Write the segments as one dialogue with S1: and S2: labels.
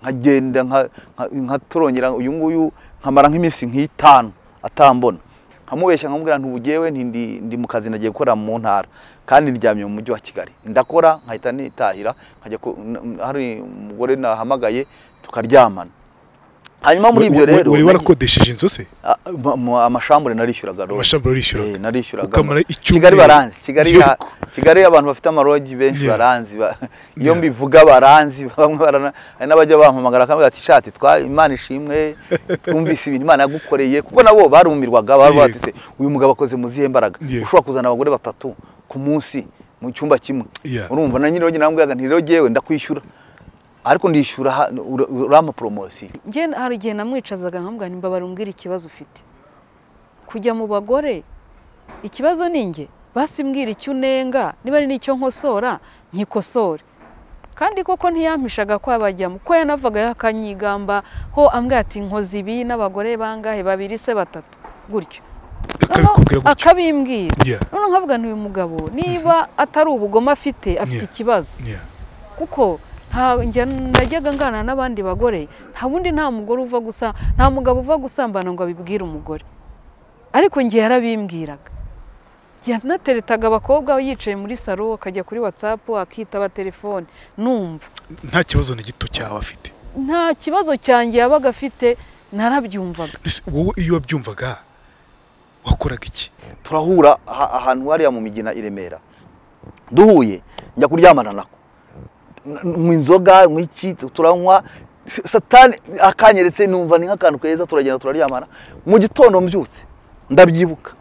S1: nkagenda nkatorongera uyu nguyu nkamara nk'iminsi nk'itanu atambona nkamubeshya nkamubwira ntubugewe ndi mu kazi nagiye gukora mu ntara kandi ndyamye mu mujyi wa Kigali ndakora nkahita nitahira nkajya hari umugore nahamagaye tukaryamana. Hanyuma muri ibyo rero
S2: wari warakodesheje inzu se
S1: amashambure narishyuraga
S2: narishyuraga
S1: ukamara Kigali baranzi Kigali abantu bafite amarogi benshi baranzi iyo mbivuga baranzi bamwe n'abajya bampamagara akamubwira ati shati Imana ishimwe twumvise ibintu Imana yagukoreye kuko nabo barumirwaga bati se uyu mugabo akoze muzihe mbaraga ushobora kuzana abagore 3 ku munsi mu cyumba kimwe urumva na nyine nambwiraga nti rero jewe ndakwishyura ariko ndishyura urama promotion.
S3: Nge hari igihe namwicazaga nkambwa nimba barumbwira ikibazo ufite kujya mu bagore ikibazo ninge basimbwira icyo unenga niba ari nicyo nkosora nkikosore kandi koko ntiyampishaga ko abajyamo ko yanavaga yakanyigamba ho ambwira ati nkozi ibi n'abagore bangahe 2 se 3 gutyo akabimbwira none nkavuga ntuye mugabo niba atari ubugoma afite ikibazo kuko najyaga ngana n'abandi bagore nta wundi nta mugore uva gusa nta mugabo uva gusambana ngo abibwire umugore ariko ngiye yarabimbwiraga yanateretaga abakobwa yicaye muri salo akajya kuri WhatsApp akitaba telefone numva
S2: nta kibazo na gito cyawe afite
S3: nta kibazo cyanjye yabaga afite narabyumvaga.
S2: Wowe iyo wabyumvaga wakoraga iki?
S1: Turahura ahantu hariya mu Migina i Remera duhuye njya kuryamana nako mu inzoga mu iki turanywa satani akanyeretse numva ni nk'akantu keza turagenda turaryamana mu gitondo mbyutse ndabyibuka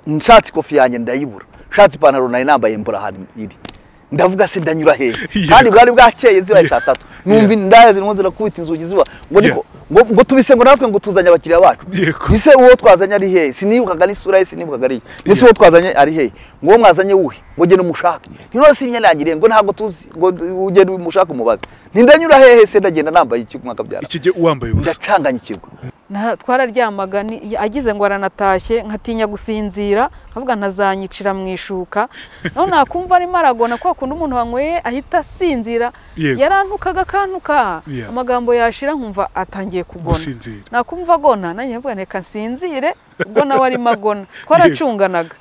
S1: nshatse kofi yanjye ndayibura nshatse ipantaro nayo nambaye mbura hari iri ndavuga se ndanyura he kandi bwari bwakeye zibaye 3 numva ndaye zirimo zirakubita inzugi ziba ngo tubise ngo natwe ngo tuzanye abakiriya bacu ise uwo twazanye ari he sinibukaga n'isura ye sinibukaga ari ese uwo twazanye ari he ngo mwazanye wuhe ngo gene umushaka nino simye nangire ngo ntago tuzi ngo ugende umushaka umubaze ntindanyura hehe se ndagenda nambaye iki kumwaka byara
S2: ikije uwambaye ubusa
S1: ndacanganyikirwa
S3: twararyamaga agize ngo aranatashye nkatinya gusinzira avuga ntazanyicira mu ishuka none nakumva ari maragona kwa kundi umuntu wanyweye ahita asinzira yarantukaga kantuka amagambo yashira nkumva atangiye kugona nakumva gona nanye mvuga neka nsinzire ubwo nawe ari magona twaracunganaga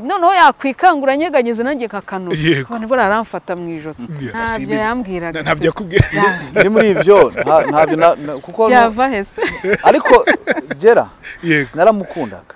S3: noneho yakwikangura nyeganyeze nanjye nkakano none bora aramfata mu ijosi ntabyo yambwiraga
S2: ntabyo yakubwira
S1: ni muri ibyo ntabyo kuko
S3: byava hese
S1: ariko Gera naramukundaga.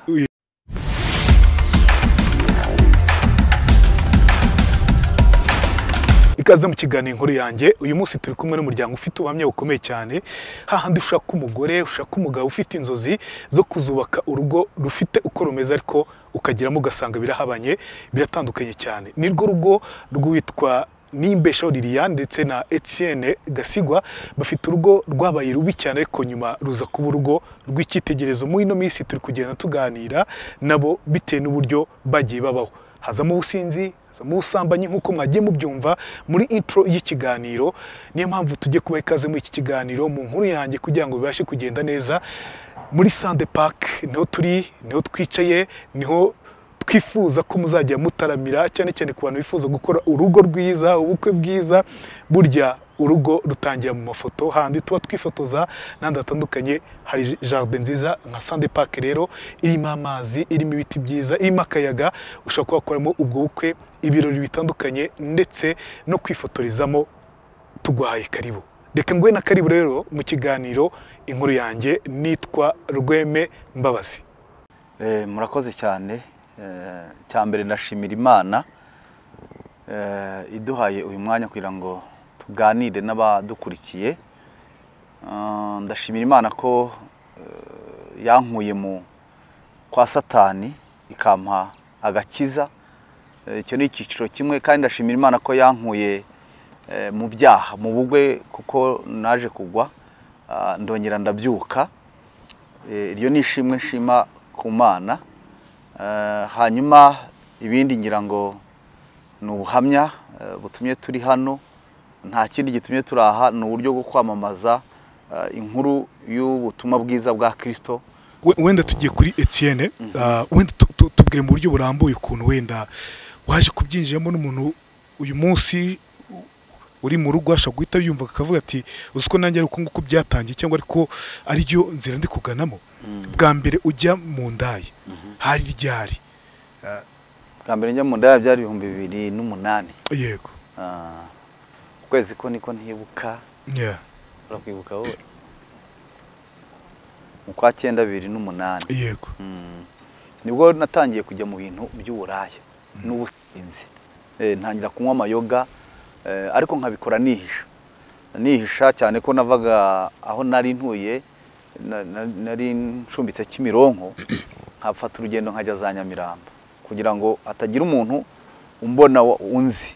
S2: Ikaze mu kiganiro inkuru yanjye uyu munsi turi kumwe n'umuryango ufite ubuhamya bukomeye cyane hahandi ushaka umugore ushaka umugabo ufite inzozi zo kuzubaka urugo rufite uko rumeze ariko ukagiramo ugasanga birahabanye biratandukanye cyane nirwo rugo rwitwa Nimbeshaho Liliane ndetse na Etienne Gasigwa bafite urugo rwabaye rubi cyane ariko nyuma ruza kuba urugo rw'icyitegererezo muri ino minsi turi kugenda tuganira nabo bitewe n'uburyo bagiye babaho hazamo ubusinzi hazamo ubusambanyi nk'uko mwagiye mubyumva muri intro y'ikiganiro niyo mpamvu tujye kuba ikaze muri iki kiganiro mu nkuru yanjye kugira ngo bibashe kugenda neza muri Sande Park niho turi niho twicaye niho twifuza ko muzajya mutaramira cyane cyane ku bantu bifuza gukora urugo rwiza ubukwe bwiza burya urugo rutangira mu mafoto handi tuba twifotoza nandi atandukanye hari jardin nziza nka Sande Park rero irimo amazi irimo ibiti byiza irimo akayaga ushaka gukoramo ubwo bukwe ibirori bitandukanye ndetse no kwifotorezamo tugwaye karibu reka ngwe na karibu rero mu kiganiro inkuru yanjye nitwa Rweme Mbabazi.
S1: Murakoze cyane cyambere ndashimira Imana iduhaye uyu mwanya kugira ngo tuganire n'abadukurikiye ndashimira Imana ko yankuye mu kwa Satani ikampa agakiza icyo ni icyiciro kimwe kandi ndashimira Imana ko yankuye mu byaha mu bugwe kuko naje kugwa ndongera ndabyuka iryo nishimwe nshima ku Mana hanyuma ibindi ngira ngo ni ubuhamya butumye turi hano nta kindi gitumye turaha ni uburyo bwo kwamamaza inkuru y'ubutumwa bwiza bwa Kristo.
S2: Wenda tugiye kuri Etienne wenda tubwire mu buryo burambuye ukuntu wenda waje kubyinjiramo n'umuntu uyu munsi uri mu rugo ashobora guhita yumva akavuga ati uzi ko nanjye ari uko nguko byatangiye cyangwa ariko ariyo nzira ndi kuganamo. Bwa mbere ujya mu ndaya hari ryari?
S1: Bwa mbere njya mu ndaya byari 2008.
S2: Yego.
S1: Kwezi ko niko ntibuka.
S2: Yeah.
S1: Urakwibuka wowe? Mu kwa 9 2008.
S2: Yego.
S1: Nibwo natangiye kujya mu bintu by'uburaya n'ubusinzi. Ntangira kunywa amayoga ariko nkabikora nihisha cyane ko navaga aho nari ntuye nari nshumbitse Kimironko nkafata urugendo nkajya za Nyamirambo kugira ngo atagira umuntu umbona unzi.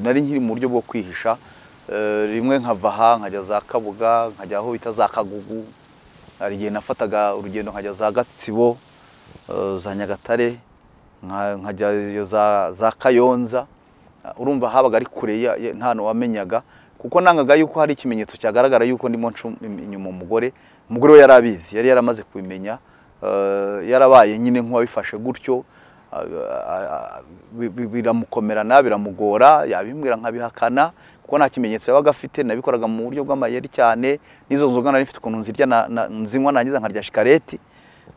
S1: Nari nkiri mu buryo bwo kwihisha, rimwe nkava aha nkajya za Kabuga, nkajya aho bita za Kagugu, hari igihe nafataga urugendo nkajya za Gatsibo, za Nyagatare, nkajya za Kayonza. Urumva habaga ari kure ntano wamenyaga kuko nangaga yuko hari ikimenyetso cyagaragara yuko ndimo inyuma umugore we yarabizi, yari yaramaze kubimenya, yarabaye nyine nk'uwabifashe gutyo, biramukomerana biramugora, yabimbwira nkabihakana kuko nta kimenyetso yabaga afite. Nabikoraga mu buryo bw'amayeri cyane, nizo nzoga nari mfite ukuntu nzirya nzinywa nangiza nkarya shikareti,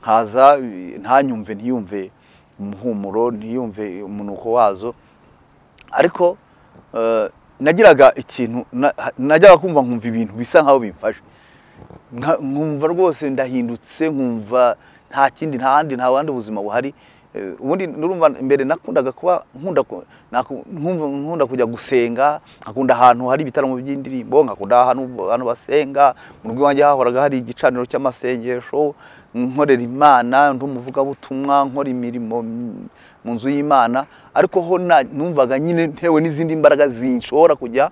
S1: nkaza ntiyumve umuhumuro, ntiyumve umunuko wazo. Ariko nagiraga ikintu najyaga kumva nkumva ibintu bisa nkaho bimfashe, nkumva rwose ndahindutse, nkumva nta kindi nta wandi buzima buhari. Ubundi nurumva mbere nakundaga kuba nkunda kujya gusenga, nkakunda ahantu hari ibitaramo by'indirimbo, nkakunda ahantu basenga. Mu rugo wanjye hahoraga hari igicaniro cy'amasengesho, nkorera Imana, ndumuvuga butumwa, nkora imirimo mu nzu y'Imana. Ariko ho numvaga nyine ntewe n'izindi mbaraga zinshobora kujya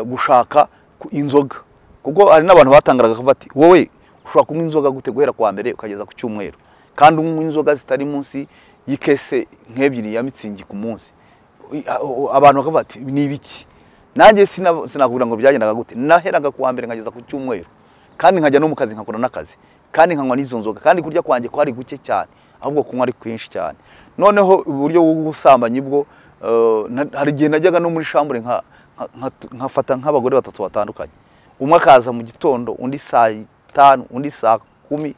S1: gushaka inzoga, kuko hari n'abantu batangaraga bati wowe ushobora kunywa inzoga gute guhera kwa mbere ukageza ku cyumweru, kandi unywa inzoga zitari munsi y'ikese nk'ebyiri ya mitsingi ku munsi. Abantu bakavuga bati ni ibiki? Nanjye sinakubwira ngo byagendaga gute. Naheraga kwa mbere nkageza ku cyumweru, kandi nkajya no mu kazi nkakora n'akazi, kandi nkanywa n'izo nzoga, kandi kurya kwanjye kwari guke cyane, ahubwo kunywa ari kwinshi cyane. Noneho uburyo bw'ubusambanyi bwo hari igihe najyaga no muri shambure nkafata nk'abagore batatu batandukanye, umwe akaza mu gitondo, undi saa 5, undi saa 10,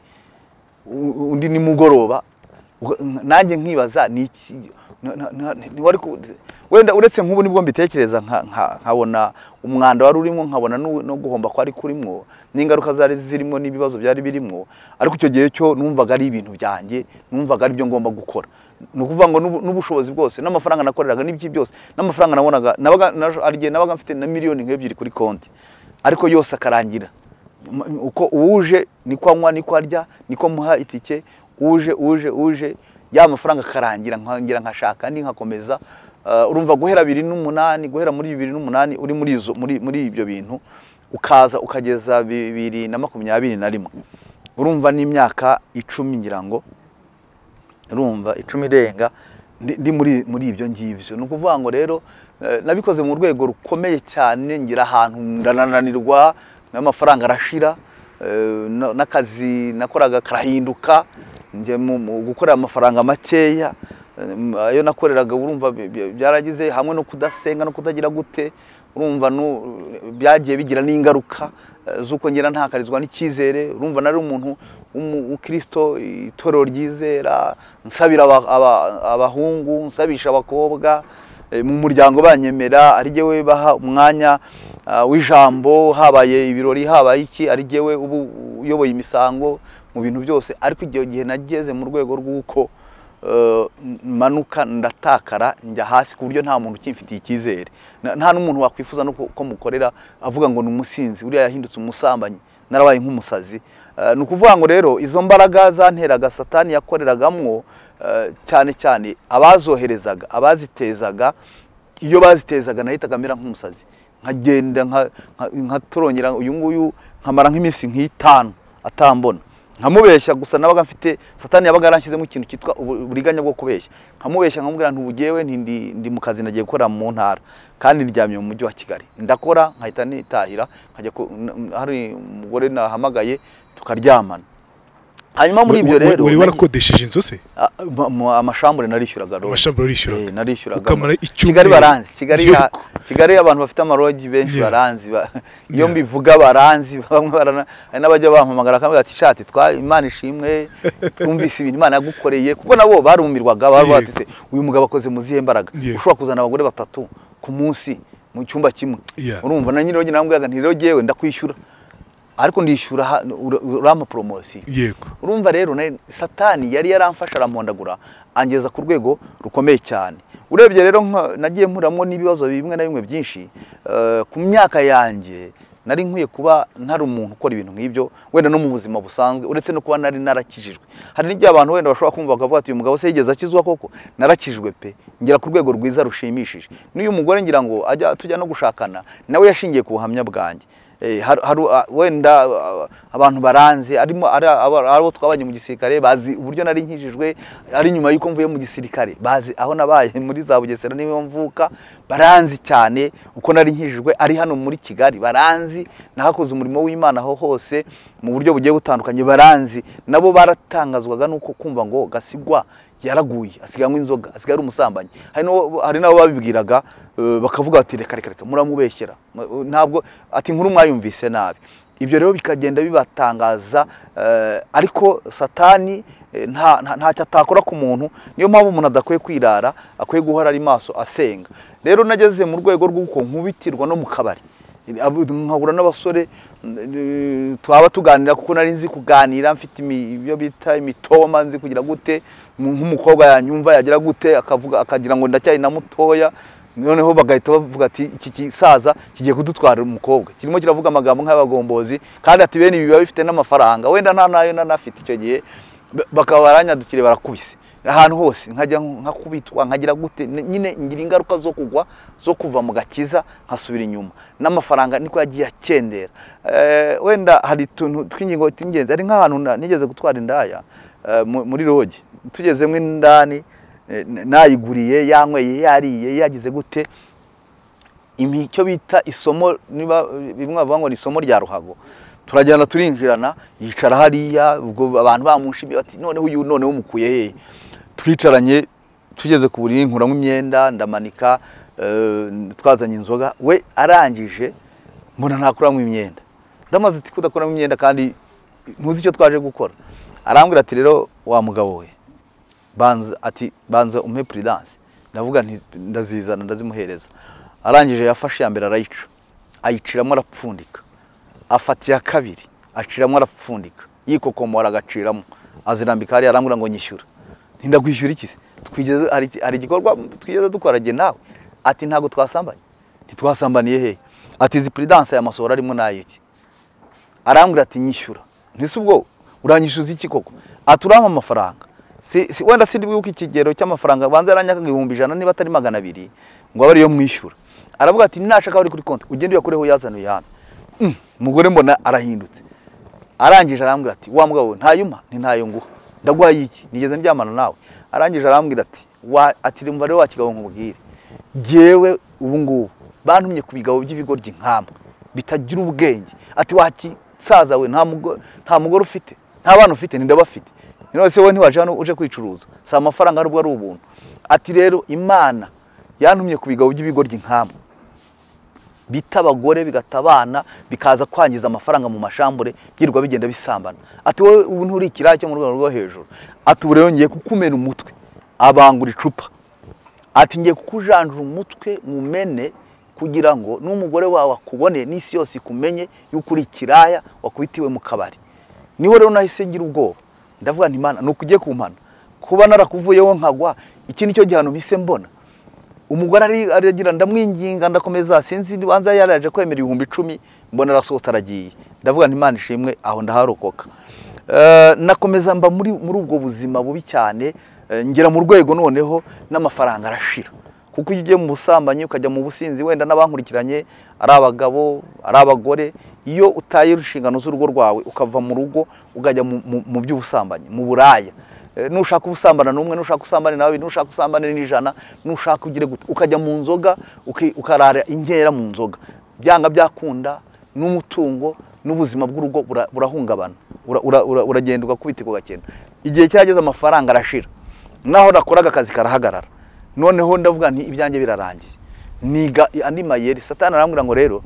S1: undi nimugoroba. Nanjye nkibaza niki wenda uretse nk'ubu nibwo mbitekereza nkabona umwanda wari urimo, nkabona no guhomba ko ari kurimo, n'ingaruka zari zirimo n'ibibazo byari birimo. Ariko icyo gihe cyo numvaga ari ibintu byanjye, numvaga ari byo ngomba gukora. Nukuvuga ngo n'ubushobozi bwose n'amafaranga nakoreraga n'ibiki byose, n'amafaranga nabonaga nabaga mfite na miliyoni nk'ebyiri kuri konti, ariko yose akarangira uko uje niko anywa, niko arya, niko muha itike, uje ya mafaranga akarangira, nkangira nkashaka ndi nkakomeza. Urumva guhera 2008, guhera muri 2008 uri muri ibyo bintu, ukaza ukageza 2021. Urumva n'imyaka 10 ngira ngo, urumva 10 irenga ndi muri ibyo ngibyo. No kuvuga ngo rero nabikoze mu rwego rukomeye cyane, ngira ahantu ndanananirwa, n'amafaranga arashira, n'akazi nakoraga karahinduka, nje mu gukorera amafaranga makeya. Ayo nakoreraga urumva byaragize hamwe no kudasenga no kutagira gute, urumva byagiye bigira n'ingaruka zuko ngira ntakarizwa n'ikizere. Urumva nari umuntu w'Ukristo, itorero ryizera, nsabira abahungu, nsabisha abakobwa, mu muryango banyemera, ari jewe baha umwanya w'ijambo, habaye ibirori, habaye iki, ari jewe uyoboye imisango mu bintu byose. Ariko igihe gihe nageze mu rwego rw'uko manuka ndatakara, njya hasi ku buryo nta muntu ukimfitiye ikizere, nta n'umuntu wakwifuza no ko mukorera avuga ngo ni umusinzi, uriya yahindutse umusambanyi, narabaye nk'umusazi. Nukuvuga ngo rero izo mbaraga zanteraga Satani yakoreragamwo, cyane cyane abazoherezaga, abazitezaga, iyo bazitezaga nahitaga mera nk'umusazi, nkagenda nkatorongera uyu nguyu, nkamara nk'iminsi nk'itanu atambona, nkamubeshya. Gusa nabaga mfite Satani yabaga yaranshyizemo ikintu cyitwa uburiganya bwo kubeshya, nkamubeshya nkamubwira ntubugewe ndi mu kazi nagiye gukora mu ntara, kandi ndyamye mu mujyi wa Kigali, ndakora nkahita nitahira, nkajya hari umugore nahamagaye tukaryamana. hanyuma muri ibyo rero
S2: wari warakodesheje inzu se
S1: amashambure narishyuraga
S2: amashambure urishyuraga
S1: narishyuraga
S2: ukamara
S1: Kigali baranzi Kigali abantu bafite amarogi benshi baranzi iyo mbivuga baranzi bamwe n'abajya bampamagara kandi ati shati Imana ishimwe twumvise ibintu Imana yagukoreye kuko nabo barumirwaga bati se uyu mugabo akoze muzihe mbaraga ushobora kuzana abagore 3 ku munsi mu cyumba kimwe urumva na nyine nambwaga ntirogewe ndakwishyura ariko ndishyura urama promotion
S2: yego
S1: urumva rero satani yari yaramfasha arampondagura angeza ku rwego rukomeye cyane urebye rero nagiye mpuramwo n'ibibazo bimwe na bimwe byinshi ku myaka yanjye nari nkwiye kuba ntari umuntu ukora ibintu nk'ibyo wenda no mu buzima busanzwe uretse no kuba nari narakijijwe hari n'igihe abantu wenda bashobora kumva bakavuga ati uyu mugabo se yigeze akizwa koko narakijwe pe ngera ku rwego rwiza rushimishije n'uyu mugore ngira ngo tujya no gushakana nawe yashingiye ku buhamya bwanjye wenda abantu baranze abo twabanye mu gisirikare bazi uburyo nari nkijijwe ari nyuma yuko mvuye mu gisirikare bazi aho nabaye muri za Bugesera niwe mvuka baranzi cyane uko nari nkijijwe ari hano muri Kigali baranzi nahakoze umurimo w'Imana aho hose mu buryo bugiye butandukanye baranzi nabo baratangazwaga nuko kumva ngo Gasigwa yaraguye asiganywe inzoga asigara umusambanyi hari nabo babibwiraga bakavuga ati reka muramubeshyera ntabwo ati inkuru mwayumvise nabi ibyo rero bikagenda bibatangaza ariko satani ntacyo atakora ku muntu niyo mpamvu umuntu adakwiye kwirara akwiye guhora ari maso asenga rero nageze mu rwego rw'uko nkubitirwa no mu kabari nkahura n'abasore twaba tuganira kuko nari nzi kuganira mfite ibyo bita imitoma nzi kugira gute nk'umukobwa yanyumva yagira gute akagira ngo ndacyari na mutoya noneho bagahita bavuga ati iki kisaza kigiye kudutwara umukobwa kirimo kiravuga amagambo nk'abagombozi kandi ati bene ibi biba bifite n'amafaranga wenda nta nayo nanafite icyo gihe bakaba baranyadukire barakubise ahantu hose nkajya nkakubitwa nkagira gute nyine ngira ingaruka zo kuva mu gakiza nkasubira inyuma n'amafaranga niko yagiye akendera wenda hari tuntu tw'ingingo tingenzi ari nk'ahantu nigeze gutwara indaya muri rogi tugezemo indani nayiguriye yanyweye yariye yagize gute icyo bita isomo niba bimwe bavuga ngo ni isomo rya ruhago turajyana turinjirana yicara hariya ubwo abantu bamushimiye bati noneho uyu noneho umukuye hehe twicaranye tugeze ku buriri nkuramo imyenda ndamanika twazanye inzoga we arangije mbona ntakuramo imyenda ndamaze ati kudakuramo imyenda kandi ntuzi icyo twaje gukora arambwira ati rero wa mugabo we banza umpe prudence ndavuga nti ndazizana ndazimuhereza arangije yafashe ya mbere arayica ayiciramo arapfundika afatiye kabiri aciramo arapfundika yikokomora agaciramo azirambika hari arambwira ngo nyishyura ndagwishyura iki se twigeze hari igikorwa twigeze dukorage nawe ati ntago twasambanye ntitwasambaniye he ati izi prudence ya masora arimo nayiki arambwira ati nyishyura ntise ubwo uranyishyuza iki koko aturama amafaranga wenda sindi bwibuka ikigero cy'amafaranga banza yaranyakaga 100 niba atari 200 ngo abari yo mwishyura aravuga ati nashaka bari kuri konti ugende uyakoreho yazano yame umugore mbona arahindutse arangije arambwira ati wa mugabo ntayuma ntayo nguha ndaguhaye iki nigeze ndyamana nawe arangije arambwira ati mva rero wakigabo nkubwire jewe ubu ngubu bantumye ku bigabo by'ibigoryi nkamba bitagira ubwenge ati wakisaza we nta mugore ufite nta bana ufite ndabafite none se we ntiwaje hano uje kwicuruza sa amafaranga arubwo ari ubuntu ati rero Imana yantumye ku bigabo by'ibigoryi nkamba bita abagore bigatabana bikaza kwangiza amafaranga mu mashambure byirwa bigenda bisambana ati wowe ubu nturi kiracyo mu rwego rwo hejuru ati ubu rero ngiye kukumena umutwe abangura icupa ati ngiye kukujanjura umutwe mumene kugira ngo n'umugore wawe akubone n'isi yose ikumenye yuko uri kiraya wakubitiwe mu kabari niho rero nahise ngira ubwoba ndavuga nti Imana nukugiye kumpana kuba narakuvuyeho nkagwa iki nicyo gihano mise mbona umugore aragira ndamwinginga ndakomeza sinzi banza yaraje kwemera 10,000 mbona arasohota aragiye ndavuga nti Imana ishimwe aho ndaharokoka nakomeza mba muri ubwo buzima bubi cyane ngera mu rwego noneho n'amafaranga arashira kuko ugiye mu busambanyi ukajya mu businzi wenda n'abankurikiranye ari abagabo ari abagore iyo utaye inshingano z'urugo rwawe ukava mu rugo ukajya mu by'ubusambanyi mu buraya nushaka ubusambana n'umwe nushaka usambane nawe nushaka usambane n'ijana nushaka ugire gute ukajya mu nzoga ukarara inkera mu nzoga byanga byakunda n'umutungo n'ubuzima bw'urugo burahungabana, uragenda ugakubita ugakena. Igihe cyageze amafaranga arashira, naho nakoraga akazi karahagarara, noneho ndavuga nti ibyanjye birarangiye, niga andi mayeri. Satani arambwira ngo rero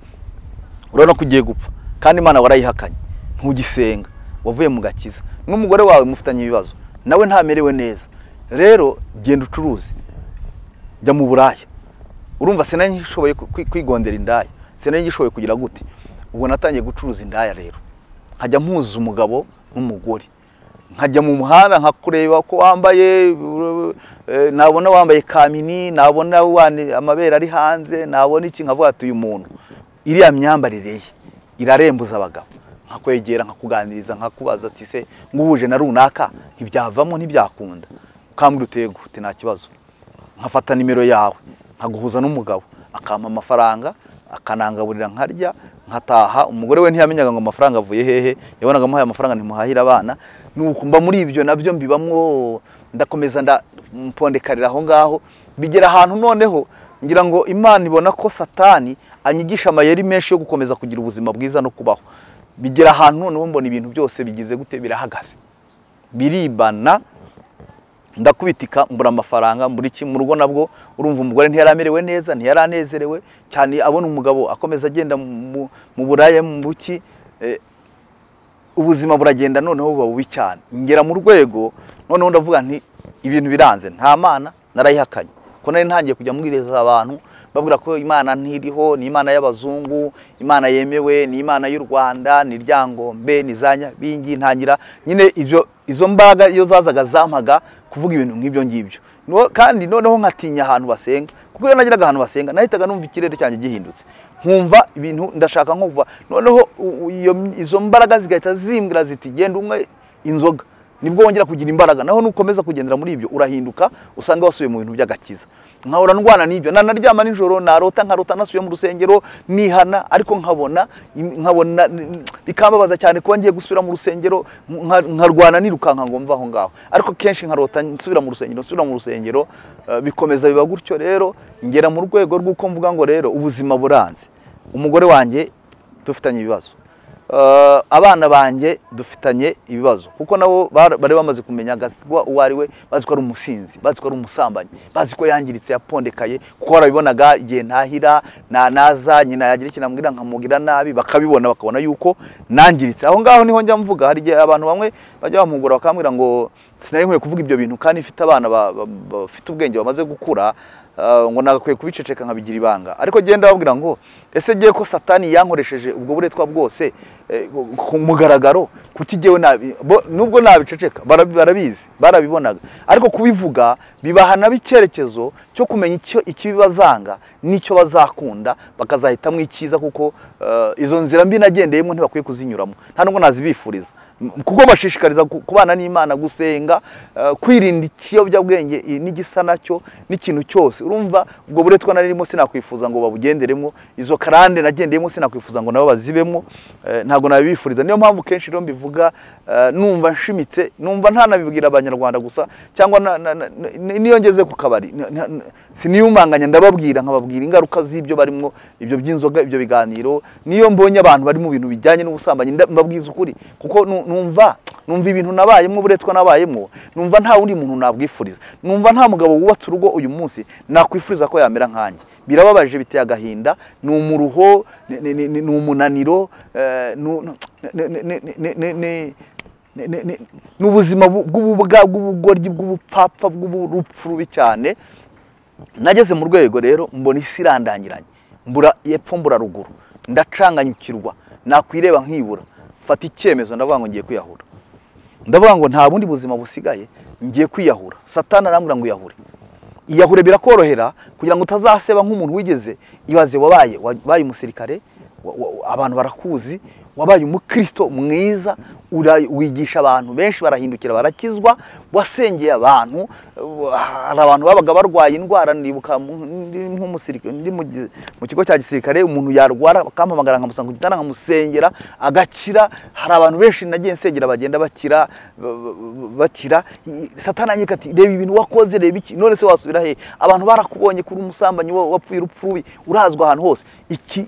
S1: urabona ko ugiye gupfa kandi Imana warayihakanye, ntugisenga, wavuye mu gakiza, n'umugore wawe mufitanye ibibazo, nawe ntamerewe neza, rero genda ucuruze, jya mu buraya. Urumva sinari ngishoboye kwigondera indaya, sinari ngishoboye kugira gute. Ubwo natangiye gucuruza indaya rero, nkajya mpuza umugabo n'umugore, nkajya mu muhanda nkakureba ko wambaye, nabona wambaye kamini, nabona amabere ari hanze, nabona iki, nkavuga ati uyu muntu iriya myambarire ye irarembuza abagabo. Nkakwegera nkakuganiriza, nkakubaza ati se nguhuje na runaka ntibyavamo, ntibyakunda, ukambwira uteye gute, nta kibazo. Nkafata nimero yawe nkaguhuza n'umugabo, akampa amafaranga, akanangaburira nkarya, nkataha. Umugore we ntiyamenyaga ngo amafaranga avuye hehe, yabonaga muhaye amafaranga ntimuhahira abana. Nuko mba muri ibyo nabyo mbibamwo, ndakomeza mpondekarira aho ngaho, bigera ahantu noneho ngira ngo Imana ibona ko Satani anyigisha amayeri menshi yo gukomeza kugira ubuzima bwiza no kubaho. Bigera ahantu noneho mbona ibintu byose bigize gute, birahagaze, biribana, ndakubitika, mbura amafaranga, mbura iki mu rugo. Nabwo urumva umugore ntiyaramerewe neza, ntiyaranezerewe cyane, abona umugabo akomeza agenda mu buraya, mu buki, ubuzima buragenda noneho buba bubi cyane. Ngera mu rwego noneho ndavuga nti ibintu biranze, nta Mana narayihakanye, ko nari ntangiye kujya mbwiriza abantu babwira ko Imana ntiriho, ni Imana y'abazungu, Imana yemewe, ni Imana y'u Rwanda, ni Ryangombe, ni Zanya bingi. Ntangira nyine izo mbaga iyo zazaga zampaga kuvuga ibintu nk'ibyo ngibyo, kandi noneho nkatinya ahantu basenga, kuko iyo nagiraga ahantu basenga nahitaga numva ikirere cyanjye gihindutse, nkumva ibintu ndashaka nko kuva, noneho izo mbaraga zigahita zimbwira ziti genda umwe inzoga, nibwo wongera kugira imbaraga. Naho nukomeza kugendera muri ibyo urahinduka, usanga wasubiye mu bintu by'agakiza. Nkahora ndwana n'ibyo, naryama nijoro narota, nkarota nasubiye mu rusengero nihana, ariko nkabona bikambabaza cyane kuba ngiye gusubira mu rusengero, nkarwana nirukanka ngo mva aho ngaho, ariko kenshi nkarota nsubira mu rusengero, bikomeza biba gutyo. Rero ngera mu rwego rw'uko mvuga ngo rero ubuzima buranze, umugore wanjye dufitanye ibibazo, abana banjye dufitanye ibibazo, kuko nabo bari bamaze kumenya Gasigwa uwo ari we, bazi ko ari umusinzi, bazi ko ari umusambanyi, bazi ko yangiritse, yapondekaye, kuko barabibonaga igihe ntahira naza nyina yagira ikintu ambwira nkamugira nabi, bakabibona bakabona yuko nangiritse. Aho ngaho niho njya mvuga, hari igihe abantu bamwe bajya bampugura bakambwira ngo sinari nkwiye kuvuga ibyo bintu, kandi mfite abana bafite ubwenge bamaze gukura, ngo nagakwiye kubiceceka nkabigira ibanga. Ariko genda babwira ngo ese giye ko Satani yankoresheje ubwo buretwa bwose ku mugaragaro, kuki giyewe nubwo nabiceceka, barabizi, barabibonaga, ariko kubivuga bibahana b'icyerekezo cyo kumenya ikibi bazanga n'icyo bazakunda, bakazahitamo icyiza, kuko izo nzira mbi nagendeyemo ntibakwiye kuzinyuramo, nta nubwo nazibifuriza, kuko bashishikariza kubana n'Imana, gusenga, kwirinda ikiyobyabwenge n'igisa nacyo n'ikintu cyose. Urumva ubwo buretwa naririmo sinakwifuza ngo babugenderemo, izo karande nagendeyemo sinakwifuza ngo nabo bazibemo, ntago nabifuriza. Niyo mpamvu kenshi rero mbivuga numva nshimitse, numva ntanabibwira abanyarwanda gusa, cyangwa niyo ngeze ku kabari siniyumanganya, ndababwira nkababwira ingaruka z'ibyo barimo, ibyo by'inzoga, ibyo biganiro. Niyo mbonye abantu bari mu bintu bijyanye n'ubusambanyi mbabwiza ukuri, kuko numva ibintu nabayemo, uburetwa nabayemo, numva nta wundi muntu nabwifuriza. Numva nta mugabo wubatse urugo uyu munsi nakwifuriza ko yamera nkanjye. Birababaje, biteye agahinda, ni umuruho, ni umunaniro, n'ubuzima bw'ubugoryi, bw'ubupfapfa, bw'urupfu rubi cyane. Nageze mu rwego rero mbona isi irandangiranye, mbura epfo mbura ruguru, ndacanganyukirwa, nakwireba nkibura, fata icyemezo, ndavuga ngo ngiye kwiyahura. Ndavuga ngo nta bundi buzima busigaye, ngiye kwiyahura. Satani arambwira ngo iyahure birakorohera, kugira ngo utazaseba nk'umuntu wigeze. Ibaze wabaye umusirikare, abantu barakuzi, wabaye umukristo mwiza, wigisha abantu benshi barahindukira barakizwa, wasengeye abantu. Hari abantu babaga barwaye indwara, ndibuka nk'umusirikare ndi mu kigo cya gisirikare, umuntu yarwara bakampamagara nkamusanga ku gitanda nkamusengera agakira. Hari abantu benshi nagiye nsengera bagenda bakira. Satani anyika ati reba ibintu wakoze, reba iki, none se wasubira he? Abantu barakubonye kuri umusambanyi wapfuye urupfu rubi, urazwa ahantu hose.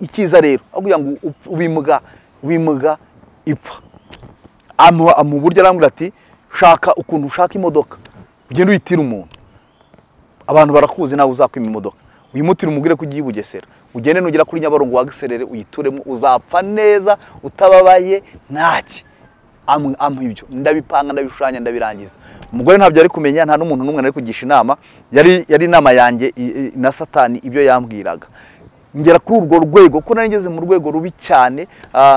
S1: Ikiza rero avuga ngo wimuga ipfa. Mu buryo arambwira ati shaka ukuntu ushaka imodoka, ugenda uyitira umuntu, abantu barakuzi nawe uzakwima imodoka, uyimutira umugire ko ugiye Bugesera, ugende nugera kuri Nyabarongo wagiserere uyituremo, uzapfa neza utababaye ntaki. Ibyo ndabipanga, ndabishushanya, ndabirangiza. Umugore ntabyo ari kumenya, nta n'umuntu n'umwe ari kugisha inama, yari inama yanjye na Satani ibyo yambwiraga. Ngera kuri urwo rwego ko nari ngeze mu rwego rubi cyane,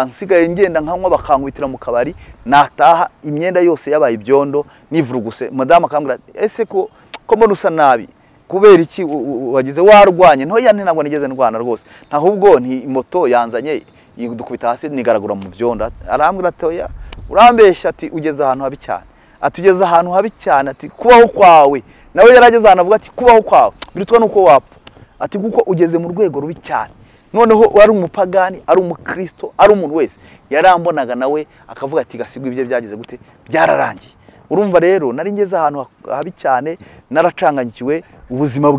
S1: nsigaye ngenda nkanywa bakankubitira mu kabari, nataha imyenda yose yabaye ibyondo nivuruguse. Madame akambwira ese ko mbona usa nabi, kubera iki wagize warwanye? Ntoya ntabwo nigeze ndwana rwose, ntahubwo nti moto yanzanye dukubita hasi nigaragura mu byondo. Arambwira ati oya urambeshya, ati ugeze ahantu habi cyane, atugeze ahantu habi cyane, ati kubaho kwawe. Nawe yarageze ahantu avuga ati kubaho kwawe birutwa nuko wapfa, ati kuko ugeze mu rwego rubi cyane. Noneho wari umupagani, ari umukristo, ari umuntu wese yarambonaga nawe akavuga ati gasigwa ibyo byagize gute, byararangiye. Urumva rero nari ngeze ahantu habi cyane, naracanganyikiwe, ubuzima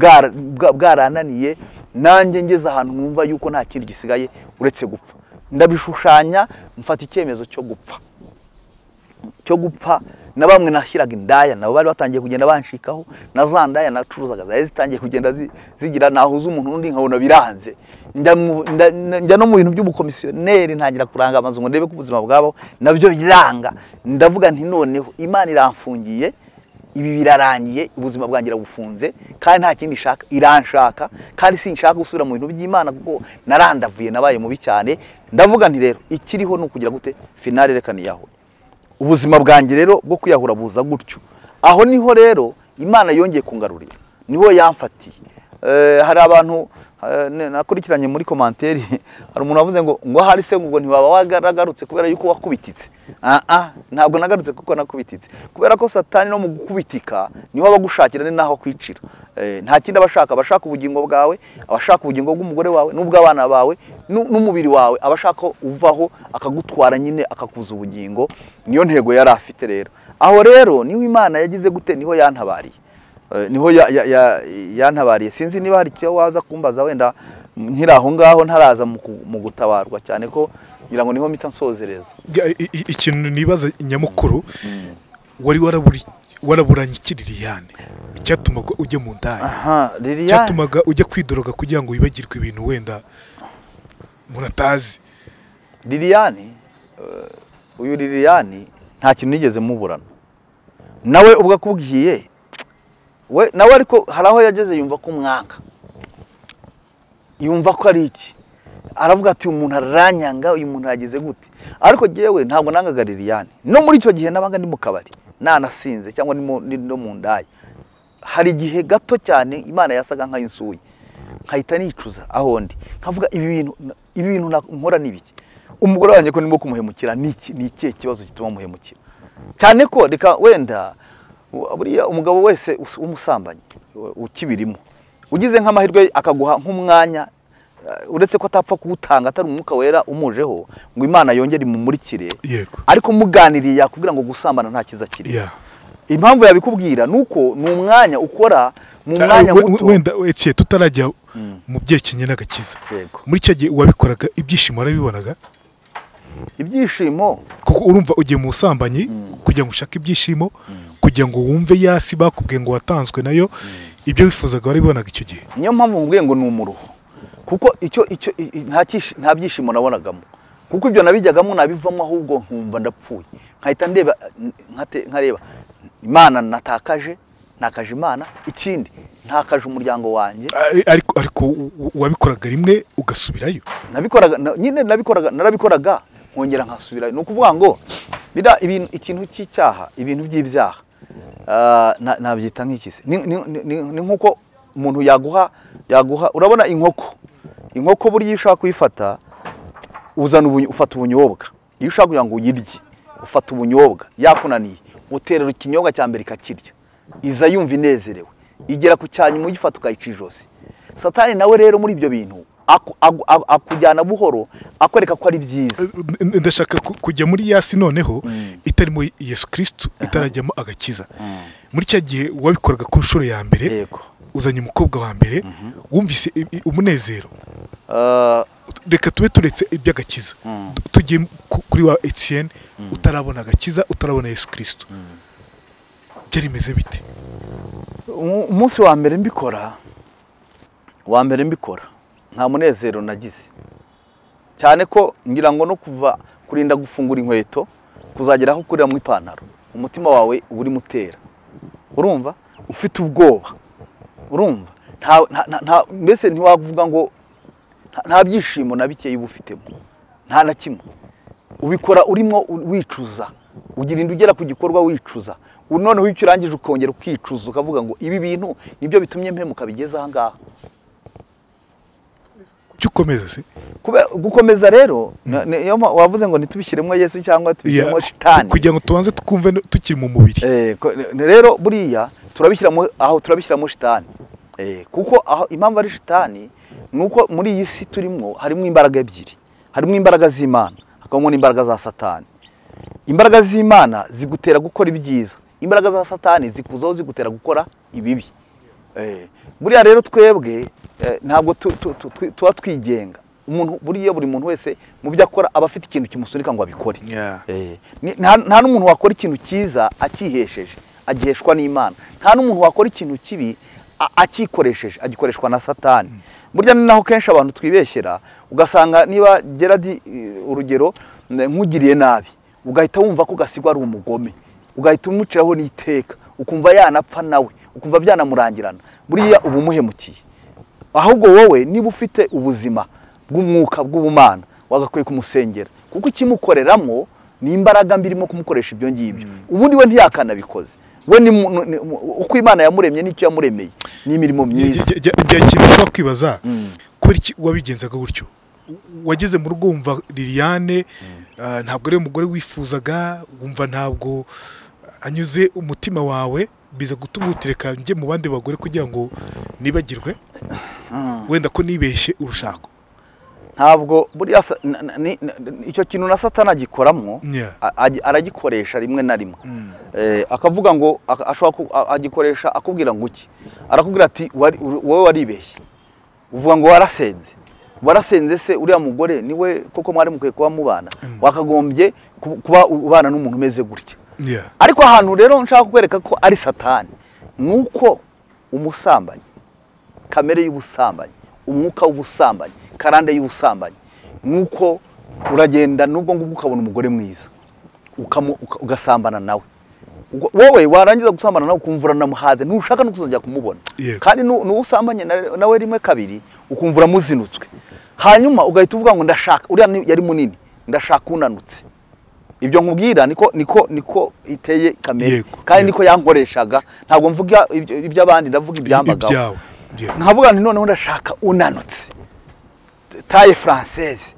S1: bwarananiye, nanjye ngeze ahantu numva yuko nta kindi gisigaye uretse gupfa. Ndabishushanya, mfata icyemezo cyo gupfa. Na bamwe nashyiraga indaya, nabo bari batangiye kugenda banshikaho, na za ndaya nacuruzaga zari zitangiye kugenda zigira nahuza umuntu n'undi nkabona biranze. Njya no mu bintu by'ubukomisiyoneri, ntangira kuranga amazu ngo ndebe ko ubuzima bwabo nabyo biranga. Ndavuga nti noneho Imana iramfungiye, ibi birarangiye, ubuzima bwangira bufunze, kandi nta kindi ishaka, iranshaka, kandi sinshaka gusubira mu bintu by'Imana kuko narandavuye, nabaye mubi cyane. Ndavuga nti rero ikiriho ni ukugira gute finale reka niyaho. Ubuzima bwanjye rero bwo kwiyahura buza gutyo. Aho niho rero Imana yongeye kungarurira, niho yamfatiye. Hari abantu nakurikiranye muri komanteri, hari umuntu wavuze ngo hari se ngo ntibaba wagarutse kubera yuko wakubititse. Ntabwo nagarutse kuko nakubititse, kubera ko Satani no mu gukubitika niho abagushakira ni naho kwicira. Nta kindi abashaka ubugingo bwawe, abashaka ubugingo bw'umugore wawe n'ubw'abana bawe n'umubiri wawe, abashaka uvaho akagutwara nyine akakuza ubugingo. Niyo ntego yari afite rero. Aho rero niho Imana yagize gute, niho yantabariye. Niho yantabariye. Sinzi niba hari icyo waza kumbaza wenda nkiri aho ngaho ntaraza mu gutabarwa cyane, ko ngira ngo niho mpita nsozereza.
S2: Ikintu nibaza nyamukuru, wari waraburanye iki Liliane? Icyatumaga ujya mu ndaya, icyatumaga ujya kwidoroga kugira ngo wibagirwe ibintu wenda muratazi?
S1: Liliane, uyu Liliane nta kintu nigeze muburana nawe, ubwo akubwiye we nawe, ariko hari aho yageze yumva ko umwanga, yumva ko ari iki, aravuga ati umuntu aranyanga, uyu muntu yagize gute. Ariko jewe ntabwo nangaga Liliane. No muri icyo gihe nabaga ndi mu kabari nanasinze cyangwa no mu ndaya, hari igihe gato cyane Imana yasaga nk'ayinsuye, nkahita nicuza aho ndi, nkavuga ibi bintu nkora nibiki. Umugore wanjye ko ndimo kumuhemukira, ni ikihe kibazo gituma muhemukira cyane? Ko reka wenda buriya umugabo wese umusambanyi ukibirimo, ugize nk'amahirwe akaguha nk'umwanya, uretse ko atapfa kuwutanga atari umwuka wera umujeho ngo Imana yongere imumurikire, ariko muganiriye yakubwira ngo gusambana nta kiza kiri. Impamvu yabikubwira nuko ni umwanya ukora mu mwanya muto.
S2: Wenda tutarajya mu byekinye n'agakiza, muri cyo gihe wabikoraga ibyishimo warabibonaga?
S1: Ibyishimo
S2: kuko urumva ugiye mu busambanyi kugira ngo ushake ibyishimo, kugira ngo wumve yasi bakubwiye ngo watanzwe nayo, ibyo wifuzaga waribonaga icyo gihe.
S1: Niyo mpamvu ngubwiye ngo ni umuruho, kuko icyo nta byishimo nabonagamo, kuko ibyo nabijyagamo nabivamo, ahubwo nkumva ndapfuye, nkahita nkareba Imana natakaje Imana, ikindi ntakaje umuryango wanjye.
S2: Ariko wabikoraga rimwe ugasubirayo?
S1: Narabikoraga nkongera nkasubirayo. Ni ukuvuga ngo ikintu cy'icyaha, ibintu by'ibyaha nabyita nk'ikise. Ni nk'uko umuntu yaguha, urabona inkoko burya iyo ushaka kuyifata ufata ubunyobwa, iyo ushaka kugira ngo uyirye ufata ubunyobwa yakunaniye uterera ikinyobwa cya mbere ikakirya iza yumva inezerewe igera ku cyanyuma ugifata ukayica ijosi. Satani nawe rero muri ibyo bintu akujyana buhoro akwereka ko ari byiza.
S2: Ndashaka kujya muri yasi noneho itarimo Yesu Kristo itarajyamo agakiza. Muri cya gihe wabikoraga ku nshuro ya mbere uzanye umukobwa wa mbere wumvise umunezero. Reka tube turetse iby'agakiza tugiye kuri wa Etienne utarabona agakiza utarabona Yesu Kristo byari bimeze bite?
S1: Umunsi wa mbere mbikora nta munezero nagize cyane ko ngira ngo no kuva kurinda gufungura inkweto kuzagera aho kurira mu ipantaro umutima wawe uri mutera, urumva ufite ubwoba, urumva nta mbese ntiwavuga ngo nta byishimo na bike y'ubufitemo nta na kimwe, ubikora urimo wicuza, ugirinda ugera ku gikorwa wicuza, noneho icyo urangije ukongera ukicuza ukavuga ngo ibi bintu nibyo bitumye mpemuka bigeze aha ngaha.
S2: Ukomeza se
S1: gukomeza rero wavuze ngo ntitubishyiremo Yesu cyangwa tubishyiremo shitani
S2: kugira ngo tubanze tukumve tukiri mu mubiri.
S1: Rero buriya turabishyiramo shitani kuko aho impamvu ari shitani nuko muri iyi si turimo harimo imbaraga ebyiri, harimo imbaraga z'Imana hakabamo n'imbaraga za Satani. Imbaraga z'Imana zigutera gukora ibyiza, imbaraga za Satani zikuzaho zigutera gukora ibibi. Buriya rero twebwe ntabwo tuba twigenga, buri muntu wese mu byo akora aba afite ikintu kimusunika ngo abikore. Nta n'umuntu wakora ikintu cyiza akihesheje agiheshwa n'Imana, nta n'umuntu wakora ikintu kibi akikoresheje agikoreshwa na Satani. Burya ni naho kenshi abantu twibeshyera ugasanga niba Gerard urugero nkugiriye nabi ugahita wumva ko gasigwa ari umugome, ugahita umuciraho n'iteka ukumva yanapfa nawe ukumva byanamurangirana, buriya uba umuhemukiye. Ahubwo wowe niba ufite ubuzima bw'umwuka bw'ubumana wagakwiye kumusengera kuko ikimukoreramo ni imbaraga mbirimo kumukoresha ibyo ngibyo, ubundi we ntiyakanabikoze. We uko Imana yamuremye n'icyo yamuremeye ni imirimo myiza.
S2: Njya kwibaza kuri iki wabigenzaga gutyo, wageze mu rugo wumva Liliane ntabwo ari umugore wifuzaga, wumva ntabwo anyuze umutima wawe, biza gutuma utireka njye mu bandi bagore kugira ngo nibagirwe wenda ko nibeshye urushako.
S1: Ntabwo buriya icyo kintu na Satani agikoramo aragikoresha rimwe na rimwe, akavuga ngo ashobora agikoresha akubwira ngo iki, arakubwira ati wowe waribeshye, uvuga ngo warasenze se uriya mugore niwe koko mwari mukwiye kuba mubana, wakagombye kuba ubana n'umuntu umeze gutya. Ariko ahantu rero nshaka kukwereka ko ari Satani nuko umusambanyi, kamere y'ubusambanyi, umwuka w'ubusambanyi, karande y'ubusambanyi, nuko uragenda nubwo ngubwo ukabona umugore mwiza ugasambana nawe, wowe warangiza gusambana nawe ukumva uranamuhaze ntushaka no kuzongera kumubona, kandi n'usambanye nawe rimwe kabiri ukumva uramuzinutswe, hanyuma ugahita uvuga ngo ndashaka uriya yari munini ndashaka unanutse. Ibyo nkubwira niko iteye kamere, kandi niko yankoreshaga. Ntabwo mvuga iby'abandi, ndavuga ibyambagaho. Nkavuga nti noneho ndashaka unanutse taille française,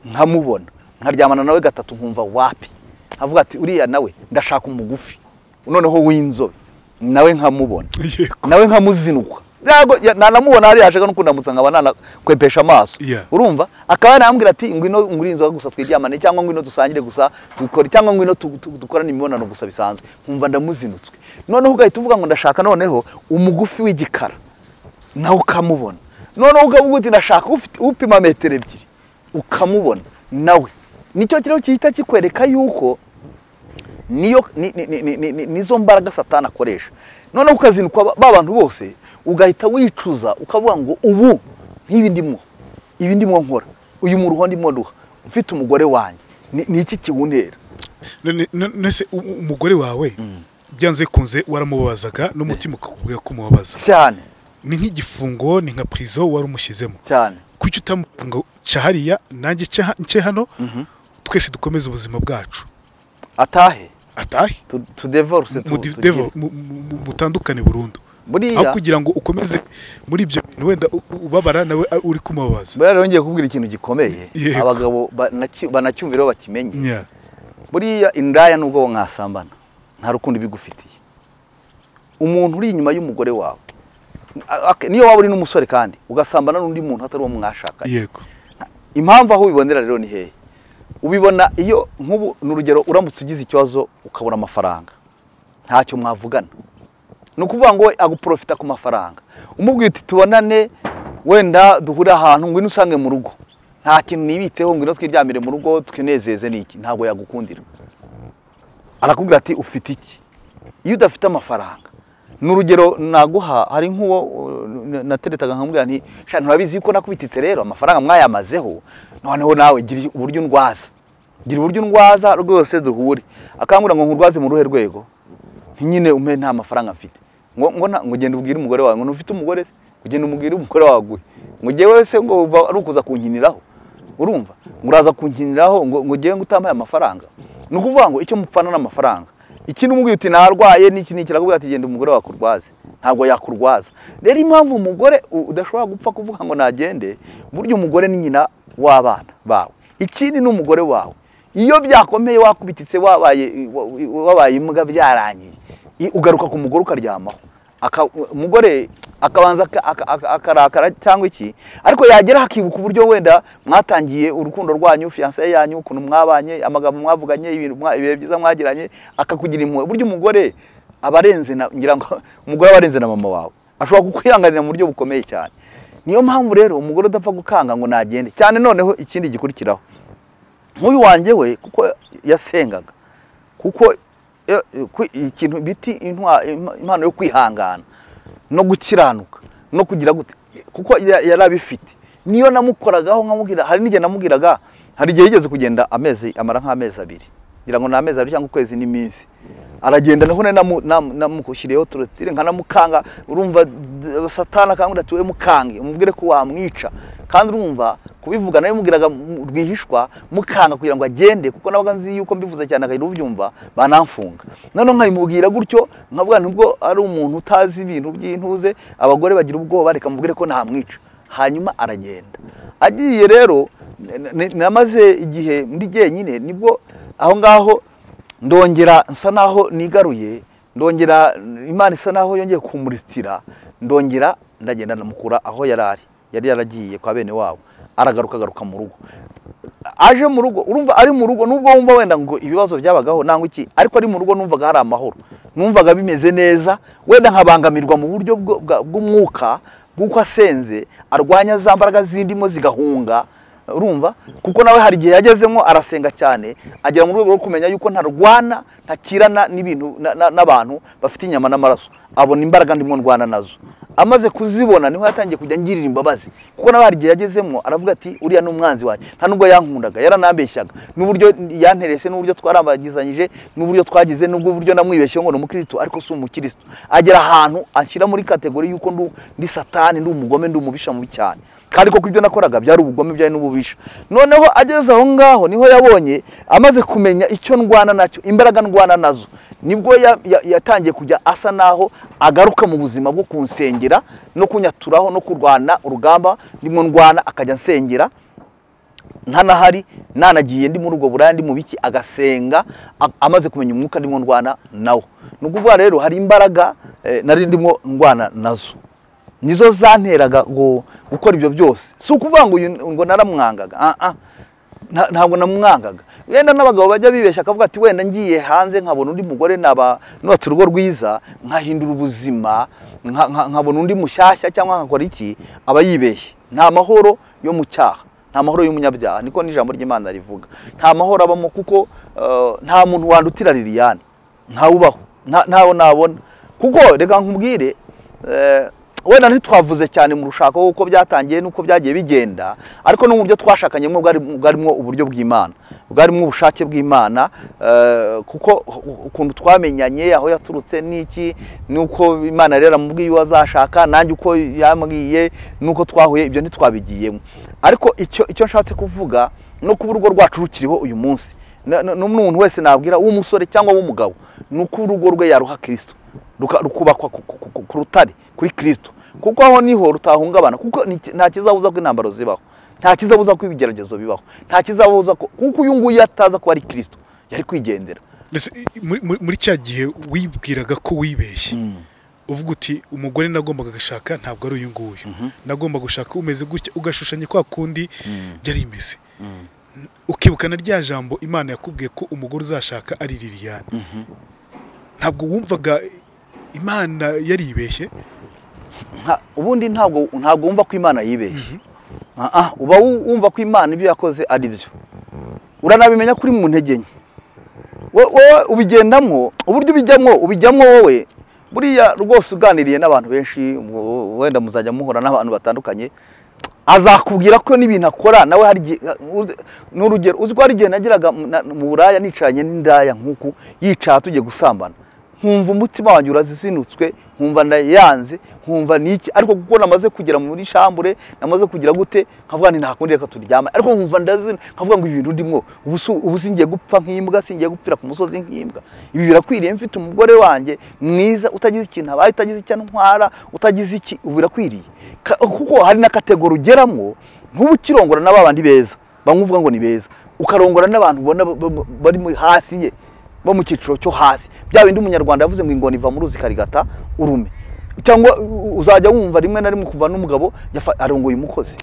S1: nkamubona nkaryamana nawe gatatu nkumva wapi, nkavuga ati uriya nawe ndashaka umugufi noneho w'inzobe nawe nkamubona, nawe nkamuzinukwa, nanamubona hari yashaka no kundamutsa nkaba nanakwepesha amaso. Urumva akaba nambwira ati ngwino nguri inzoga gusa twiryamane, cyangwa ngwino dusangire gusa dukora, cyangwa ngwino dukorana imibonano gusa bisanzwe, nkumva ndamuzinutswe. Noneho ugahita uvuga ngo ndashaka noneho umugufi w'igikara nawe ukamubona, noneho ukavuga uti ndashaka upima metero 2 ukamubona nawe. Nicyo kirero cyita kikwereka yuko nizo mbaraga Satani akoresha. Noneho ukazinukwa babantu bose ugahita wicuza ukavuga ngo ubu ibi ndimo nkora, uyu muruho ndimo duha mfite umugore wanjye ni iki kiwuntera.
S2: Nese umugore wawe byanze kunze waramubabazaga n'umutima ukakubwira ko umubabaza
S1: cyane,
S2: ni nk'igifungo, ni nka prison wari umushyizemo
S1: cyane.
S2: Kuki utamubwira cyahariya nanjye nce hano twese dukomeze ubuzima bwacu,
S1: atahe
S2: tu divorce
S1: mu
S2: mutandukane burundu. aho kugira ngo ukomeze muri ibyo bintu wenda ubabara nawe uri kumubabaza.
S1: Buriya rero ngiye kubwira ikintu gikomeye abagabo banacyumviraho bakimenye. Buriya indaya nubwo mwasambana nta rukundo bigufitiye. Umuntu uri inyuma y'umugore wawe niyo waba uri n'umusore kandi ugasambana n'undi muntu atari uwo mwashakanye.
S2: Yego.
S1: Impamvu aho ubibonera rero ni hehe? Ubibona iyo nk'ubu n'urugero uramutse ugize ikibazo ukabura amafaranga ntacyo mwavugana. Nukuvuga ngo aguprofita ku mafaranga. Umubwiye uti tubonane wenda duhure ahantu ngwino usange mu rugo. Nta kintu nibitseho ngwino twiryamire mu rugo twinezeze niki, ntago yagukundira. Arakubwira ati ufite iki? Iyo udafite amafaranga. N'urugero naguha hari nk'uwo nateretaga nkamubwira nti sha nturabizi yuko nakubititse rero amafaranga mwayamazeho noneho nawe gira uburyo ndwaza. Gira uburyo ndwaza rwose duhure. Akangura ngo nkurwaze mu ruhe rwego. Nyine umpe nta mafaranga mfite. Ngo genda ubwire umugore wawe ngo ufite umugore se ugenda umubwire umugore wawe ngo jewe se ngo ari ukuza kunkiniraho. Urumva ngo uraza kunkiniraho ngo giye ngutambaye amafaranga. Nukuvuga ngo icyo mupfana n'amafaranga. Ikintu umubwiye uti narwaye niki kirakubwira ati genda umugore wakurwaze. Ntabwo yakurwaza. Rero impamvu umugore udashobora gupfa kuvuga ngo nagende buryo umugore ni nyina w'abana bawe. Ikindi n'umugore wawe. Iyo byakomeye wakubititse wabaye imbwa byarangiye ugaruka ku mugore ukaryamaho. Umugore akabanza akarakara cyangwa iki ariko yagera hakibuka uburyo wenda mwatangiye urukundo rwanyu fiancé yanyu ukuntu mwabanye amagambo mwavuganye ibintu ibihe byiza mwagiranye akakugira impuhwe. Buryo umugore abarenze ngira ngo umugore abarenze na mama wawe ashobora kukwihanganira mu buryo bukomeye cyane. Niyo mpamvu rero umugore udapfa gukanga ngo nagende cyane. Noneho ikindi gikurikiraho nk'uyu wanjye we kuko yasengaga kuko ikintu biti impano yo kwihangana no gukiranuka no kugira gute kuko yarabifite. Niyo namukoragaho nkamubwira hari n'igihe namubwiraga hari igihe yigeze kugenda amara nk'amezi 2 ngira ngo n'amezi 2 cyangwa ukwezi n'iminsi aragenda naho namukushyiriyeho turutire nkanamukanga. Urumva satana akangura ati we mukange umubwire ko wamwica kandi urumva kubivuga nayo mubwiraga rwihishwa mukanga kugira ngo agende kuko nabaga nzi yuko mbivuze cyane akahita ubyumva banamfunga. None nkayimubwira gutyo nkavuga nubwo ari umuntu utazi ibintu by'intuze abagore bagira ubwoba reka mubwire ko ntamwica. Hanyuma aragenda agiye rero namaze igihe ndi jyenyine nibwo aho ngaho ndongera nsa naho nigaruye ndongera Imana isa naho yongeye kumuritsira ndongera ndagenda namukura aho yari yaragiye kwa bene wabo agaruka mu rugo. Aje mu rugo urumva ari mu rugo nubwo wumva wenda ngo ibibazo byabagaho nangwa iki ariko ari mu rugo numvaga hari amahoro numvaga bimeze neza wenda nkabangamirwa mu buryo bw'umwuka bw'uko asenze arwanya za mbaraga zindimo zigahunga. Urumva kuko nawe hari igihe yagezemo arasenga cyane agera mu rwego rwo kumenya yuko ntarwana ntakirana n'ibintu n'abantu bafite inyama n'amaraso abona imbaraga ndimo ndwana nazo. Amaze kuzibona niho yatangiye kujya ngirira imbabazi kuko nawe hari igihe yagezemo aravuga ati uriya n'umwanzi wanjye nta nubwo yankundaga yaranambeshyaga n'uburyo yanterese n'uburyo twarambagizanyije n'uburyo twagize n'ubwo buryo namwibeshyeho ngo n'umukristo ariko si umukristo. Agera ahantu anshyira muri kategori yuko ndi satani ndi umugome ndi umubisha mubi cyane kandi koko ibyo nakoraga byari ubugome byari n'ububisha. Noneho ageze aho ngaho niho yabonye amaze kumenya icyo ndwana nacyo imbaraga ndwana nazo nibwo yatangiye kujya asa naho agaruka mu buzima bwo kunsengera no kunyaturaho no kurwana urugamba ndimo ndwana akajya nsengera ntanahari nanagiye ndi muri ubwo buraya ndi mu biki agasenga amaze kumenya umwuka ndimo ndwana nawo. Nukuvuga rero hari imbaraga nari ndimo ndwana nazo nizo zanteraga gukora ibyo byose. Si ukuvuga ngo naramwangaga ntabwo namwangaga. Wenda n'abagabo bajya bibeshya akavuga ati wenda ngiye hanze nkabona undi mugore nubatse urugo rwiza nkahindura ubuzima nkabona undi mushyashya cyangwa nkakora iki aba yibeshye. Nta mahoro yo mu cyaha nta mahoro y'umunyabyaha niko n'ijambo ry'Imana rivuga. Nta mahoro abamo kuko nta muntu wandutira Liliane ntawubaho ntawo nabona kuko reka nkubwire wenda ntitwavuze cyane mu rushako uko byatangiye nuko byagiye bigenda ariko no mu byo twashakanyemo bwarimo uburyo bw'Imana bwarimo ubushake bw'Imana kuko ukuntu twamenyanye aho yaturutse niki nuko Imana rero amubwiye wazashaka nanjye uko yambwiye nuko twahuye ibyo ntitwabigiyemo. Ariko icyo nshatse kuvuga no kuba urugo rwacu rukiriho uyu munsi n'umuntu wese nabwira w'umusore cyangwa w'umugabo nuko urugo rwe yaruha Kristo rukubakwa ku rutare kuri Kristo, kuko aho niho rutahungabana, kuko nta kizabuza ko intambaro zibaho, nta kizabuza ko ibigeragezo bibaho, nta kizabuza ko, kuko uyu nguyu ataza ko ari Kristo yari kwigendera.
S2: Muri cya gihe wibwiraga ko wibeshye, uvuga uti umugore nagombaga gashaka ntabwo ari uyu nguyu, nagomba gushaka umeze gutya, ugashushanya kwa kundi byari imeze, ukibukana rya jambo Imana yakubwiye ko umugore uzashaka ari Liliane. Ntabwo wumvaga Imana yaribeshye?
S1: Ubundi ntabwo wumva ko Imana yibeshye. Uba wumva ko Imana ibyo yakoze ari byo, uranabimenya kuri mu ntege nke. Wowe ubigendamo, uburyo ubijyamo wowe buriya rwose uganiriye n'abantu benshi, wenda muzajya muhora n'abantu batandukanye, azakubwira ko n'ibintu akora nawe hari n'urugero. Uzi ko hari igihe nagiraga mu buraya nicaranye n'indaya nk'uku yicara tugiye gusambana, nkumva umutima wanjye urazizinutswe, nkumva ndayanze, nkumva niki, ariko kuko namaze kugera muri shambure, namaze kugira gute, nkavuga nti ntakundi reka turyama, ariko nkumva nkavuga ngo ibintu ndimo ubu singiye gupfa nk'imbwa, singiye gupfira ku musozi nk'imbwa. Ibi birakwiriye, mfite umugore wanjye mwiza utagize ikintu abaye, utagize icyo ntwara, utagize iki, ubu birakwiriye. Kuko hari na kategori ugeramo, ntubu ukirongora n'abandi beza bamwuvuga ngo ni beza, ukarongora n'abantu ubona bari hasi ye, bo mu cyiciro cyo hasi, bya bindi umunyarwanda yavuze ngo ingona iva mu ruzi karigata urume. Cyangwa uzajya wumva rimwe na rimwe kuva n'umugabo arongoye umukozi,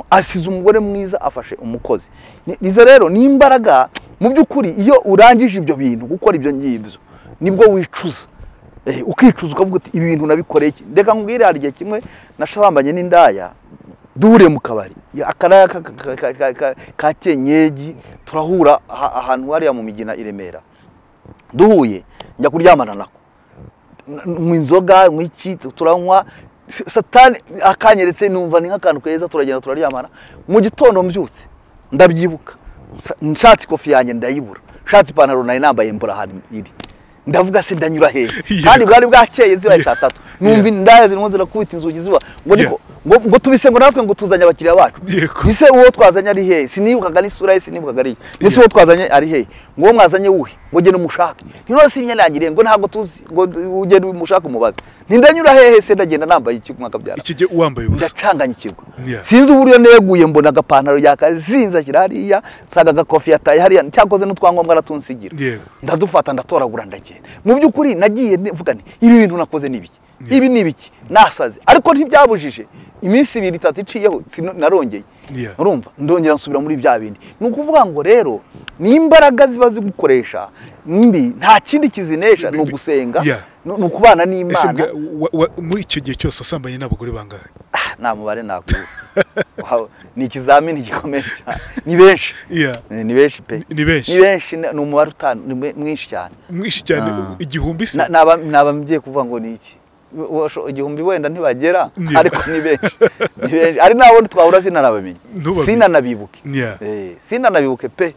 S1: asize umugore mwiza afashe umukozi. Nizo rero ni imbaraga mu by'ukuri. Iyo urangije ibyo bintu gukora ibyo ngibyo nibwo wicuza, ukicuza ukavuga uti ibi bintu nabikoreye iki. Ndeka nkubwire, hari igihe kimwe nashambanye n'indaya, duhure mu kabari akaraya ka Kenyegi, turahura ahantu hariya mu Migina i Remera. Duhuye njya kuryamana nako, mu inzoga mu iki turanywa, Satani akanyeretse, numva ni nk'akantu keza, turagenda turaryamana. Mu gitondo mbyutse ndabyibuka, nshatse ikofi yanjye ndayibura, nshatse ipantaro nari nambaye mbura hari iri, ndavuga se ndanyura hehe, kandi bwari bwakeye zibaye saa 3, numva indaya zirimo zirakubita inzugi ziba ngo tubise ngo natwe ngo tuzanye abakiriya bacu. Ese uwo twazanye ari hehe? Sinibukaga n'isura ye, sinibukaga ari ese uwo twazanye ari hehe, ngo mwazanye wuhe, ngo genda umushake. Nino simye nangire ngo ntabwo tuzi, ngo ugende umushake umubaze. Ndanyura hehe se, ndagenda nambaye iki mwaka byara
S2: iki gihe uwambaye ubusa,
S1: ndacanganyikirwa. Sinzi uburyo neguye, mbona agapantaro yakazinza kirariya, saga gakofi yataye hariya, cyakoze n'utwangombwa aratunsigira. Ndadufata ndatoragura ndagenda. Mu by'ukuri nagiye mvuga nti ibi bintu nakoze nibiki, ibi nibiki, nasaze. Ariko ntibyabujije iminsi 2-3 iciyeho narongeye, urumva ndongera nsubira muri bya bindi. Nukuvuga ngo rero ni imbaraga ziba zigukoresha mbi, nta kindi kizinesha, no gusenga, no kubana n'Imana.
S2: Muri icyo gihe cyose usambanye n'abagore bangahe?
S1: Nta mubare nakuru. Ni ikizamini gikomeye cyane, ni benshi. Ni benshi pe, ni benshi, ni umubare mwinshi cyane,
S2: mwinshi cyane. Igihumbi se
S1: naba mgiye kuvuga ngo ni iki, igihumbi wenda ntibagera, ariko ni benshi, ni benshi. Ari nabo twahura sinarabamenye, sinanabibuke, sinanabibuke pe.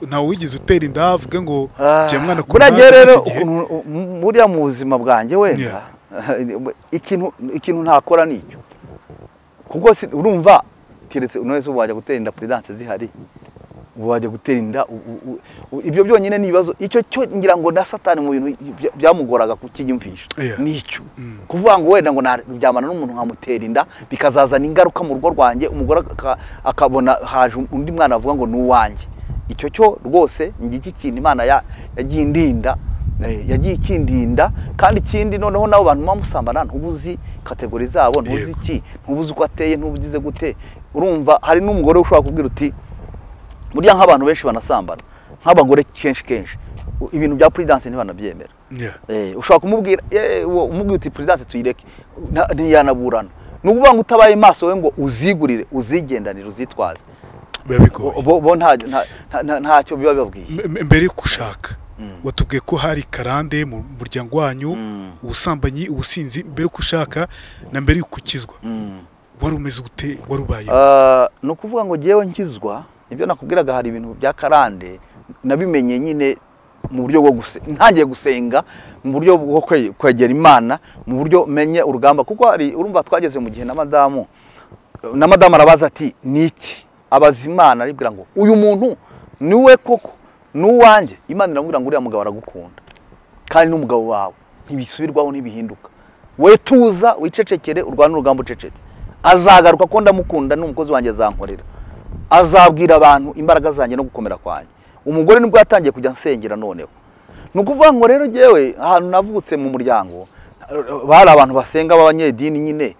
S1: Ntawe
S2: wigeze utera inda avuga ngo jya mwana
S1: ku burya rero buriya mu buzima bwanjye wenda ikintu ntakora nicyo, kuko urumva keretse unese wajya gutera inda prudence zihari, wajya gutera inda, ibyo byonyine ni ibibazo. Icyo cyo ngira ngo na Satani mu bintu byamugoraga kukiyumvisha nicyo, kuvuga ngo wenda ngo naryamana n'umuntu nkamutera inda bikazazana ingaruka mu rugo rwanjye, umugore akabona haje undi mwana avuga ngo ni uwanjye. Icyo cyo rwose ngiki kintu Imana yagiye indinda, yagiye ikindinda. Kandi ikindi noneho nabo bantu bamusambana ntubuzi kategori zabo, ntubuzi iki, ntubuzi uko ateye, ntubugize gute. Urumva hari n'umugore ushobora kubwira uti burya nk'abantu benshi banasambana, nk'abagore kenshi ibintu bya prudence ntibanabyemera. Ushobora kumubwira umubwira uti prudence tuyireke, ntiyanaburana. Nukuvuga ngo utabaye maso we ngo uzigurire, uzigendanire, uzitwaze, bo ntacyo biba bibabwiye.
S2: Mbere yo gushaka watubwiye ko hari karande mu muryango wanyu, ubusambanyi, ubusinzi, mbere yo gushaka na mbere yo kukizwa, wari umeze gute, wari ubaye?
S1: No kuvuga ngo jewe nkizwa, ibyo nakubwiraga hari ibintu bya karande nabimenye nyine mu buryo bwo ntangiye gusenga, mu buryo bwo kwegera Imana, mu buryo menye urugamba. Kuko hari urumva twageze mu gihe na madamu arabaza ati niki, abaza Imana aribwira ngo uyu muntu niwe koko nuwanjye. Imana iramubwira ngo uriya mugabo aragukunda kandi n'umugabo wawe ntibisubirwaho ntibihinduka. We tuza wicecekere urwana urugamba ucecetse. Azagaruka ko ndamukunda n'umukozi wanjye azankorera. Azabwira abantu imbaraga zanjye no gukomera kwanjye. Umugore nibwo yatangiye kujya nsengera noneho. Nukuvuga ngo rero jewe ahantu navutse mu muryango bari abantu basenga b'abanyedini nyine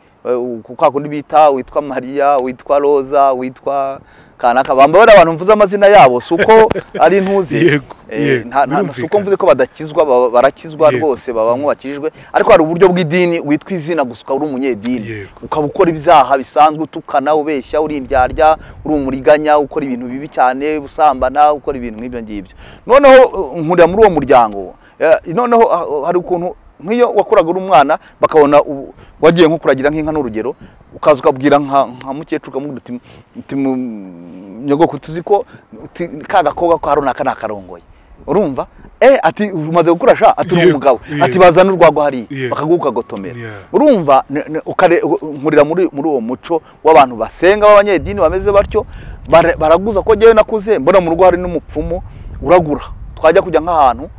S1: kuko kundi bita witwa Maria, witwa Roza, witwa kanaka bambara abantu mvuze amazina yabo suko ari ntuzi suko mvuze ko badakizwa barakizwa rwose babamwe bakijwe ariko hari uburyo bw'idini witwa izina gusuka uri umunyedini ukabukora ibyaha bisanzwe utukana ubeshya uri indyarya uri umuriganya ukora ibintu bibi cyane usambana ukora ibintu nk'ibyo ngibyo. Noneho nkurira muri uwo muryango noneho hari ukuntu nk'iyo wakoraga uri umwana bakabona wagiye nko kuragira nk'inka n'urugero ukaza ukabwira nka mukecuru ukamubwira uti nyogoko tuzi ko kagakobwa ko haruna kana karongoye urumva ati umaze gukurasha ati uri umugabo ati bazana urwagwa hari bakaguka gotomera urumva nkurira muri uwo muco w'abantu basenga b'abanyedini bameze batyo baraguza ko jewe nakuze mbona mu rugo hari n'umupfumu uragura twajya kujya nk'ahantu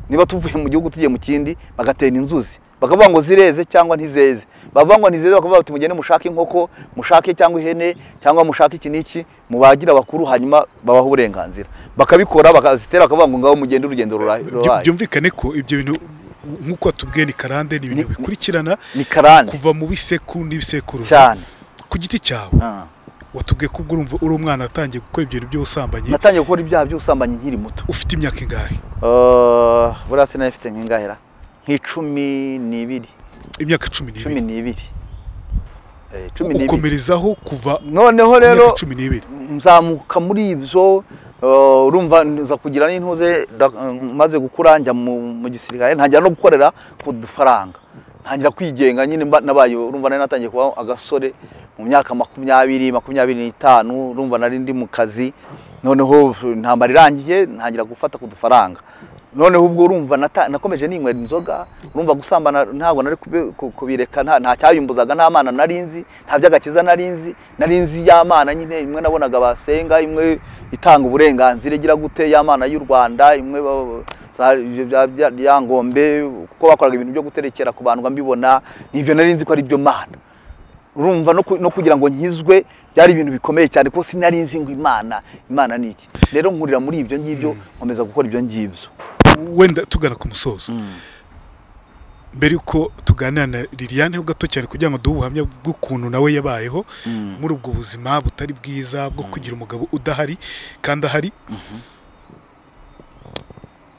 S1: niba tuvuye mu gihugu tugiye mu kindi bagatera inzuzi bakavuga ngo zireze cyangwa ntizeze bavuga ngo ntizeze bakavuga ati mugende mushake inkoko mushake cyangwa ihene cyangwa mushake iki niki mubagira bakuru hanyuma babaho uburenganzira bakabikora bakazitera bakavuga ngo ngaho mugende urugendo ruraye.
S2: Byumvikane ko ibyo bintu nkuko tubwiye ni karande ni ibintu bikurikirana
S1: ni karande
S2: kuva mu bisekuru n'ibisekuruza
S1: cyane
S2: ku giti cyawe. Watubwiye ko urumva uri umwana atangiye gukora ibyo bintu by'ubusambanyi.
S1: Natangiye gukora ibyaha by'ubusambanyi nkiri muto.
S2: Ufite imyaka ingahe?
S1: Burase nafite nk'ingahera nk'12.
S2: Imyaka 12.
S1: 12.
S2: Ukomerezaho kuva
S1: noneho rero
S2: 12
S1: nzamuka muri ibyo urumva nza kugira n'intuze maze gukura njya mu gisirikare ntangira no gukorera ku dufaranga ntangira kwigenga nyine nabaye urumva nari natangiye kuba agasore mu myaka 20-25 urumva nari ndi mu kazi noneho ntambara irangiye ntangira gufata ku dufaranga noneho ubwo urumva nakomeje ninywera inzoga urumva gusambana ntabwo nari kubireka nta cyayumbuzaga nta mana narinzi nta byagakiza narinzi y'Amana nyine imwe nabonaga basenga imwe itanga uburenganzira igira gute y'Amana y'u Rwanda imwe ya Ngombe kuko bakoraga ibintu byo guterekera ku bantu mbibona nibyo narinzi ko ari byo Mana urumva no kugira ngo nkizwe byari ibintu bikomeye cyane ko sinarinzi ngo Imana ni iki rero nkurira muri ibyo ngibyo nkomeza gukora ibyo ngibyo.
S2: Wenda tugana ku musozo mbere uko tuganira na Liliane ho gato cyane kugira ngo duhuhamya bw'ukuntu nawe yabayeho muri ubwo buzima butari bwiza bwo kugira umugabo udahari kandi ahari.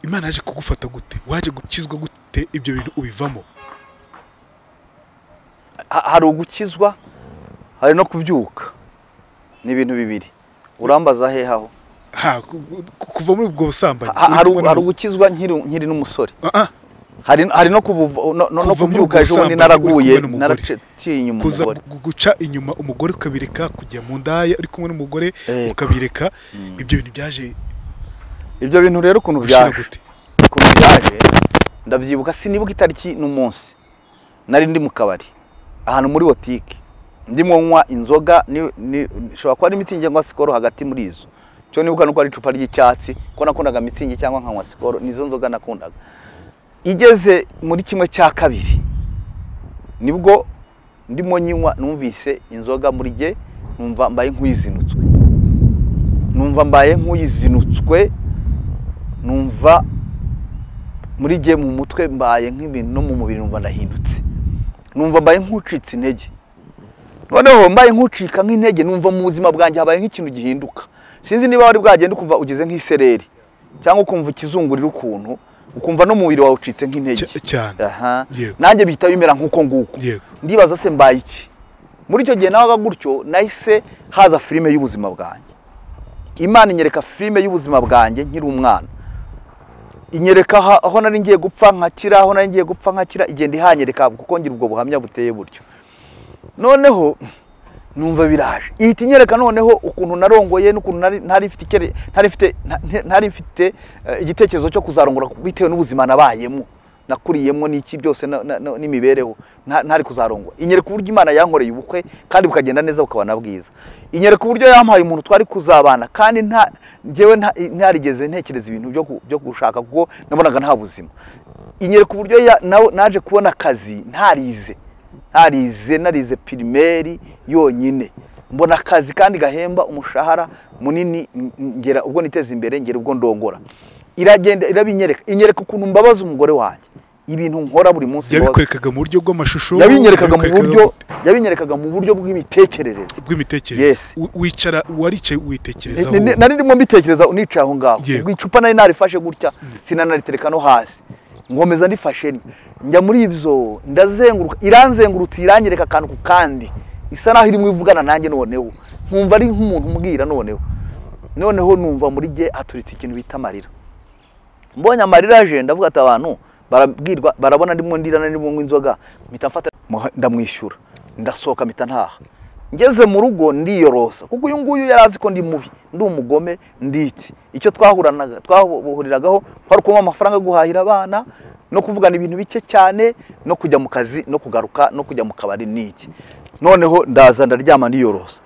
S2: Imana yaje kugufata gute? Waje gukizwa gute? Ibyo bintu ubivamo?
S1: Hari ugukizwa hari no kubyuka ni ibintu bibiri. Urambaza hehaho
S2: kuva muri ubwo busambanyi
S1: hari ugukizwa nkiri n'umusore hari no kubyuka ejo bundi naraguye naraciye inyuma umugore
S2: guca inyuma umugore ukabireka kujya mu ndaya uri kumwe n'umugore ukabireka. Ibyo bintu byaje
S1: ibyo bintu rero ukuntu byaje ndabyibuka sinibuka itariki n'umunsi nari ndi mu kabari ahantu muri botike ndimo nywa inzoga shobora kuba ari mitsingi cyangwa sikoro hagati muri izo cyo nibuka nuko ari icupa ry'icyatsi ko nakundaga mitsingi cyangwa nkanywa sikoro nizo nzoga nakundaga. Igeze muri kimwe cya kabiri nibwo ndimo nyinywa numvise inzoga muri ge numva mbaye nk'uyizinutswe numva muri ge mu mutwe mbaye nk'ibintu no mu mubiri numva ndahindutse numva mbaye nk'ucitse intege noneho mbaye nk'ucika nk'intege numva mu buzima bwanjye habaye nk'ikintu gihinduka sinzi niba wari bwagenda ukumva ugize nk'isereri cyangwa ukumva ikizungurira ukuntu ukumva no mubiri wawe ucitse nk'intege
S2: cyane.
S1: Nanjye bihita bimera nk'uko nguko ndibaza se mbaye iki muri icyo gihe nabaga gutyo nahise haza filime y'ubuzima bwanjye. Imana inyereka filime y'ubuzima bwanjye nkiri umwana inyereka aho nari ngiye gupfa nkakira aho nari ngiye gupfa nkakira igenda ihanyereka kuko ngira ubwo buhamya buteye buryo noneho numva biraje ihita inyereka noneho ukuntu narongoye n'ukuntu ntari mfite igitekerezo cyo kuzarongora bitewe n'ubuzima nabayemo nakuriyemo n'iki byose n'imibereho ntari kuzarongwa. Inyereka uburyo Imana yankoreye ubukwe kandi bukagenda neza bukabana bwiza. Inyereka uburyo yampaye umuntu twari kuzabana kandi njyewe ntarigeze ntekereza ibintu byo gushaka kuko nabonaga nta buzima. Inyereka uburyo naje kubona akazi narize primaire yonyine, mbona akazi kandi gahemba umushahara munini, ngera ubwo niteza imbere, ngera ubwo ndongora. Iragenda inyereka ukuntu mbabaza umugore wanjye ibintu nkora buri munsi.
S2: Yabikwerekaga mu buryo bw'amashusho,
S1: yabinyerekaga mu buryo bw'imitekerereze.
S2: Yes. Wicara waricaye witekerezaho.
S1: Nari ndimo mbitekereza unicaye aho ngaho. Icupa nari narifashe gutya sinanaritereka no hasi, ngomeza ndifashe njya muri ibyo ndazenguruka, iranzengurutse iranyereka akantu ku kandi, isa naho irimo ivugana nanjye. Noneho nkumva ari nk'umuntu umbwira, noneho numva muri jye haturitse ikintu bita amarira. Mbonye amarira aje ndavuga ati abantu barabona ndimo ndirana ndimo nywa inzoga, mpita mfata ndamwishyura, ndasohoka mpita ntaha. Ngeze mu rugo ndiyorosa kuko uyu nguyu yarazi ko ndi mubi, ndi umugome, ndiki icyo twahuriragaho kwari kunywa amafaranga yo guhahira abana no kuvugana ibintu bike cyane no kujya mu kazi no kugaruka no kujya mu kabari niki. Noneho ndaza ndaryama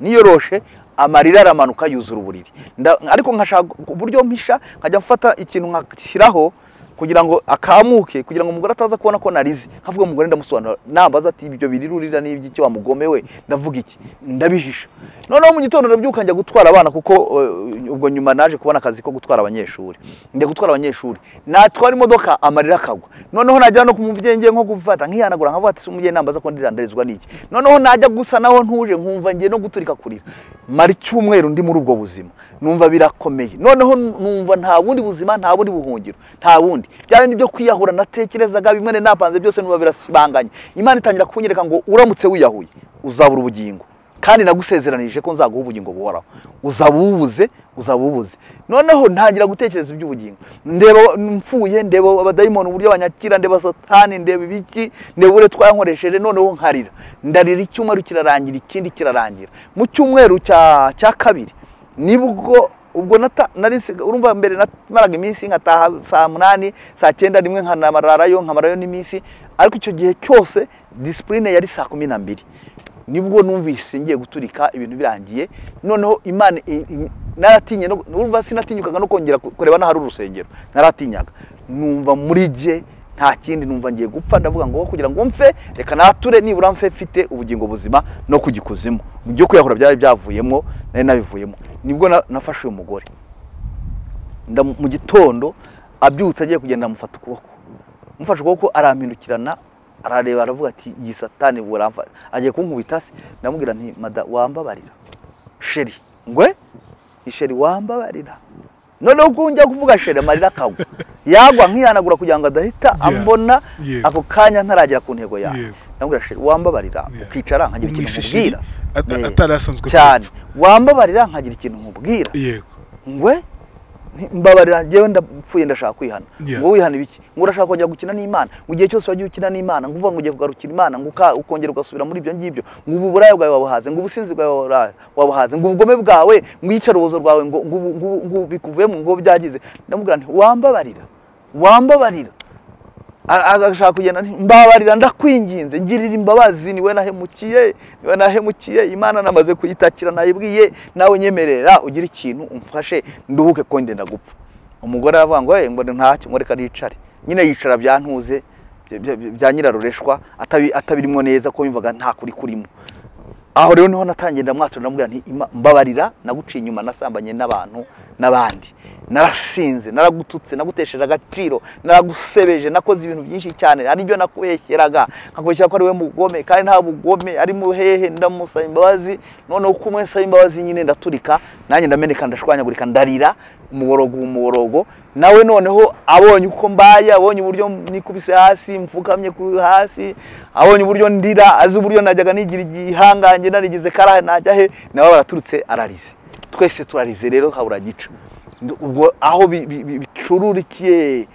S1: niyoroshe, amarira aramanuka yuzura uburiri. Ariko nkashaka uburyo mpisha, nkajya mfata ikintu nkashyiraho kugira ngo akamuke, kugira ngo umugore ataza kubona ko narize. Nkavuga umugore ndamusobanura, nambaza ati ibyo birirurira n'ibiki wa mugome we, ndavuga iki, ndabihisha. Noneho mu gitondo ndabyuka njya gutwara abana kuko ubwo nyuma naje kubona akazi ko gutwara abanyeshuri. Njya gutwara abanyeshuri, natwara imodoka amarira akagwa. Noneho najya no kumuvyenje nko gufata nkihanagura, nkavuga ati umugeni nambaza ko ndirandarizwa n'iki. Noneho najya gusa naho ntuje nkumva ngiye no guturika kurira. Mari cyumweru ndi muri ubwo buzima, numva birakomeye. Noneho numva nta bundi buzima, nta bundi buhungiro, nta bundi bya bindi byo kwiyahura natekerezaga bimwe napanze byose numva birasibanganye. Imana itangira kunyereka ngo uramutse wiyahuye uzabura ubugingo, kandi nagusezeranije ko nzaguha ubugingo buhoraho. Uzabubuze. Noneho ntangira gutekereza iby'ubugingo, ndeba mfuye, ndeba abadayimoni uburyo banyakira, ndeba satani, ndeba ibiki, ndeba ure twankoresheje. Noneho nkarira, ndarira. Icyumweru kirarangira, ikindi kirarangira. Mu cyumweru cya kabiri ubwo narisiga, urumva mbere namaraga iminsi nkataha saa 8 saa 9 rimwe nkamarayo n'iminsi. Ariko icyo gihe cyose discipline yari saa 12. Nibwo numvise ngiye guturika ibintu birangiye. Noneho Imana naratinye, urumva sinatinyukaga no kongera kureba na hari urusengero, naratinyaga. Numva muri je nta kindi, numva ngiye gupfa. Ndavuga ngo kugira ngo mfe, reka nature nibura mfe mfite ubugingo buzima no kugikuzimo. Byo kuyahura byari byavuyemo, nari nabivuyemo. Nibwo nafashe uyu mugore, mu gitondo abyutse agiye kugenda mufata ukuboko, mufashe ukuboko arampindukirana, arareba aravuga ati iyi satani buramfa, agiye kunkubita se. Ndamubwira nti mada wambabarira sheri, ngwe isheri wambabarira. Noneho ubwo njya kuvuga sheri amarira akagwa, yagwa nkihanagura kugira ngo adahita ambona ako kanya ntaragera ku ntego yawe. Ndamubwira sheri wambabarira, ukicara nkagira ikintu nkubwira
S2: atarasanzwe
S1: cyane, wambabarira nkagira ikintu nkubwira. Ngwe mbabarira njyewe ndapfuye ndashaka kwihana. Ngo wihana ibiki? Ngo urashaka kongera gukina n'Imana, mu gihe cyose wagiye ukina n'Imana, nguvuga ngo ugiye kugarukira Imana, ngo ukongera ugasubira muri ibyo ngibyo, ngo uburayo bwawe wabuhaze, ngo ubusinzi bwawe wabuhaze, ngo ubugome bwawe, ngo iyicarubozo rwawe, ngo bikuvuyemo, ngo byagize. Ndamubwira nti wambabarira. Agashaka kugenda, mbabarira ndakwinginze, ngirira imbabazi, niwe nahemukiye, Imana namaze kuyitakira, nayibwiye, nawe nyemerera ugira ikintu umfashe nduhuke ko ndenda gupfa. Umugore aravuga ngo ntacyo, ngo reka nicare. Nyine yicara byantuze bya nyirarureshwa, atabirimo neza ko yumvaga nta kuri kurimo. Aho rero niho natangiye ndamwatura, ndamubwira nti mbabarira, naguciye inyuma, nasambanye n'abantu n'abandi, narasinze, naragututse, nagutesheje agaciro, naragusebeje, nakoze ibintu byinshi cyane, ari byo nakubeshyeraga, nkakubeshyera ko ari we mugome kandi nta bugome, ari mu hehe. Ndamusaba imbabazi. Noneho uko mwese imbabazi nyine ndaturika, nanjye ndameneka, ndashwanyagurika, ndarira umuborogo. Nawe noneho abonye uko mbaye, abonye uburyo nikubise hasi, mfukamye ku hasi, abonye uburyo ndira, azi uburyo najyaga nigira igihangange, narigize karahe najya he, nawe baraturutse ararize. Twese turarize rero habura gica. Ubwo aho bicururikiye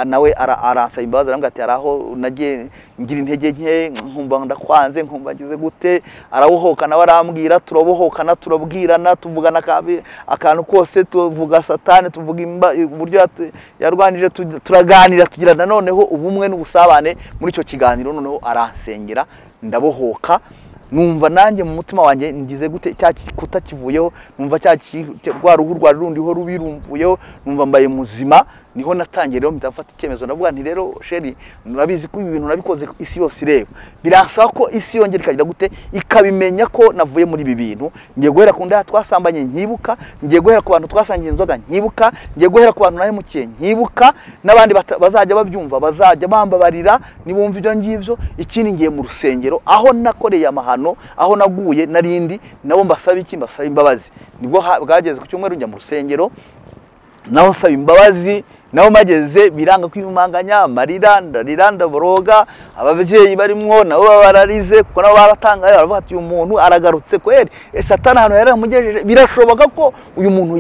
S1: nawe aransaba imbabazi arambwira ati araho nagiye ngira intege nke nkumva ndakwanze nkumva ngize gute arawuhoka nawe arambwira turabohokana turabwirana tuvugana akantu kose tuvuga satani tuvuga uburyo yarwanije turaganira tugirana noneho ubumwe n'ubusabane muri icyo kiganiro noneho aransengera ndabohoka numva nanjye mu mutima wanjye ngize gute cya kikuta kivuyeho numva rwa ruhu rwa rundi ho rubirumvuyeho numva mbaye muzima niho natangiye rero mpita icyemezo ndavuga nti rero sheri murabizi ko ibi bintu nabikoze isi yose ireba birasaba ko isi yongera ikagira gute ikabimenya ko navuye muri ibi bintu ngiye guhera ku ndaha twasambanye nkibuka ngiye guhera ku bantu twasangiye inzoga nkibuka ngiye guhera ku bantu nahemukiye nkibuka n'abandi bazajya babyumva bazajya bambabarira nibumva ibyo ngibyo ikindi ngiye mu rusengero aho nakoreye amahano aho naguye narindi nabo mbasaba imbabazi nibwo bwageze ku cyumweru njya mu rusengero naho saba imbabazi naho mageze biranga kwiyumanganya marira ndarira ndaboroga ababyeyi barimwo nabo bararize kuko nabo baratangaye baravuga ati uyu muntu aragarutse kweri satani hano yaramugejeje birashoboka ko uyu muntu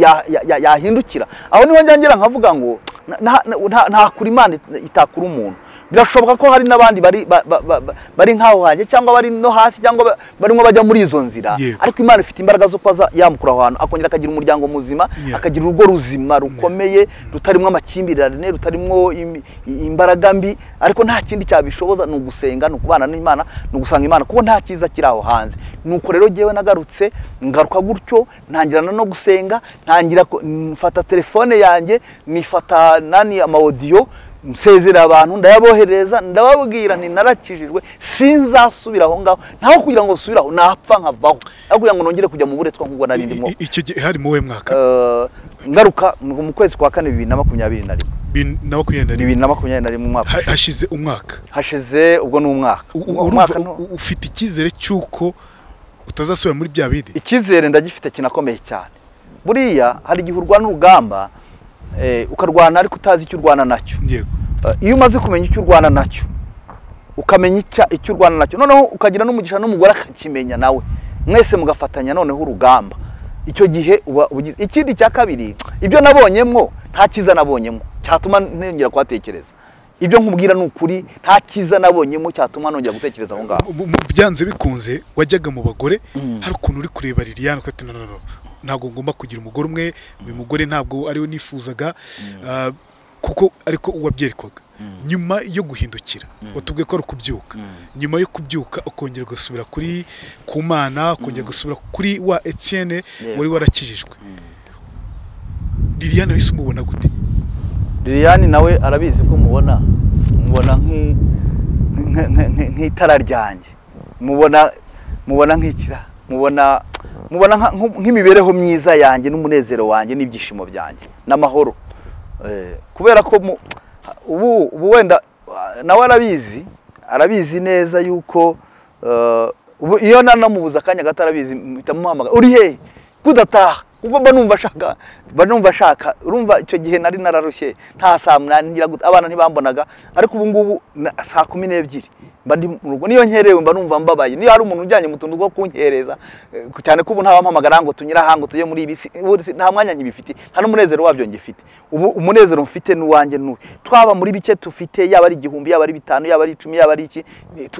S1: yahindukira aho niho njyangera nkavuga ngo nta kuri Imana itakura umuntu birashoboka ko hari n'abandi bari nkaho hanjye cyangwa bari no hasi cyangwa barimo bajya muri izo nzira ariko Imana ifite imbaraga zo kwaza yamukura ahantu akongera akagira umuryango muzima akagira urugo ruzima rukomeye rutarimo amakimbirane rutarimo imbaraga mbi ariko nta kindi cyabishoboza ni ugusenga ni ukubana n'Imana ni ugusanga Imana kuko nta kiza kiri aho hanze nuko rero jewe nagarutse ngaruka gutyo ntangirana no gusenga ntangira mfata telefone yanjye nifata ama audio nsezera abantu ndayabohereza ndababwira nti narakijijwe sinzasubira aho ngaho ntaho kugira ngo subiraho napfa nkavaho kugira ngo nongere kujya mu buretwa nkubwo nari ndimo
S2: icyo gihe hari mu we mwaka
S1: ngaruka mu kwezi kwa 4 2021 mu mwaka hashize ubwo ni umwaka
S2: ufite ikizere cyuko utazasubira muri bya bidi
S1: ikizere ndagifite kinakomeye cyane buriya hari igihe urwana urugamba ukarwana ariko utazi icyo urwana nacyo iyo umaze kumenya icyo urwana nacyo ukamenya icyo urwana nacyo noneho ukagira n'umugisha n'umugore akakimenya nawe mwese mugafatanya noneho urugamba icyo gihe ikindi cya kabiri ibyo nabonyemo nta kiza nabonyemo cyatuma ntengera kwatekereza ibyo nkubwira n'ukuri nta kiza nabonyemo cyatuma nongera gutekereza aho ngaho
S2: byanze bikunze wajyaga mu bagore hari ukuntu uri kureba Liliane ko ati ntabwo ngomba kugira umugore umwe uyu mugore ntabwo ariwe nifuzaga kuko ariko uwabyerekwaga nyuma yo guhindukira watubwiye ko ari kubyuka nyuma yo kubyuka ukongera ugasubira kuri ku Mana ukongera gusubira kuri wa Etienne wari warakijijwe Liliane wese umubona gute
S1: Liliane nawe arabizi ko mubona nk'itara ryanjye mubona nk'ikira mubona nk'imibereho myiza yanjye n'umunezero wanjye n'ibyishimo byanjye n'amahoro kubera ko ubu wenda nawe arabizi neza yuko iyo nanamubuza akanya gato arabizi mpitamuhamagara uri he kudataha kuko mba numva ashaka urumva icyo gihe nari nararushye nta saa 8 ngira abana ntibambonaga ariko ubu ngubu saa 12 mba ndi mu rugo niyo nkerewe mba numva mbabaye niyo hari umuntu ujyanye mu tuntu two kunkereza cyane ko ubu ntabampamagara ngo tunyira hango tujye muri ibisi nta mwanya nkibifite nta n'umunezero wabyo ngifite ubu umunezero mfite n'uwanjye n'uwe twaba muri bike tufite yaba ari 1000 yaba ari 5 yaba ari 10 yaba ari iki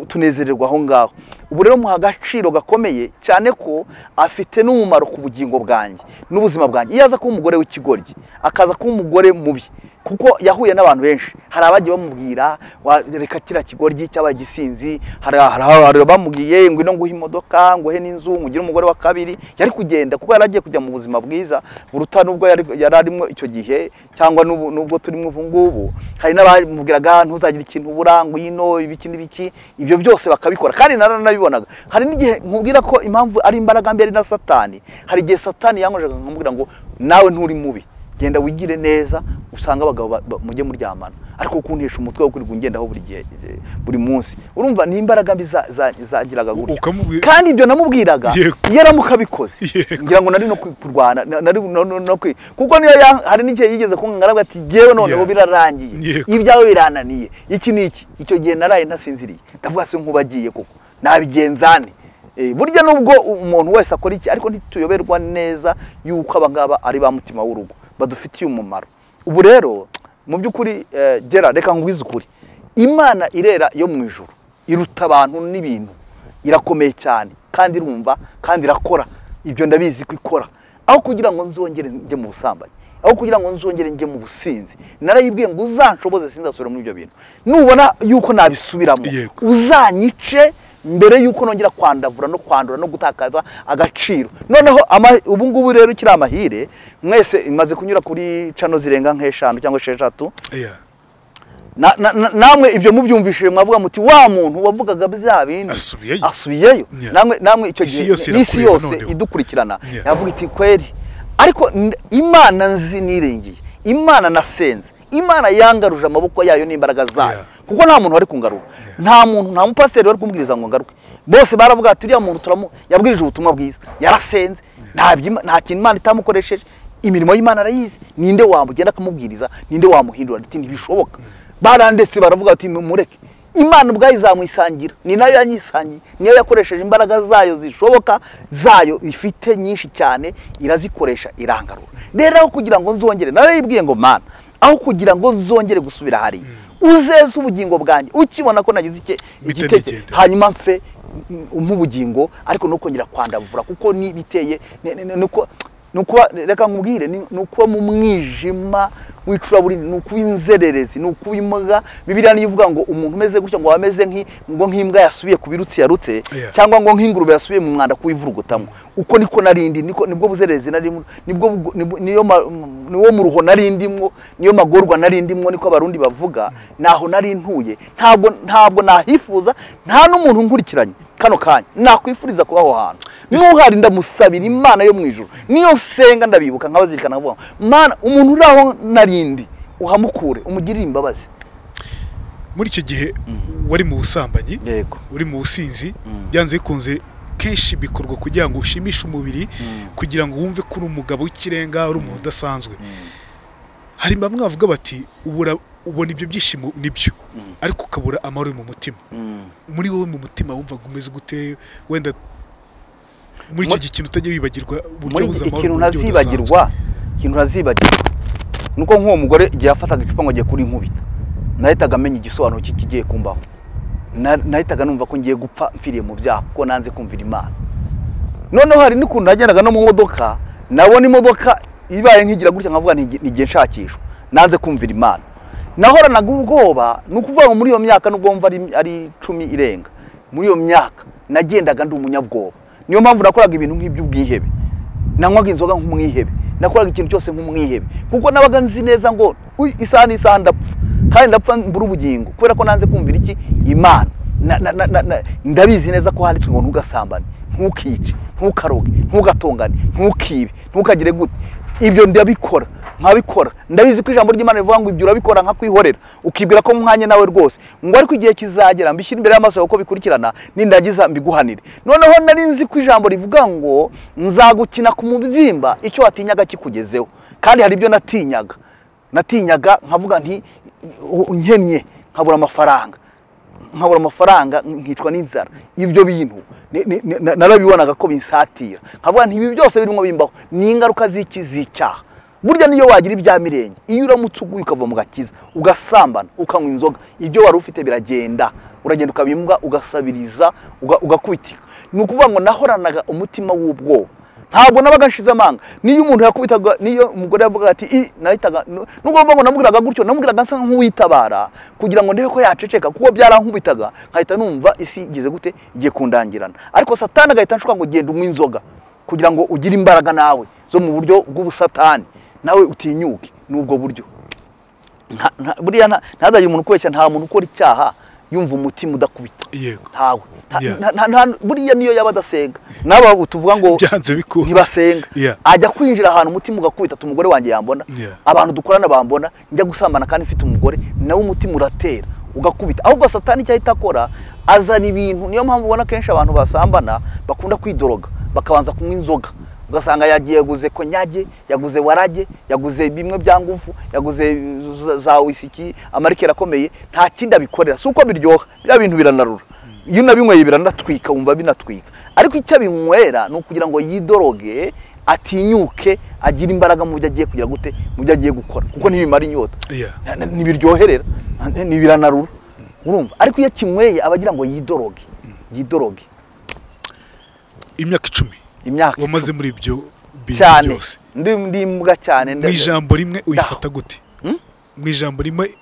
S1: tunezererwa aho ngaho ubu rero muha agaciro gakomeye cyane ko afite n'umumaro ku bugingo bwanjye n'ubuzima bwanjye iyo aza kuba umugore w'ikigoryi akaza kuba umugore mubi kuko yahuye n'abantu benshi hari abagiye bamubwira reka kira kigoryi cy'abagisinzi hari bamubwiye ngo ino nguhe imodoka nguhe n'inzu ngire umugore wa kabiri yari kugenda kuko yaragiye kujya mu buzima bwiza buruta nubwo yari arimo icyo gihe cyangwa nubwo turimo ubu ngubu hari n'abamubwiraga ntuzagira ikintu uburango yino ibiki n'ibiki ibyo byose bakabikora kandi naranabibonaga hari n'igihe nkubwira ko impamvu ari imbaraga mbi ari na Satani hari igihe Satani yankojega nkamubwira ngo nawe nturi mubi genda wigire neza usanga abagabo mujye muryamana ariko kuntesha umutwe wo kuri kungendaho buri gihe buri munsi urumva ni imbaraga mbi zagiraga gutyo kandi ibyo namubwiraga yaramukabikoze ngira ngo nari no kurwana nari no kuko niyo hari n'igihe yigeze kungarabwa ati jewe noneho birarangiye ibyawe birananiye iki niki icyo gihe naraye ntasinziriye ndavuga se nkubagiye koko nabigenzane burya nubwo umuntu wese akora iki ariko ntituyoberwa neza yuko abangaba ari ba mutima w'urugo badufitiye umumaro ubu rero mu by'ukuri gera reka ngwize ukuri Imana irera yo mu ijuru iruta abantu n'ibintu irakomeye cyane kandi irumva kandi irakora ibyo ndabizi ko ikora aho kugira ngo nzongere njye mu busambanyi aho kugira ngo nzongere njye mu businzi narayibwiye ngo uzanshoboze sinzasubira muri ibyo bintu nubona yuko nabisubiramo uzanyice mbere yuko nongera kwandavura no kwandura no gutakaza agaciro noneho ubu ngubu rero kiri amahire mwese imaze kunyura kuri channel zirenga nk'eshanu cyangwa esheshatu namwe ibyo mubyumvishije mwavuga muti wa muntu wavugaga bya bindi asubiyeyo namwe icyo gihe n'isi yose idukurikirana yavuga iti kweri ariko Imana nzi nirengiye Imana nasenze Imana yangaruje amaboko yayo n'imbaraga zayo kuko nta muntu wari kungarura nta mupasiteri wari kumbwiriza ngo ngaruke bose baravuga ati uriya muntu yabwirije ubutumwa bwiza yarasenze nta kintu Imana itamukoresheje imirimo y'Imana arayizi ninde wamugenda akamubwiriza ninde wamuhindura ati ntibishoboka barandetse baravuga ati mureke Imana ubwayo izamwisangira ni nayo yanyisangiye niyo yakoresheje imbaraga zayo zishoboka zayo ifite nyinshi cyane irazikoresha irangarura rero aho kugira ngo nzongere narayibwiye ngo Mana aho kugira ngo nzongere gusubira hari uzeze ubugingo bwanjye ukibona ko nagize igiteke hanyuma mfe ubugingo ariko no kongera kwandavura kuko ni biteye nuko reka nkubwire nuko mu mwijima wicura buri nuko inzererezi nuko imbwa Bibiliya nivuga ngo umuntu umeze gutyo ngo wameze nk'imbwa yasubiye ku birutsi yarutse cyangwa ngo nk'ingurube yasubiye mu mwanda kuivurugutamo uko niko narindi nibwo buzererezi narimo niyo mu ruho narindimwo niyo magorwa narindimwo niko abarundi bavuga naho nari ntuye ntabwo nahifuza nta n'umuntu nkurikiranye kano kanya nakwifuriza kubaho hantu nuhari ndamusabira Imana yo mu ijuru niyo senga ndabibuka nkabazirikana vuga Mana umuntu uraho narindi uhamukure umugirire imbabazi
S2: muri icyo gihe wari mu busambanyi uri mu businzi byanze kunze kenshi bikorwa kugira ngo ushimishe umubiri kugira ngo wumve ko uri umugabo w'ikirenga uri umuntu udasanzwe hari bamwe bavuga bati ubona ibyo byishimo nibyo ariko ukabura amahoro mu mutima muri wowe mu mutima wumva umeze gute wenda muri iki kintu utajya wibagirwa uburyo buzamahoro
S1: ikintu ntazibagirwa nuko nk'uwo mugore igihe yafataga icupa ngo agiye kuri nkubita nahitaga amenya igisobanuro kigiye kumbaho nahitaga numva ko ngiye gupfa mfiriye mu byaha kuko nanze kumvira Imana noneho hari n'ukuntu nagendaga no mu modoka nabona imodoka ibaye nk'igira gutya nkavuga ntigiye nshakishwa nanze kumvira Imana nahoranaga ubwoba nukuvuga ngo muri iyo myaka nubwo mva ari 10 irenga muri iyo myaka nagendaga ndi umunyabwoba niyo mpamvu nakoraga ibintu nk'iby'ubwihebe nanywaga inzoga nk'umwihebe nakoraga ikintu cyose nk'umwihebe kuko nabaga nzi neza ngo isaha n'isaha ndapfa kandi ndapfa mbura ubugingo kubera ko nanze kumvira iki Imana ndabizi neza ko handitswe ngo ntugasambane ntukice ntukaroge ntugatongane ntukibe ntukagire gute ibyo ndabikora nkabikora ndabizi ko ijambo ry'Imana rivuga ngo ibyo urabikora nka kwihorera ukibwira ko mwanye nawe rwose ngo ariko igihe kizagera mbishyira imbere y'amaso uko bikurikirana nindagiza mbiguhanire noneho nari nzi ko ijambo rivuga ngo nzagukina ku mubyimba icyo watinyaga kikugezeho kandi hari ibyo natinyaga nkavuga nti nkennye nkabura amafaranga nkicwa n'inzara ibyo bintu narabibonaga ko binsatira nkavuga nti ibi byose birimo bimbaho ni ingaruka z'icyaha burya niyo wagira ibya mirenge iyo uramutse uguye ukava mu gakiza ugasambana ukanywa inzoga ibyo wari ufite biragenda uragenda ukabimbwa ugasabiriza ugakubitika ni ukuvuga ngo nahoranaga umutima w'ubwoba ntabwo nabaga nshize amanga niyo umuntu yakubitaga niyo umugore yavuga ati nahitaga nubwo ngo namubwiraga gutyo namubwiraga nsa nk'uwitabara kugira ngo ndebe ko yaceceka kuko byarankubitaga nkahita numva isi igize gute igiye kundangirana ariko satani agahita nshuka ngo genda unywa inzoga kugira ngo ugire imbaraga nawe zo mu buryo bw'ubusatani nawe utinyuke n'ubwo buryo buriya ntazagire umuntu kweshya nta muntu ukora icyaha yumva umutima udakubita ntawe buriya niyo yaba adasenga naba utuvuga ngo ntibasenga ajya kwinjira ahantu umutima ugakubita umugore wanjye yambona abantu dukorana bambona njya gusambana kandi mfite umugore nawe umutima uratera ugakubita ahubwo satani cyahita akora azana ibintu niyo mpamvu ubona kenshi abantu basambana bakunda kwidoroga bakabanza kunywa inzoga ugasanga yaguze konyage yaguze warage yaguze bimwe bya ngufu yaguze za wisiki amarikera akomeye nta kindi abikorera suko biryoha bya bintu biranarura iyo unabinyweye biranatwika wumva binatwika, ariko icyo abinywera ni ukugira ngo yidoroge atinyuke agira imbaraga mu byo agiye kugira gute mu byo agiye gukora, kuko ntibimara inyota ntibiryoherera ntibiranarura urumva, ariko iyo kinyweye aba agira ngo yidoroge.
S2: Imyaka 10 wamaze muri ibyo
S1: cyane
S2: byose,
S1: ndi imbwa cyane.
S2: Mu ijambo rimwe uyifata gute? Mu ijambo rimwe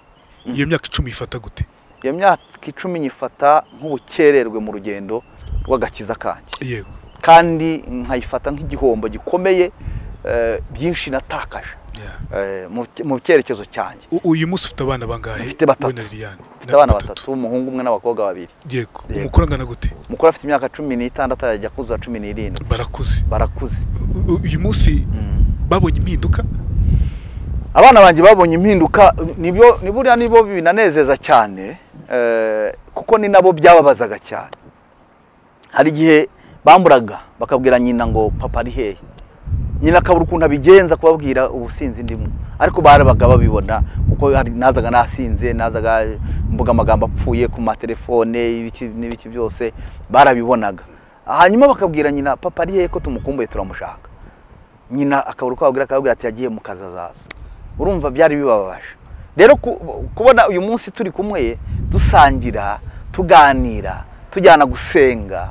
S2: iyo myaka 10 ifata gute?
S1: Iyo myaka 10 nyifata nk'ubukererwe mu rugendo rw'agakiza kanjye.
S2: Yego.
S1: Kandi nkayifata nk'igihombo gikomeye, byinshi natakaje mu cyerekezo cyanjye.
S2: Uyu munsi ufite abana bangahe?
S1: Mfite 3. Mfite abana 3, umuhungu umwe n'abakobwa 2.
S2: Yego. Umukuru angana gute?
S1: Umukuru afite imyaka 16 ajya kuza 17.
S2: Barakuze. Uyu munsi babonye impinduka?
S1: Abana banjye babonye impinduka, niburiya nibo binanezeza cyane, kuko ni nabo byababazaga cyane. Hari igihe bamburaga bakabwira nyina ngo papa ari hehe, nyina akabura ukuntu abigenza kubabwira ubusinzi ndimo, ariko barabaga babibona kuko nazaga nasinze, nazaga mvuga amagambo apfuye ku matelefone n'ibiki byose barabibonaga. Hanyuma bakabwira nyina papa ari hehe ko tumukumbuye turamushaka, nyina akabura uko akabwira ati yagiye mu kazi azaza. Urumva byari bibabaje. Rero kubona uyu munsi turi kumwe dusangira, tuganira, tujyana gusenga,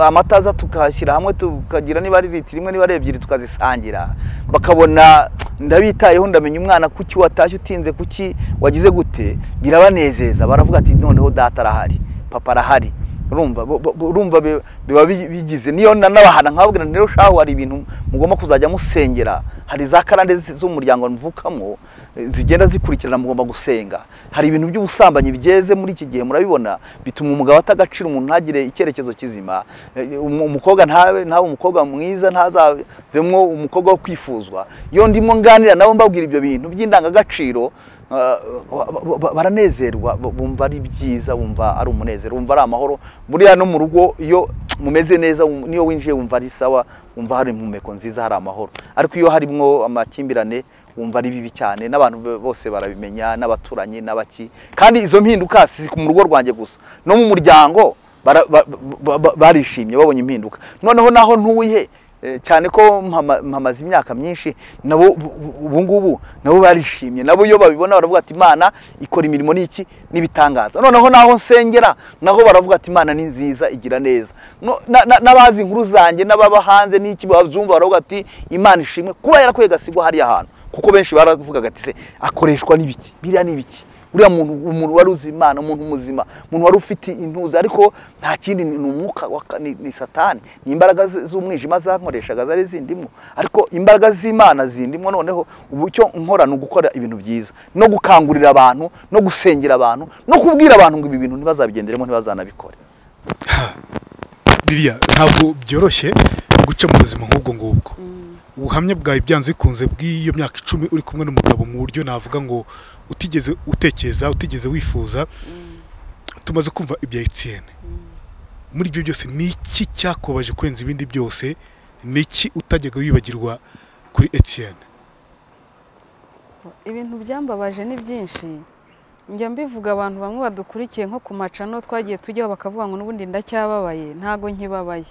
S1: amataza tukashyira hamwe tukagira niba ari litiro imwe niba ari 2 tukazisangira, bakabona ndabitayeho, ndamenya umwana kuki watashye utinze, kuki wagize gute, birabanezeza. Baravuga ati noneho data arahari, papa arahari. Urumva biba bigize niyo nanabahana nkababwira rero shaho hari ibintu mugomba kuzajya musengera, hari za karande z'umuryango mvukamo zigenda zikurikirana, mugomba gusenga. Hari ibintu by'ubusambanyi bigeze muri iki gihe murabibona, bituma umugabo atagacira umuntu ntagire icyerekezo kizima, umukobwa ntabe umukobwa mwiza, ntazavemwo umukobwa wo kwifuzwa. Iyo ndimo nganira nabo mbabwira ibyo bintu by'indangagaciro, baranezerwa, bumva ari byiza, bumva ari umunezero, bumva ari amahoro. Buriya no mu rugo iyo mumeze neza, niyo winjiye wumva ari sawa, wumva hari impumeko nziza, hari amahoro. Ariko iyo harimo amakimbirane wumva ari bibi cyane, n'abantu bose barabimenya, n'abaturanyi n'abaki. Kandi izo mpinduka si ku rugo rwanjye gusa, no mu muryango barishimye babonye impinduka. Noneho naho ntuye cyane ko mpamaze imyaka myinshi, nabo ubungubu nabo barishimye, nabo iyo babibona baravuga ati Imana ikora imirimo n'iki n'ibitangaza. Noneho naho nsengera naho baravuga ati Imana ni nziza igira neza. N'abazi inkuru zanjye n'ababa hanze n'iki bavyumva baravuga ati Imana ishimwe kuba yarakwegasigwa hari ahantu, kuko benshi baravugaga ati se akoreshwa n'ibiki, biriya n'ibiki. Uriya umuntu wari uzi Imana, umuntu muzima, umuntu wari ufite intuza, ariko nta kindi, ni umwuka ni satani, ni imbaraga z'umwijima zankoreshaga zari zindimo, ariko imbaraga z'Imana zindimo. Noneho ubucyo nkora no gukora ibintu byiza, no gukangurira abantu, no gusengera abantu, no kubwira abantu ngo ibi bintu ntibazabigenderemo, ntibazanabikore.
S2: Biriya ntabwo byoroshye guca mu buzima nk'ubwo ngubwo. Ubuhamya bwawe byanze bikunze bw'iyo myaka 10 uri kumwe n'umugabo mu buryo navuga ngo utigeze utekereza, utigeze wifuza. Tumaze kumva ibya Etienne. Muri ibyo byose ni iki cyakobaje kwenza ibindi byose? Ni iki utajyaga wibagirwa kuri Etienne?
S3: Ibintu byambabaje ni byinshi. Njya mbivuga abantu bamwe badukurikiye nko ku macano twagiye tujyaho bakavuga ngo n'ubundi ndacyababaye. Ntago nkibabaye.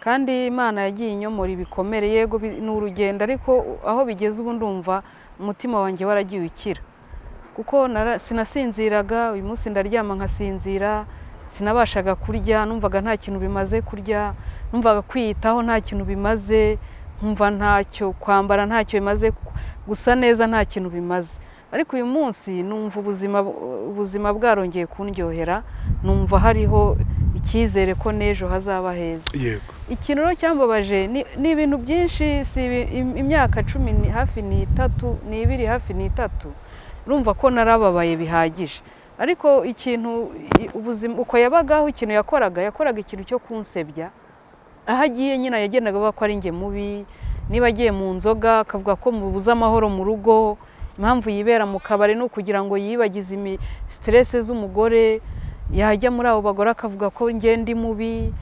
S3: Kandi Imana yagiye inyomora ibikomere, yego ni urugendo, ariko aho bigeze ubu ndumva umutima wanjye waragiye ukira. Kuko sinasinziraga, uyu munsi ndaryama nkasinzira, sinabashaga kurya, numvaga nta kintu bimaze kurya, numvaga kwiyitaho nta kintu bimaze, nkumva ntacyo kwambara, ntacyo bimaze, gusa neza nta kintu bimaze. Ariko uyu munsi numva ubuzima bwarongeye kundyohera, numva hariho icyizere ko n'ejo hazaba heza.
S2: Yego.
S3: Ikintu rero cyambabaje ni ibintu byinshi, si imyaka 10 hafi ni 3, ni 2 hafi ni 3. Urumva ko narababaye bihagije. Ariko ikintu ubuzima uko yabagaho, ikintu yakoraga ikintu cyo kunsebya. Aho agiye nyina yagendaga bavuga ko ari nge mubi, niba agiye mu nzoga akavuga ko mubuza amahoro mu rugo, impamvu yibera mu kabari no kugira ngo yibagize stress z'umugore, yajya muri abo bagore akavuga ko nge ndi mubi.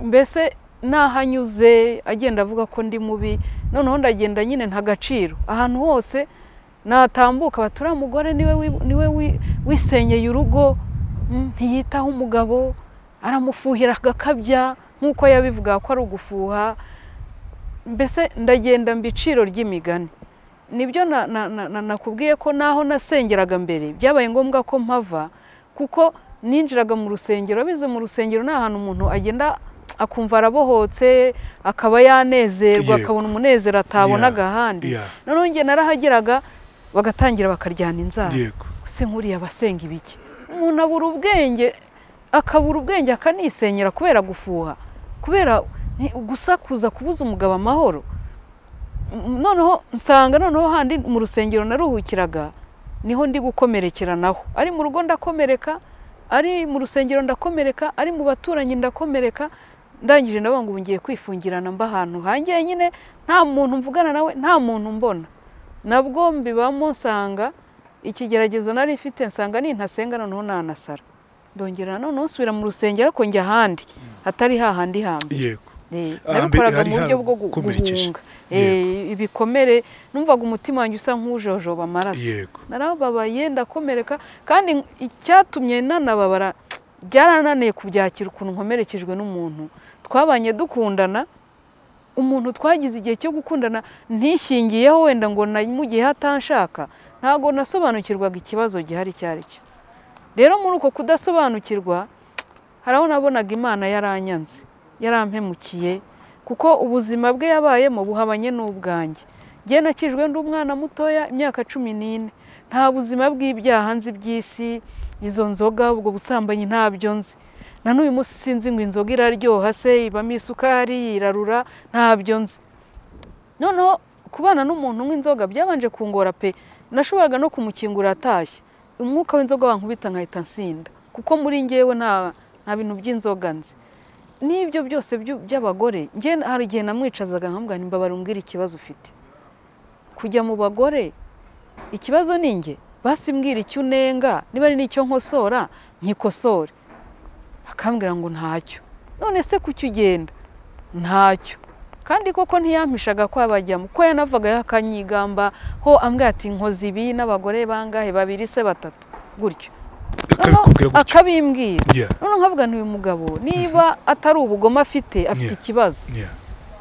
S3: Mbese nahanyuze agenda avuga ko ndi mubi, noneho ndagenda nyine ntagaciro. Ahantu hose natambuka batura mugore niwe wisenyeye urugo, ntiyitaho umugabo, aramufuhira agakabya nk'uko yabivuga ko ari ugufuha. Mbese ndagenda mbiciro ry'imigani. Nibyo nakubwiye ko naho nasengeraga mbere byabaye ngombwa ko mpava, kuko ninjiraga mu rusengero. Bize mu rusengero ni ahantu umuntu agenda akumva arabohotse, akaba yanezerwa, akabona umunezero atabonaga ahandi. Noneho njye narahageraga bagatangira bakaryana inzara. Se nkuriya basenga ibiki? Umuntu abura ubwenge, akabura ubwenge akanisenyera kubera gufuha, kubera gusakuza, kubuza umugabo amahoro. Noneho nsanga noneho handi mu rusengero naruhukiraga niho ndi gukomerekera naho. Ari mu rugo ndakomereka, ari mu rusengero ndakomereka, ari mu baturanyi ndakomereka. Ndangije ndavuga ngo ngiye kwifungirana mba ahantu hanjye nyine, nta muntu mvugana nawe, nta muntu mbona. Nabwo mbibamo nsanga ikigeragezo nari mfite, nsanga nintasenga noneho nanasara. Ndongera noneho nsubira mu rusengero ko njya ahandi hatari hahandi hambere. Nabikoraga mu buryo bwo guhunga ibikomere. Numvaga umutima wanjye usa nk'ujojoba amaraso. Narababaye ndakomereka, kandi icyatumye nanababara byarananiye kubyakira ukuntu nkomerekejwe n'umuntu twabanye dukundana. Umuntu twagize igihe cyo gukundana ntishingiyeho wenda ngo mu gihe hatanshaka, ntago nasobanukirwaga ikibazo gihari cyari cyo. Rero muri uko kudasobanukirwa haraho nabonaga Imana yaranyanze, yarampemukiye, kuko ubuzima bwe yabayemo buhabanye n'ubwanjye. Ngiye nakijwe ndi umwana mutoya, imyaka 14, nta buzima bw'ibyaha nzi by'isi, izo nzoga, ubwo busambanyi ntabyo nzi. Na n'uyu munsi sinzi ngo inzoga iraryoha se, ibamo isukari, irarura, ntabyo nzi. Noneho kubana n'umuntu nk'inzoga byabanje kungora pe. Nashoboraga no kumukingura atashye, umwuka w'inzoga wankubita nkahita nsinda, kuko muri ngewe nta bintu by'inzoga nzi. N'ibyo byose by'abagore, nge hari igihe namwicazaga nkamubwira nimba barumbwira ikibazo ufite. Kujya mu bagore, ikibazo ni nge, basi mbwira icyo unenga, niba ari n'icyo nkosora nkikosore. Akambwira ngo ntacyo. None se kuki ugenda? Ntacyo. Kandi koko ntiyampishaga ko abajyamo, ko yanavaga yakanyigamba ho ambwira ati nkozi ibi n'abagore bangahe, 2 se 3 gutyo. Akabimbwira. None nkavuga ntuye umugabo niba atari ubugoma afite ikibazo.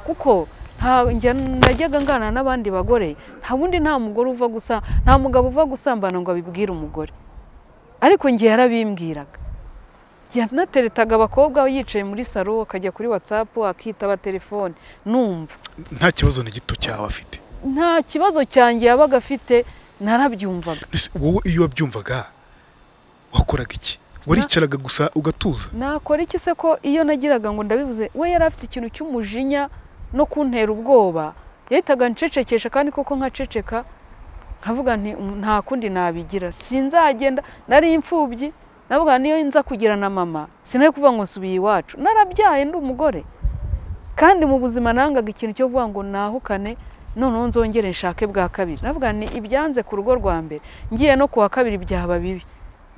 S3: Kuko najyaga ngana n'abandi bagore, nta wundi nta mugore uva gusa, nta mugabo uva gusambana ngo abibwire umugore. Ariko ngiye yarabimbwiraga. Nateretaga abakobwa yicaye muri salo, akajya kuri WhatsApp akitaba telefone, numva
S2: nta kibazo na gito cyawe afite.
S3: Nta kibazo cyanjye yabaga afite, narabyumvaga.
S2: Wowe iyo wabyumvaga wakoraga iki? Waricaraga gusa ugatuza?
S3: Nakora iki se ko iyo nagiraga ngo ndabivuze, we yari afite ikintu cy'umujinya no kuntera ubwoba. Yahitaga ncecekesha, kandi koko nkaceceka, nkavuga nti nta kundi nabigira, sinzagenda. Nari imfubyi, navuga niyo nza kugira na mama sinaye kuvuga ngo nsubiye iwacu, narabyaye ndi umugore. Kandi mu buzima nangaga ikintu cyo kuvuga ngo nahukane noneho nzongere nshake bwa kabiri. Navuga ni ibyanze ku rugo rwa mbere, ngiye no kuwa kabiri byaba bibi.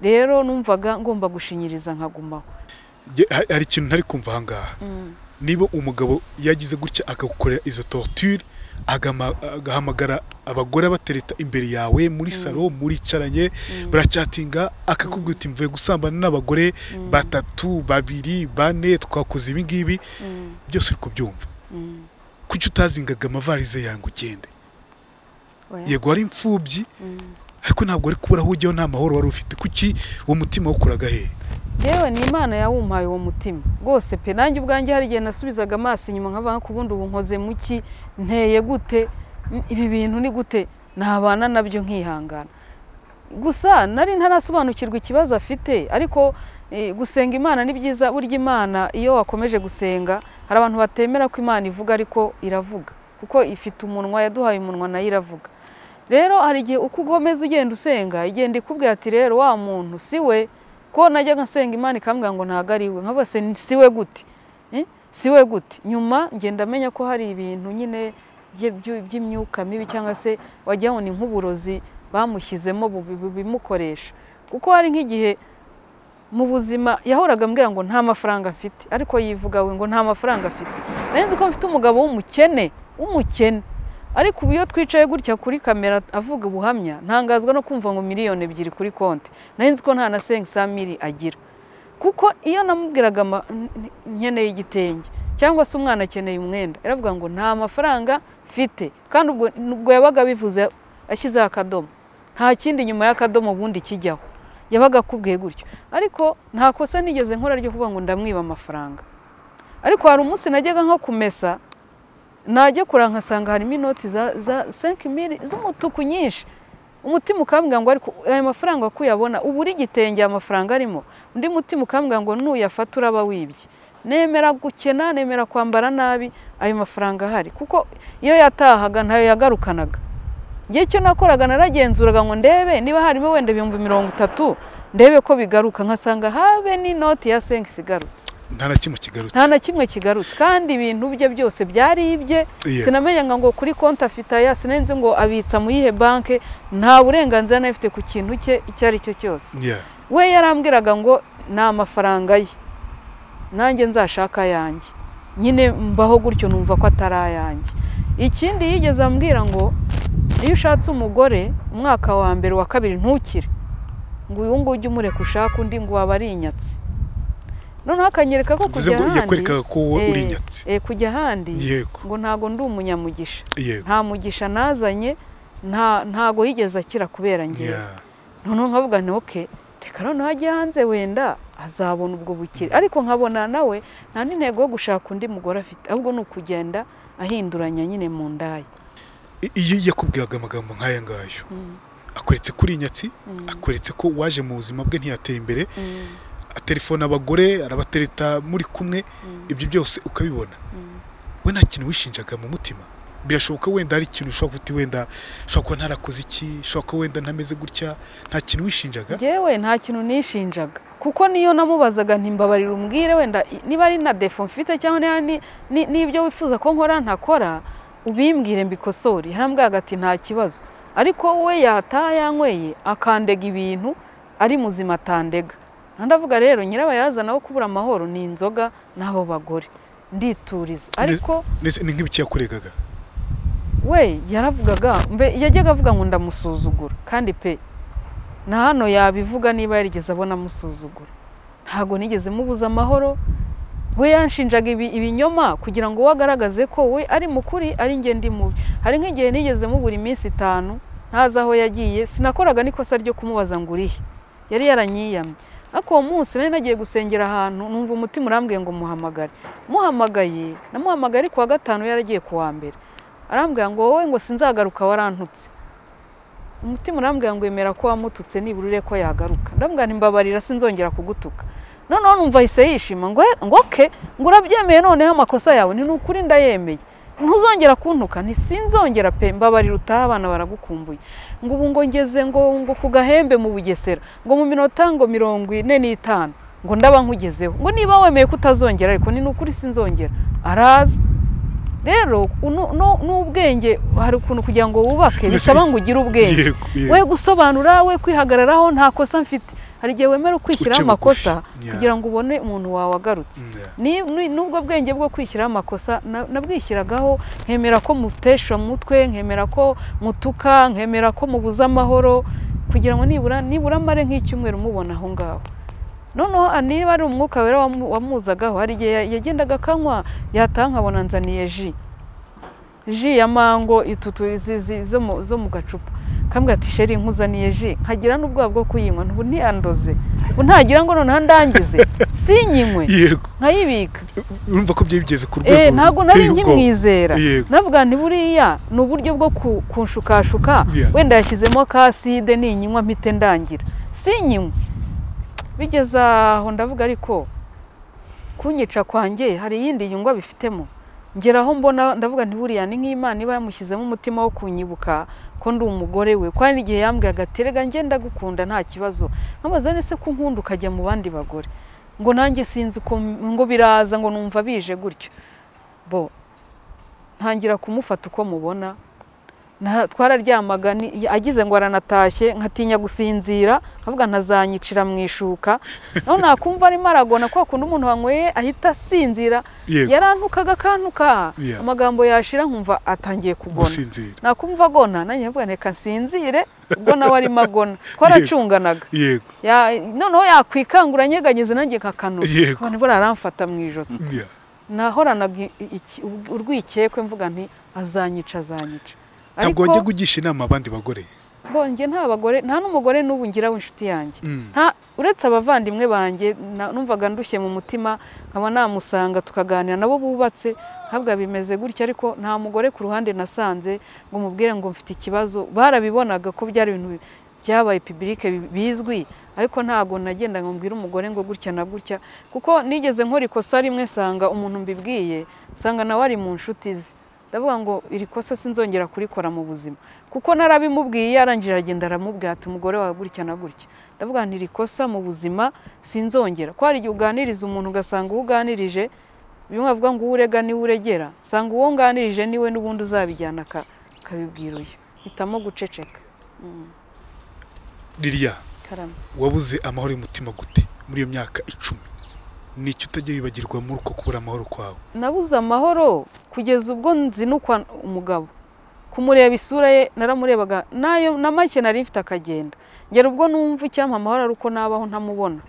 S3: Rero numvaga ngomba gushinyiriza nkagumaho.
S2: Hari ikintu ntari kumva ahangaha. Niba umugabo yagize gutya akagukorera izo torture, agahamagara abagore batereta imbere yawe muri salo, muri caranye, barachatinga, akakubwira ati mvuye gusambana n'abagore 3, 2, 4 twakoze ibi ngibi, byose uri kubyumva. Kuki utazingaga amavarize yangu ugende? Yego ari imfubyi, ariko ntabwo ari kubura aho ujyaho nta mahoro wari ufite. Kuki uwo mutima ukuraga he?
S3: Yewe ni Imana yawumpaye uwo mutima rwose pe. Nanjye ubwanjye hari igihe nasubizaga amaso inyuma nkava kubundi ubu nkoze muki, nteye gute, ibi bintu ni gute, nabana nabyo nkihangana. Gusa nari ntarasobanukirwa ikibazo afite, ariko gusenga Imana ni byiza. Burya Imana iyo wakomeje gusenga, hari abantu batemera ko Imana ivuga, ariko iravuga, kuko ifite umunwa, yaduhaye umunwa nayo iravuga. Rero hari igihe uko ugomeza ugenda usenga, igenda ikubwira ati rero wa muntu siwe, ko najyaga nsenga Imana ikambwira ngo ntago ari we, nkavuga se siwe gute, siwe gute. Nyuma ngenda menya ko hari ibintu nyine by'imyuka mibi, cyangwa se wajya ngo ni nk'uburozi bamushyizemo bimukoresha. Kuko hari nk'igihe mu buzima yahoraga ambwira ngo nta mafaranga mfite, ariko yivuga we ngo nta mafaranga afite. Nari ko mfite umugabo w'umukene, ariko ubu iyo twicaye gutya kuri kamera avuga ubuhamya, ntangazwa no kumva ngo 2 miliyoni kuri konti. Nari ko nta na 500,000 agira. kuko iyo namubwiraga nkeneye igitenge cyangwa se umwana akeneye umwenda yaravuga ngo nta mafaranga mfite, kandi ubwo yabaga bivuze ashyizeho akadomo, nta kindi nyuma y'akadomo ubundi kijyaho, yabaga akubwiye gutyo. Ariko nta kosa nigeze nkora ryo kuvuga ngo ndamwiba amafaranga. Ariko hari umunsi najyaga nko kumesa, najya kuranga nkasanga harimo inoti za 5,000 z'umutuku nyinshi, umutima ukambwira ngo ariko aya mafaranga akuyabona uburi igitenge amafaranga arimo, undi mutima ukambwira ngo nuyafata uraba wibye. Nemera gukena, nemera kwambara nabi, ayo mafaranga ahari, kuko iyo yatahaga ntayo yagarukanaga. Ngiye cyo nakoraga naragenzuraga ngo ndebe niba harimo wenda 30,000 ndebe ko bigaruka, nkasanga habe ni noti ya 5 sigarutse.
S2: Nta na kimwe kigarutse.
S3: Nta na kimwe kigarutse, kandi ibintu bye byose byari ibye. Sinamenya ngo kuri konti afite aya, sinenze ngo abitsa mu yihe banke, nta burenganzira nafite ku kintu cye icyari cyo cyose. We yarambwiraga ngo na mafaranga ye nanjye nzashaka yanjye, nyine mbaho gutyo numva ko atarayanjye. Ikindi yigeze ambwira ngo iyo ushatse umugore umwaka wa mbere wa kabiri ntukire, ngo uyu nguyu ujye umureka ushaka undi ngo waba ari inyatsi. None akanyereka ko kujya handi,
S2: yakwereka ko uri inyatsi,
S3: kujya handi ngo ntago ndi umunyamugisha, nta mugisha nazanye, ntago yigeze akira kubera ngewe. None nkavuga nti okay, reka none hajye hanze wenda azabona ubwo bukire. Ariko nkabona nawe nta n'intego yo gushaka undi mugore afite, ahubwo ni ukugenda ahinduranya nyine mu ndayi.
S2: Iyo yakubwiraga amagambo nk'aya ngayo, akweretse kuri inyatsi, akweretse ko waje mu buzima bwe ntiyatera imbere, telefone abagore arabatereta muri kumwe, ibyo byose ukabibona, we nta kintu wishinjaga mu mutima? Birashoboka wenda hari ikintu ushobora kuvuga wenda ushobora kuba ntarakoze iki, ushobora kuba wenda ntameze gutya, nta kintu wishinjaga? Yewe
S3: nta kintu nishinjaga, kuko niyo namubazaga ntimbabarira umbwire wenda niba ari na defo mfite cyangwa n'ibyo wifuza ko nkora ntakora ubimbwire mbikosore. Yarambwiraga ati nta kibazo, ariko we yatayanyweye akandega ibintu ari muzima atandega. Ndavuga rero nyirabayazana wo kubura amahoro ni inzoga n'abo bagore, ndituriza. Ariko
S2: ni nk'ibiki yakuregaga?
S3: We yaravugaga yajyaga avuga ngo ndamusuzugura, kandi pe na hano yabivuga niba yarigeze abona amusuzugura. Ntago nigeze mubuza amahoro, we yanshinjaga ibinyoma kugira ngo wagaragaze ko we ari mukuri ari nge ndi mubi. Hari nk'igihe nigeze mubura iminsi 5 ntaza aho yagiye, sinakoraga nikosa ryo kumubaza ngo urihe, yari yaranyiyamye. Ako uwo munsi nari nagiye gusengera ahantu, numva umutima urambwiye ngo muhamagare. Muhamagaye, namuhamagare ku wa 5 yaragiye ku wa mbere. Arambwira ngo wowe ngo sinzagaruka warantutse. Umutima urambwira ngo emera ko wamututse niburure ko yagaruka. Ndambwira nti mbabarira sinzongera kugutuka. None numva hise yishima ngo okay, ngo urabyemeye noneho amakosa yawe ni ukuri ndayemeye. Ntuzongera kuntuka, nti sinzongera pe, mbabarira utaha abana baragukumbuye. Ngo ubu ngo ngeze ngo ku Gahembe mu Bugesera, ngo mu minota ngo 45 ngo ndaba nkugezeho, ngo niba wemeye kutazongera ariko ni ukuri sinzongera. Araza rero n'ubwenge, hari ukuntu kugira ngo wubake bisaba ngo ugire ubwenge, we gusobanura, we kwihagararaho nta kosa mfite. Hari igihe wemera kwishyiraho amakosa kugira ngo ubone umuntu wawe agarutse. Nubwo bwenge bwo kwishyiraho amakosa nabwishyiragaho, nkemera ko mutesha mutwe, nkemera ko mutuka, nkemera ko mubuza amahoro, kugira ngo nibura mare nk'icyumweru mubona aho ngaho. Noneho niba ari umwuka wera wamuzagaho, hari igihe yagendaga akanywa, yataha nkabona nzaniye ji ya mango itutu zo mu gacupa. Kambwira ati sheri nkuzaniye ji, nkagira n'ubwoba bwo kuyinywa, ntubu ntiyandoze, ntagira ngo noneho ndangize sinyinywe nkayibika.
S2: Urumva ko byigeze ku rwego
S3: ntago nari nkimwizera. Navuga nti buriya ni uburyo bwo kunshukashuka, wenda yashyizemo kaside ninyinywa mpite ndangira, sinyinywe. Bigeze aho ndavuga ariko kunyica kwanjye hari yindi nyungwa bifitemo. Ngeraho mbona ndavuga nti buriya ni nk'Imana iba yamushyizemo umutima wo kunyibuka ko ndi umugore we, kwani igihe yambwiraga ati rega ngenda gukunda nta kibazo, nkabaza nese ko nkunda ukajya mu bandi bagore, ngo nanjye sinzi ko ngo biraza ngo numva bije gutyo. Bo ntangira kumufata uko mubona, twararyamaga agize ngo aranatashye nkatinya gusinzira nkavuga ntazanyicira mu ishuka none nakumva arimo aragona kwa kundi umuntu wanyweye ahita asinzira yarantukaga kantuka amagambo yashira nkumva atangiye kugona nakumva agona nanjye mvuga neka nsinzire ubwo nawe arimo agona twaracunganaga noneho yakwikangura nyeganyeze nanjye nkakanuka none bora aramfata mu ijosi nahoranaga urwikekwe mvuga nti azanyica
S2: ntabwo wajya kugisha inama abandi bagore
S3: bonge nta bagore nta n'umugore n'ubu ngira w'inshuti yanjye nta uretse abavandimwe banjye numvaga ndushye mu mutima nkaba namusanga tukaganira nabo bubatse ntabwo bimeze gutya ariko nta mugore ku ruhande nasanze ngo mubwire ngo mfite ikibazo barabibonaga ko byari ibintu byabaye public bizwi ariko ntago nagenda ngo mbwire umugore ngo gutya na gutya kuko nigeze nkora ikosa rimwe sanga umuntu mbibwiye sanga nawe ari mu nshuti ze ndavuga ngo iri kosa sinzongera kurikora mu buzima kuko narabimubwiye yarangira agenda aramubwira ati umugore wawe gutya na gutya ndavuga nti iri kosa mu buzima sinzongera ko hari igihe uganiriza umuntu ugasanga uganirije bimwe bavuga ngo urega ni uregera sanga uwo nganirije niwe n'ubundi uzabijyana kabibwira uyu hitamo guceceka
S2: Lilia wabuze amahoro y'umutima gute muri iyo myaka 10 nicyo utajya wibagirwa muri uko kubura amahoro kwawe
S3: nabuze amahoro kugeza ubwo nzinukwa umugabo kumureba isura ye naramurebaga nayo na make nari mfite akagenda ngera ubwo numva icyampa amahoro ari uko nabaho ntamubona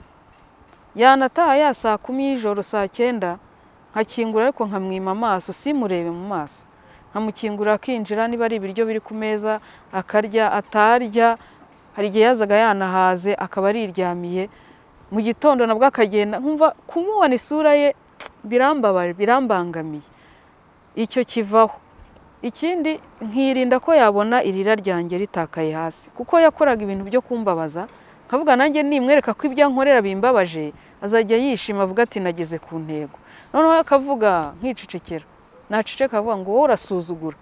S3: yanataha ya saa 10 y'ijoro saa 9 nkakingura ariko nkamwima amaso simurebe mu maso nkamukingura akinjira niba ari ibiryo biri ku meza akarya atarya hari igihe yazaga yanahaze akaba ariryamiye mu gitondo nabwo akagenda nkumva kumubona isura ye birambangamiye icyo kivaho ikindi nkirinda ko yabona irira ryanjye ritakaye hasi kuko yakoraga ibintu byo kumbabaza nkavuga nanjye nimwereka ko ibyo nkorera bimbabaje azajya yishima avuga ati nageze ku ntego noneho akavuga nkicecekera naceceka avuga ngo wowe urasuzugura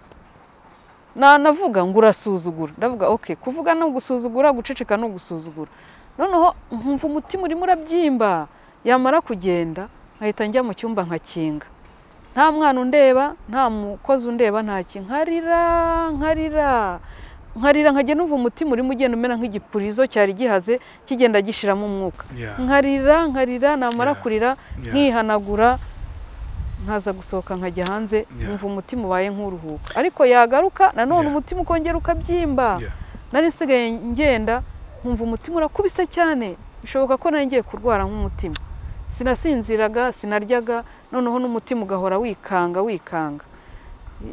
S3: navuga ngo urasuzugura ndavuga okay kuvuga no gusuzugura guceceka no gusuzugura noneho nkumva umutima urimo urabyimba yamara kugenda nkahita njya mu cyumba nkakinga nta mwana undeba nta mukozi undeba ntaki nkarira nkajya numva umutima urimo ugenda umera nk'igipurizo cyari gihaze kigenda gishiramo umwuka nkarira namara kurira nkihanagura nkaza gusohoka nkajya hanze numva umutima ubaye nk'uruhuka ariko yagaruka nanone umutima ukongera ukabyimba nari nsigaye ngenda nkumva umutima urakubise cyane bishoboka ko nari ngiye kurwara nk'umutima sinasinziraga sinaryaga noneho n'umutima ugahora wikanga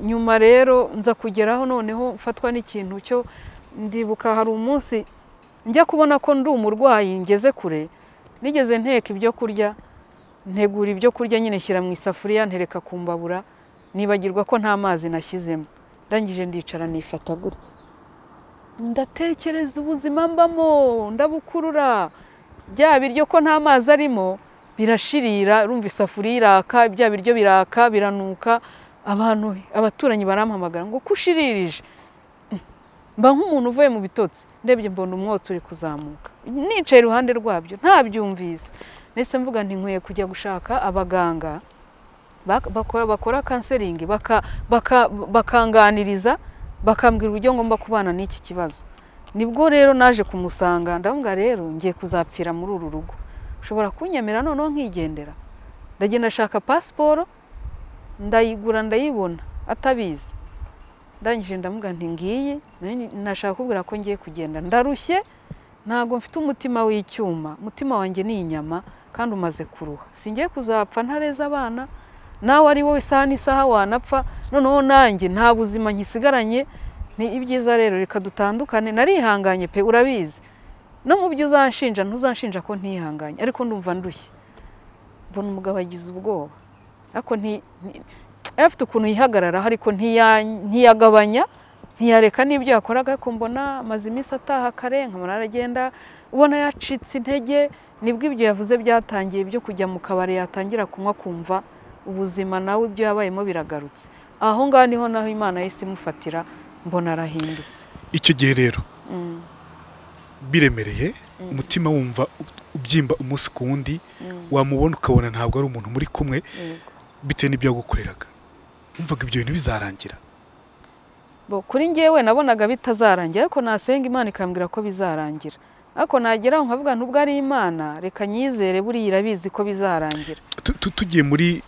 S3: nyuma rero nza kugeraho noneho mfatwa n'ikintu cyo ndibuka hari umunsi njya kubona ko ndi umurwayi ngeze kure nigeze nteka ibyo kurya ntegura ibyo kurya nyine shyira mu isafuriya ntereka kumbabura nibagirwa ko nta mazi nashyizemo ndangije ndicara nifata gutya ndatekereza ubuzima mbamo ndabukurura bya biryo ko nta mazi arimo birashirira urumva isafuriya iraka bya biryo biraka biranuka abaturanyi barampamagara ngo kushiririje mba nk'umuntu uvuye mu bitotsi ndebye mbona umwotsi uri kuzamuka nicaye iruhande rwabyo ntabyumvise nese mvuga nti nkwiye kujya gushaka abaganga bakora counseling bakanganiriza bakambwira uburyo ngomba kubana n'iki kibazo nibwo rero naje kumusanga ndamubwira rero ngiye kuzapfira muri uru rugo ushobora kunyemera noneho nkigendera ndagenda shaka passport ndayigura ndayibona atabizi ndangije ndamubwira nti ngiye nashaka kubwira ko ngiye kugenda ndarushye ntago mfite umutima w'icyuma umutima wanjye ni inyama kandi umaze kuruha singiye kuzapfa ntareza abana nawe ari wowe isaha n'isaha wanapfa noneho nanjye nta buzima nkisigaranye ni ibyiza rero reka dutandukane narihanganye pe urabizi no mu byo uzanshinja ntuzanshinja ko ntihanganye ariko ndumva ndushye mbona umugabo agize ubwoba ariko afite ukuntu yihagarara ariko ntiyagabanya ntiyareka n'ibyo yakoraga ko mbona amaze iminsi ataha kare nkabona aragenda ubona yacitse intege nibwo ibyo yavuze byatangiye byo kujya mu kabari yatangira kunywa kumva ubuzima nawe ibyo yabayemo biragarutse aho ngaho niho naho Imana yise imufatira mbona arahindutse
S2: icyo gihe rero biremereye umutima wumva ubyimba umunsi ku wundi wamubona ukabona ntabwo ari umuntu muri kumwe bitewe n'ibyo yagukoreraga wumvaga ibyo bintu bizarangira
S3: kuri njyewe nabonaga bitazarangira ariko nasenga Imana ikambwira ko bizarangira ariko nageraho nkavuga nubwo ari Imana reka nyizere buri irabizi ko bizarangira.
S2: Tugiye muri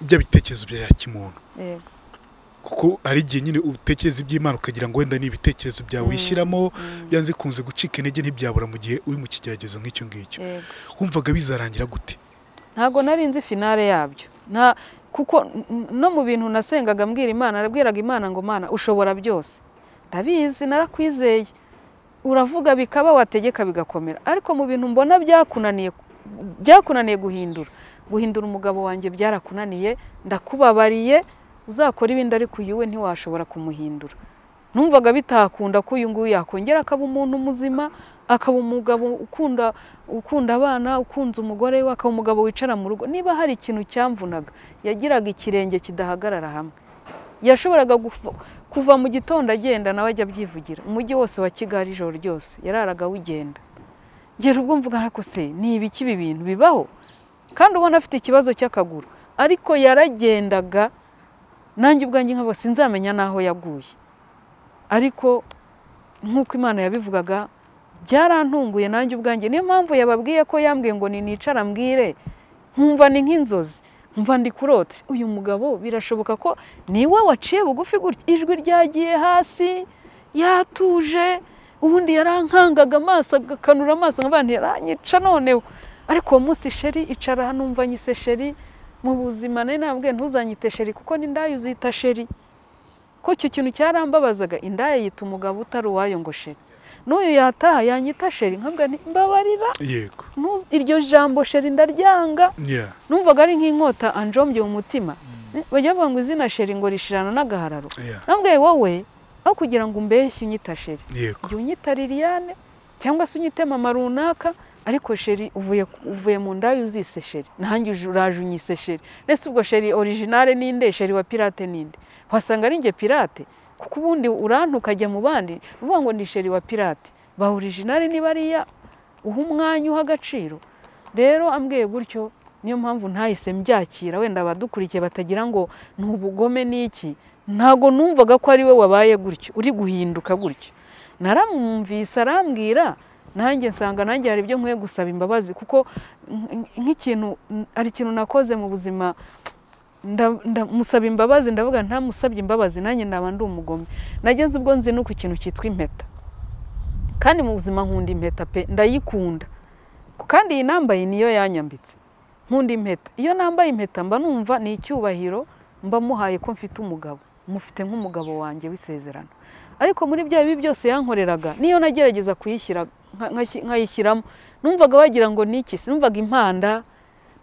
S2: bya bitekerezo bya kimuntu,
S3: yego,
S2: kuko ari igihe nyine utekereza iby'Imana ukagira ngo wenda ni ibitekerezo byawe wishyiramo byanze kunze gucika intege ntibyabura mu gihe uri mu kigeragezo nk'icyo ngicyo. Wumvaga bizarangira gute?
S3: Ntago nari nzi finale yabyo, kuko no mu bintu nasengaga mbwira Imana, narabwiraga Imana ngo Mana ushobora byose, ndabizi narakwizeye, uravuga bikaba wategeka bigakomera, ariko mu bintu mbona byakunaniye guhindura umugabo wanjye byarakunaniye, ndakubabariye, uzakora ibindi ariko uyu we ntiwashobora kumuhindura. Numvaga bitakunda ko uyu nguyu yakongera akaba umuntu muzima, akaba umugabo ukunda abana, ukunze umugore we, akaba umugabo wicara mu rugo. Niba hari ikintu cyamvunaga, yagiraga ikirenge kidahagarara hamwe. Yashoboraga kuva mu gitondo agenda nawe ajya byivugira. Umujyi wose wa Kigali ijoro ryose yararaga wigenda. Ngera ubwo mvuga ariko se ni ibiki ibi bintu bibaho? Kandi ubona afite ikibazo cy'akaguru, ariko yaragendaga, nanjye ubwanjye nkabo sinzamenya naho yaguye. Ariko nkuko Imana yabivugaga byarantunguye nanjye ubwanjye. Niyo mpamvu yababwiye ko yambwiye ngo nicara mbwire, nkumva ni nk'inzozi, nkumva ndi kurota. Uyu mugabo birashoboka ko niwe waciye bugufi gutya, ijwi ryagiye hasi, yatuje, ubundi yarankangaga amaso, agakanura amaso nk'abantu yaranyica noneho. Ariko uwo munsi sheri icara hano, umva nyise sheri. Mu buzima nari nambwiye ntuzanyite sheri kuko n'indaya uzita sheri. Ko icyo kintu cyarambabazaga, indaya yita umugabo utari uwayo ngo sheri. N'uyu yataha yanyita sheri, nkabwa mbabarira.
S2: Yego.
S3: Iryo jambo sheri ndaryanga. Numvaga ari nk'inkota anjombye mu mutima. Bajya bavuga ngo izina sheri ngo rishirana n'agahararo. Nambwiye wowe aho kugira ngo umbeshye unyita sheri. Jya unyita Liliane cyangwa se unyite mama runaka, ariko sheri uvuye mu ndaya uzise sheri. Nanjye uraje unyise sheri. Nese ubwo sheri originale ninde, sheri wa pirate ninde? Wasanga ari nge pirate, kuko ubundi urantuka ajya mu bandi uvuga ngo ndi sheri wa pirate. Ba originale ni bariya uha umwanya, uha agaciro. Rero ambwiye gutyo, niyo mpamvu ntahise mbyakira. Wenda abadukurikiye batagira ngo ntubugome n'iki, ntago numvaga ko ari we wabaye gutyo, uri guhinduka gutyo. Naramwumvise arambwira, nanjye nsanga nanjye hari ibyo nkwiye gusaba imbabazi, kuko nk'ikintu ari ikintu nakoze mu buzima, ndamusaba imbabazi, ndavuga ntamusabye imbabazi nanjye ndaba ndi umugome. Nageze ubwo nzi nuko ikintu cyitwa impeta, kandi mu buzima nkunda impeta pe, ndayikunda, kandi iyi nambaye niyo yanyambitse. Nkunda impeta, iyo nambaye impeta mba numva ni icyubahiro mba muhaye ko mfite umugabo, mufite nk'umugabo wanjye w'isezerano. Ariko muri bya bibi byose yankoreraga, niyo nagerageza kuyishyira nkayishyiramo, numvaga wagira ngo niki, numvaga impanda,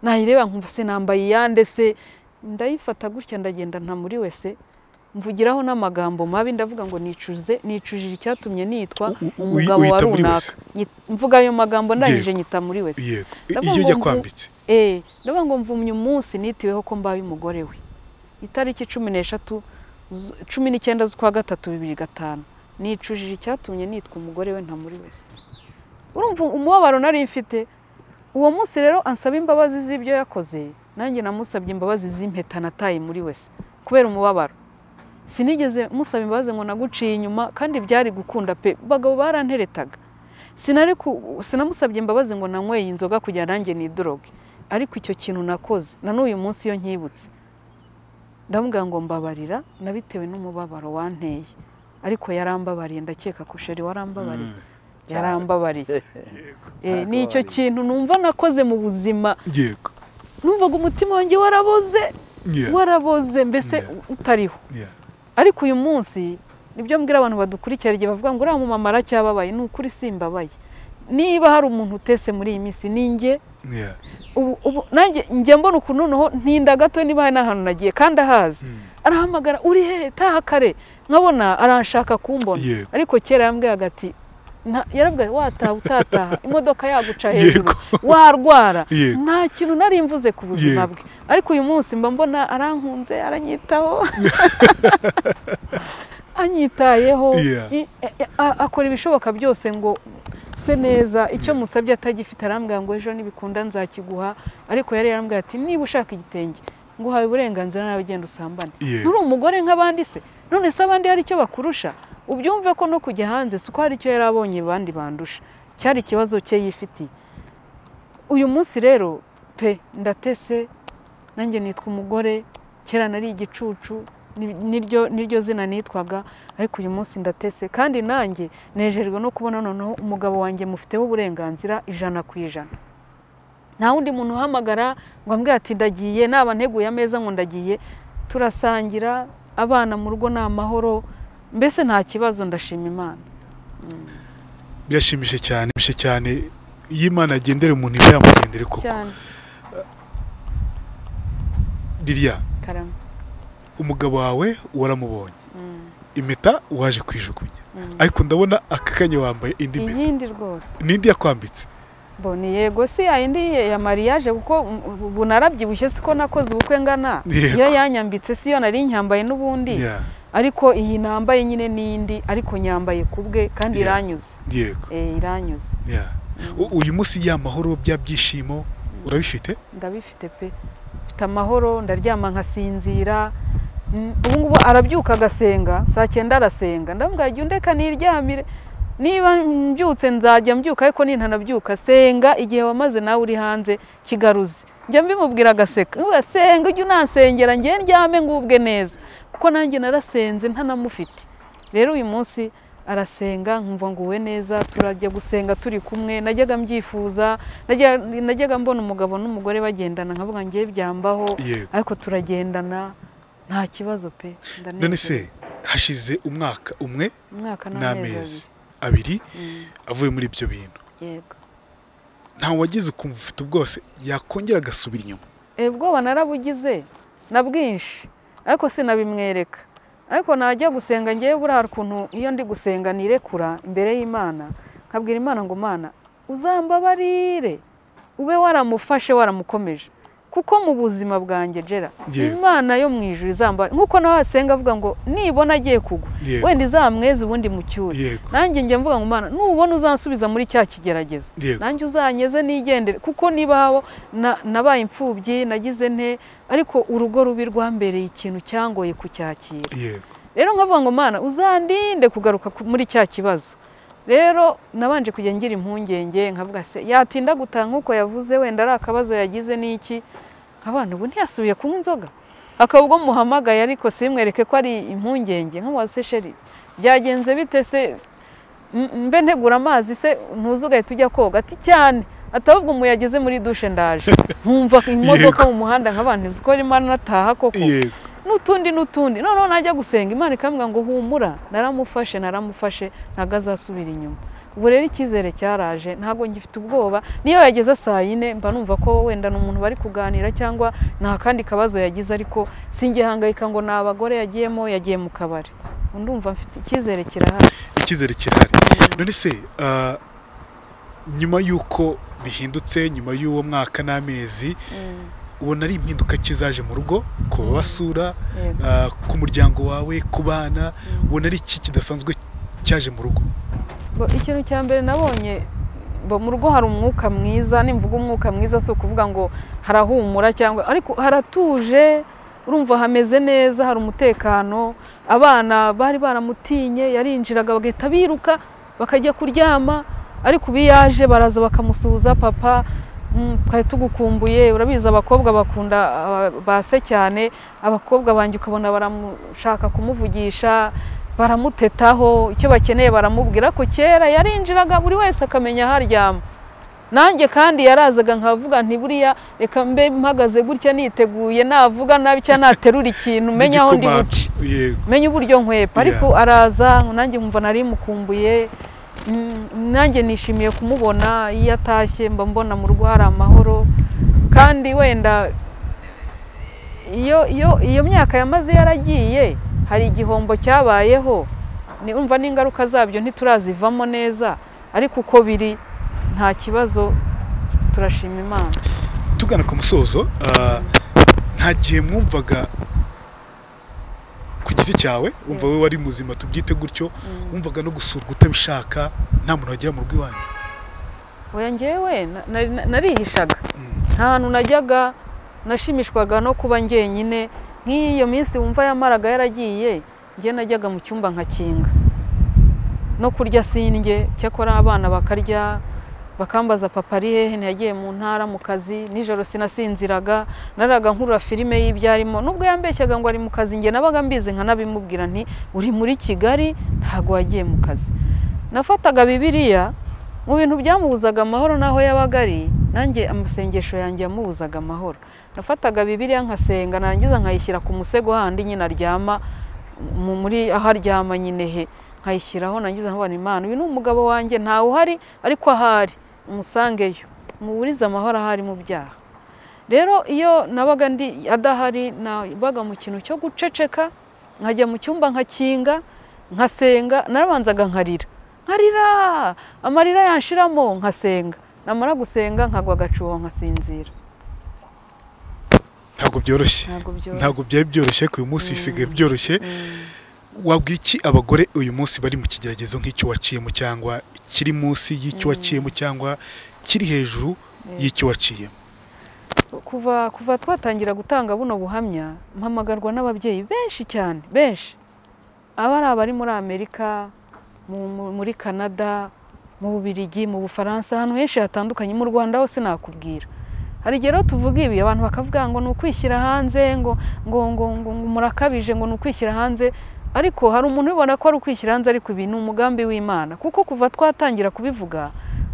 S3: nayireba nkumva se nambaye iyande se, ndayifata gutya ndagenda nta muri wese, mvugiraho n'amagambo mabi, ndavuga ngo nicujije icyatumye nitwa umugabo wa runaka. Mvuga ayo magambo ndangije nyita muri wese.
S2: Iyo jya kwambitse.
S3: Ndavuga ngo mvumye umunsi nitiweho ko mbaye umugore we. Itariki 19 z'ukwa gatatu 2005 nicujije icyatumye nitwa umugore we nta muri wese. Urumva umubabaro nari mfite. Uwo munsi rero ansaba imbabazi z'ibyo yakoze, nanjye namusabye imbabazi z'impeta nataye muri wese kubera umubabaro. Sinigeze musaba imbabazi ngo naguciye inyuma, kandi byari gukunda pe, bagabo baranteretaga. Sinamusabye imbabazi ngo nanyweye inzoga kugira nanjye ni droge, ariko icyo kintu nakoze na n'uyu munsi iyo nkibutse ndamubwira ngo mbabarira, nabitewe n'umubabaro wanteye, ariko yarambabariye. Ndakeka ko sheri warambabariye. Yarambabariye. Ni icyo kintu numva nakoze mu buzima.
S2: Yego.
S3: Numvaga umutima wanjye waraboze mbese utariho. Ariko uyu munsi nibyo mbwira abantu badukurikira igihe bavuga ngo uriya mumama aracyababaye, ni ukuri simbabaye. Niba hari umuntu utese muri iyi minsi ni njye. Ubu nanjye njye mbona ukuntu noneho ntinda gato niba hari n'ahantu nagiye kandi ahazi, arahamagara uri he, taha kare, nkabona aranshaka kumbona. Ariko kera yambwiye agati yarabwaye wataha utataha, imodoka yaguca hejuru, warwara, nta kintu nari mvuze ku buzima bwe. Ariko uyu munsi mba mbona arankunze, aranyitaho, anyitayeho, akora ibishoboka byose ngo se neza. Icyo musabye atagifite arambwira ngo ejo nibikunda nzakiguha. Ariko yari yarambwira ati niba ushaka igitenge nguhaye uburenganzira nawe genda usambane. Nturi umugore nk'abandi se, none se abandi hari icyo bakurusha ubyumve ko no kujya hanze si uko hari icyo yari abonye abandi bandusha cyari ikibazo cye yifitiye uyu munsi rero pe ndatese nanjye nitwa umugore kera nari igicucu niryo zina nitwaga ariko uyu munsi ndatese kandi nanjye nejerwe no kubona noneho umugabo wanjye mufiteho uburenganzira 100%. nta wundi muntu uhamagara ngo ambwira ati ndagiye naba nteguye ameza ngo ndagiye turasangira abana mu rugo ni amahoro mbese nta kibazo ndashima Imana.
S2: Birashimishe cyane iyo Imana agendera umuntu iba yamugendere koko
S3: cyane.
S2: Lilia
S3: Karama
S2: umugabo wawe waramubonye impeta waje kwijugunya ariko ndabona akakanye wambaye indi mpeta
S3: iyindi rwose
S2: nindi yakwambitse
S3: boni yego si yindi ya mariage kuko ubu narabyibushye siko nakoze ubukwe ngana iyo yanyambitse si yo nari nyambaye n'ubundi ariko iyi nambaye nyine nindi ariko nyambaye kubwe kandi iranyuze
S2: yego
S3: iranyuze
S2: uyu munsi y'amahoro by'abyishimo urabifite
S3: ndabifite pe mfite amahoro ndaryama nkasinzira ubu ngubu arabyuka agasenga saa 9 arasenga ndambwira jya undeka niryamire niba mbyutse nzajya mbyuka ariko nintanabyuka senga igihe wamaze nawe uri hanze kigaruze njya mbimubwira agaseka senga ujye unansengera ngiye ndyame ngubwe neza kuko nanjye narasenze ntanamufite rero uyu munsi arasenga nkumva nguwe neza turajya gusenga turi kumwe najyaga mbyifuza najyaga mbona umugabo n'umugore bagendana nkavuga ngiye byambaho ariko turagendana nta kibazo pe
S2: none se hashize umwaka umwe n'amezi 2 avuye muri ibyo bintu
S3: yego
S2: nta wagize ukumva ufite ubwose yakongera agasubira inyuma
S3: ubwoba narabugize na bwinshi ariko sinabimwereka ariko najya gusenga ngiye buri ukuntu iyo ndi gusenga nirekura imbere y'Imana nkabwira Imana ngo Mana uzambabarire ube waramufashe waramukomeje kuko mu buzima bwanjye Gera Imana yo mu ijuru izambara nkuko nawe asenga avuga ngo nibona agiye kugwa wenda izamweze ubundi mu cyuri nanjye ngiye mvuga ngo Mana nubona uzansubiza muri cya kigeragezo nanjye uzanyeze nigendere kuko nibaho nabaye imfubyi nagize nte ariko urugo rubi rwambereye ikintu cyangoye kucyakira rero nkavuga ngo Mana uzandinde kugaruka muri cya kibazo rero nabanje kujya ngira impungenge nkavuga se yatinda gutaha nkuko yavuze wenda ari akabazo yagize niki abantu ubu ntiyasubiye kunywa inzoga akabwo muhamagaye ariko simwereke ko ari impungenge nkamubaze sheri byagenze bite se mbe ntegura amazi se ntuzugaye tujya koga ati cyane atabwo muyageze muri douche ndaje nkumva imodoka mu muhanda nk'abantu uziko Imana nataha koko n'utundi none najya gusenga Imana ikambwa ngo humura naramufashe ntago azasubira inyuma ubu rero ikizere cyaraje ntago ngifite ubwoba niyo yageze saa 4 mba numva ko wenda n'umuntu bari kuganira cyangwa nta kandi kabazo yagize ariko singihangayika ngo nabagore yagiye mu kabari ndumva mfite ikizere kirahari
S2: none se nyuma yuko bihindutse nyuma y'uwo mwaka n'amezi ubona ari impinduka kizaje mu rugo ko basura ku muryango wawe ku bana ubona ari iki kidasanzwe cyaje mu rugo
S3: ikintu cya mbere nabonye mu rugo hari umwuka mwiza nimvuga umwuka mwiza so kuvuga ngo harahumura cyangwa ariko haratuje urumva hameze neza hari umutekano abana bari baramutinye yarinjiraga bagahita biruka bakajya kuryama ariko biyaje baraza bakamusuhuza papa twari tugukumbuye urabizi abakobwa bakunda base cyane abakobwa banjye ukabona baramushaka kumuvugisha baramutetaho icyo bakeneye baramubwira ko kera yarinjiraga buri wese akamenya haryama nanjye kandi yarazaga nkavuga nti buriya reka mbe mpagaze gutya niteguye navuga nabi cyangwa naterura ikintu menya aho ndi buce menya uburyo nkwepa ariko araza nanjye nkumva nari mukumbuye nanjye nishimiye kumubona iyo atashye mba mbona mu rugo hari amahoro kandi wenda iyo myaka yamaze yaragiye hari igihombo cyabayeho umva n'ingaruka zabyo ntiturazivamo neza ariko uko biri nta kibazo turashima Imana
S2: tugana ku musozo nta gihe mwumvaga ku giti cyawe wumva we wari muzima tubyite gutyo wumvaga no gusurwa utabishaka nta muntu wagira mu rugo iwanyu
S3: oya ngewe narihishaga nta hantu najyaga nashimishwaga no kuba njyenyine nk'iyo minsi wumva yamaraga yaragiye njye najyaga mu cyumba nkakinga no kurya sindye cyakora abana bakarya bakambaza papa ari hehe ntiyagiye mu ntara mu kazi nijoro sinasinziraga naraga nkurura filime y'ibyarimo nubwo yambeshyaga ngo ari mu kazi njye nabaga mbizi nkanabimubwira nti uri muri Kigali ntago wagiye mu kazi nafataga Bibiliya mu bintu byamubuzaga amahoro naho yabaga ari nanjye amasengesho yanjye yamubuzaga amahoro nafataga Bibiliya nkasenga narangiza nkayishyira ku musego handi nyina aryama muri aho aryama nyine he nkayishyiraho nangiza nkabona Imana uyu ni umugabo wanjye ntawe uhari ariko ahari umusangeyo muburiza amahoro ahari mu byaha rero iyo nabaga ndi adahari nabaga mu kintu cyo guceceka nkajya mu cyumba nkakinga nkasenga narabanzaga nkarira amarira yanshiramo nkasenga namara gusenga nkagwa agacuho nkasinzira
S2: ntabwo byari byoroshye ku uyu munsi bisigaye byoroshye wabwira iki abagore uyu munsi bari mu kigeragezo nk'icyo waciyemo cyangwa kiri munsi y'icyo waciyemo cyangwa kiri hejuru y'icyo waciyemo
S3: kuva twatangira gutanga buno buhamya mpamagarwa n'ababyeyi benshi cyane benshi abari muri Amerika muri Canada mu Bubiligi mu Bufaransa ahantu henshi hatandukanye mu Rwanda hose nakubwira hari igihe rero tuvuga ibi abantu bakavuga ngo ni ukwishyira hanze ngo murakabije ngo ni ukwishyira hanze ariko hari umuntu ubona ko ari ukwishyira hanze ariko ibi ni umugambi w'Imana kuko kuva twatangira kubivuga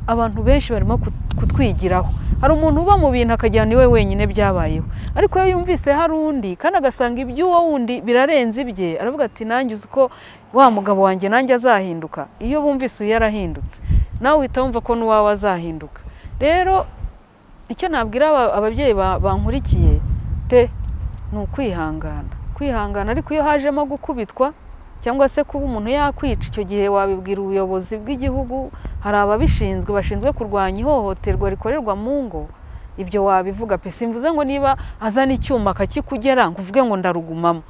S3: abantu benshi barimo kutwigiraho hari umuntu uba mu bintu akajyana niwe wenyine byabayeho ariko iyo yumvise hari undi kandi agasanga iby'uwo wundi birarenze ibye aravuga ati nanjye uzi ko wa mugabo wanjye nanjye azahinduka iyo bumvise uyu yarahindutse nawe uhita wumva ko n'uwawe azahinduka rero icyo nabwira ababyeyi bankurikiye pe ni ukwihangana ariko iyo hajemo gukubitwa cyangwa se kuba umuntu yakwica icyo gihe wabibwira ubuyobozi bw'igihugu hari ababishinzwe bashinzwe kurwanya ihohoterwa rikorerwa mu ngo ibyo wabivuga pe simvuze ngo niba azana icyuma akakikugera ngo uvuge ngo ndarugumamo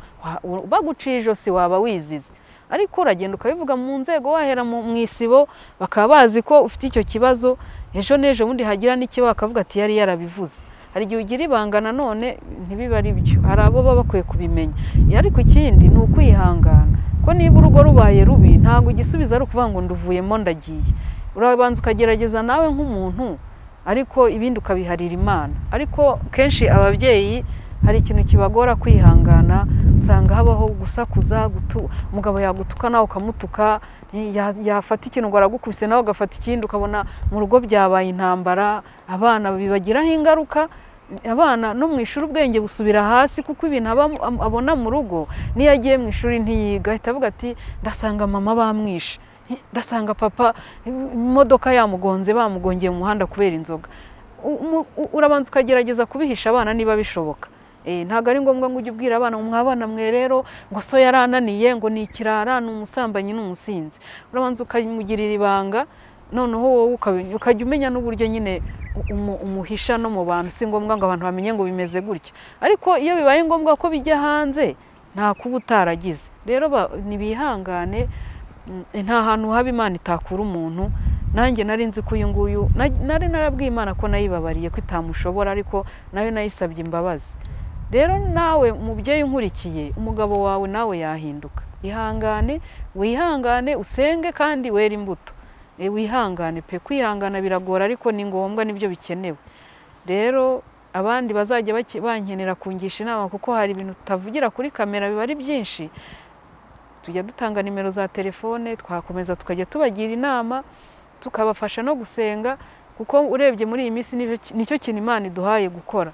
S3: baguciye ijosi waba wizize ariko uragenda ukabivuga mu nzego wahera mu isibo bakaba bazi ko ufite icyo kibazo ejo n'ejo bundi hagira n'ikiba bakavuga ati yari yarabivuze hari igihe ugira ibanga nanone ntibiba ari byo hari abo baba bakwiye kubimenya ariko ikindi ni ukwihangana ko niba urugo rubaye rubi ntabwo igisubizo ari ukuvuga ngo nduvuyemo ndagiye urabanza ukagerageza nawe nk'umuntu ariko ibindi ukabiharira Imana ariko kenshi ababyeyi hari ikintu kibagora kwihangana usanga habaho gusakuza umugabo yagutuka nawe ukamutuka yafata ikintu ngo aragukubise nawe ugafata ikindi ukabona mu rugo byabaye intambara abana bibagiraho ingaruka abana no mu ishuri ubwenge busubira hasi kuko ibintu abona mu rugo niyo agiye mu ishuri ntiyiga ahita avuga ati ndasanga mama bamwishe ndasanga papa imodoka yamugonze bamugongeye mu muhanda kubera inzoga urabanza ukagerageza kubihisha abana niba bishoboka ntabwo ari ngombwa ngo ujye ubwira abana mwabana mwe rero ngo so yarananiye ngo ni ikirara ni umusambanyi n'umusinzi urabanza ukamugirira ibanga noneho wowe ukajya umenya n'uburyo nyine umuhisha no mu bantu si ngombwa ngo abantu bamenye ngo bimeze gutya ariko iyo bibaye ngombwa ko bijya hanze nta kuba utaragize rero nibihangane nta hantu haba Imana itakura umuntu nanjye nari nzi ko uyu nguyu nari narabwiye Imana ko nayibabariye ko itamushobora ariko nayo nayisabye imbabazi rero nawe mubyeyi unkurikiye umugabo wawe nawe yahinduka wihangane usenge kandi wera imbuto wihangane pe kwihangana biragora ariko ni ngombwa nibyo bikenewe rero abandi bazajya bankenera kungisha inama kuko hari ibintu tutavugira kuri kamera biba ari byinshi tujya dutanga nimero za telefone twakomeza tukajya tubagira inama tukabafasha no gusenga kuko urebye muri iyi minsi nicyo kintu Imana iduhaye gukora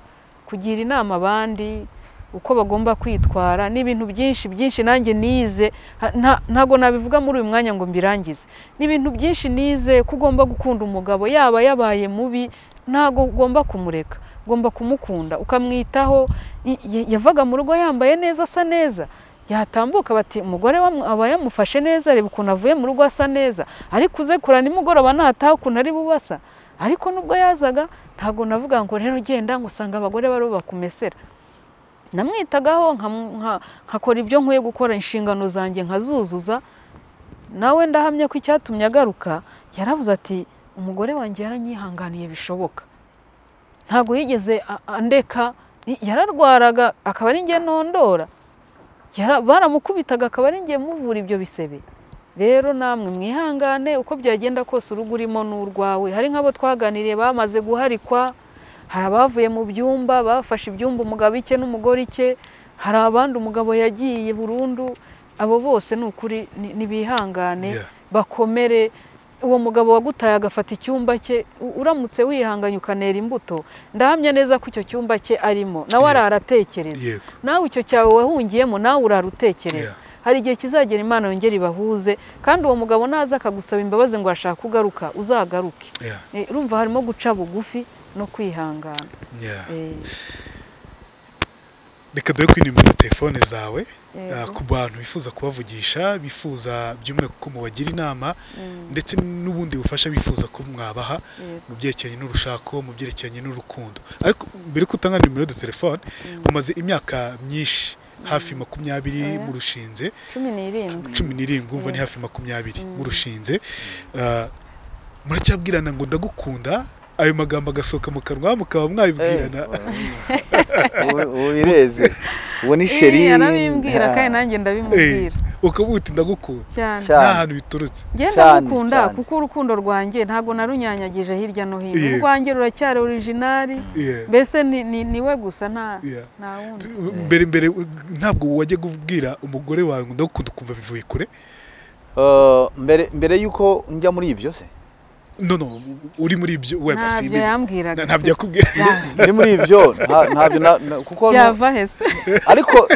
S3: kugira inama abandi uko bagomba kwitwara n'ibintu byinshi nanjye nize ntago nabivuga muri uyu mwanya ngo mbirangize n'ibintu byinshi nize ko ugomba gukunda umugabo yaba yabaye mubi ntago ugomba kumureka ugomba kumukunda ukamwitaho yavaga mu rugo yambaye neza asa neza yatambuka bati umugore aba yamufashe neza reba ukuntu avuye mu rugo asa neza ariko uze kurana nimugoroba nataha ukuntu ari bubasa ariko nubwo yazaga ntago navuga ngo rero genda ngo usanga abagore bari bakumesera namwitagaho nkakora ibyo nkwiye gukora inshingano zanjye nkazuzuza nawe ndahamya ko icyatumye agaruka yaravuze ati umugore wanjye yaranyihanganiye bishoboka ntago yigeze andeka yararwaraga akaba ari njye nondora baramukubitaga akaba ari ngiye muvura ibyo bisebe. Rero namwe mwihangane uko byagenda kose urugo urimo n'urwawe. Hari nk'abo twaganiriye bamaze guharikwa, hari abavuye mu byumba bafashe ibyumba umugabo ike n'umugore ike, hari abandi umugabo yagiye burundu. Abo bose ni ukuri nibihangane bakomere. Uwo mugabo wagutaye agafata icyumba cye, uramutse wihanganye ukanera imbuto, ndahamya neza ko icyo cyumba cye arimo nawe araratekereza. Nawe icyo cyawe wahungiyemo nawe urarutekereza. Hari igihe kizagera Imana yongera ibahuze, kandi uwo mugabo naza akagusaba imbabazi ngo ashaka kugaruka uzagaruke. Urumva harimo guca bugufi no kwihangana.
S2: Reka dore ko nimero telefone zawe ku bantu bifuza kubavugisha, bifuza by'umwihariko ko mubagira inama ndetse n'ubundi bufasha bifuza ko mwabaha mu byerekeranye n'urushako, mu byerekeranye n'urukundo. Ariko mbere ko utanga nimero de telefone, umaze imyaka myinshi hafi 20 mu rushinze, 17 umva ni hafi 20 mu rushinze, muracyabwirana ngo ndagukunda, ayo magambo agasohoka mu kanwa mukaba mwabibwirana?
S1: Ubireze uwo ni sheri
S3: yarabimbwira kandi nanjye ndabimubwira.
S2: Ukavuga uti ndagukunda
S3: nta
S2: hantu biturutse.
S3: Ngenda ndagukunda kuko urukundo rwanjye ntago narunyanyagije hirya no hino. Urwanjye ruracyari original, mbese niwe gusa nta wundi.
S2: Mbere ntabwo wajya kubwira umugore wawe ngo ndagukunda ukumva bivuye kure?
S1: Mbere yuko njya muri ibyo se?
S2: No, uri muri ibyo weba simbizi. Ntabyo yakubwira.
S1: Ndi muri ibyo ntabyo kuko
S3: byava hese.
S1: Ariko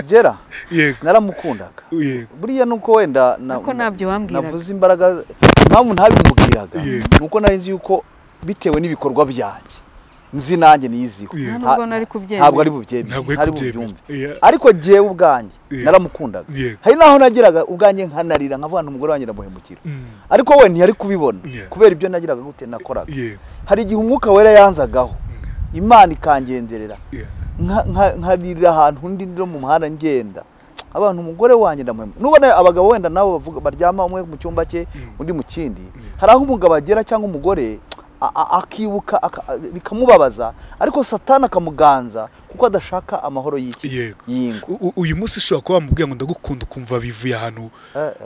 S1: Gera naramukundaga. Buriya nuko wenda navuze imbaraga mpamvu ntabimubwiraga. Nuko nari nzi yuko bitewe n'ibikorwa byanjye nzi nanjye niyiziho. Ntabwo ari bubyembe. Ariko giye ubwanjye naramukundaga. Hari naho nagiraga ubwanjye nkanarira nkavuga n'umugore wanjye ndamuhemukira. Ariko we ntiyari kubibona kubera ibyo nagiraga gute nakoraga. Hari igihe umwuka wera yanzagaho, Imana ikangenderera, nkarira ahantu undi no mu muhanda ngenda, abantu umugore wanjye ndamuhemukira. Nubona abagabo wenda nabo bavuga baryama umwe mu cyumba cye undi mu kindi, hari aho umugabo agera cyangwa umugore akibuka bikamubabaza, ariko Satani akamuganza kuko adashaka amahoro y'ingo.
S2: Uyu munsi ushobora kuba wamubwira ngo ndagukunda ukumva bivuye ahantu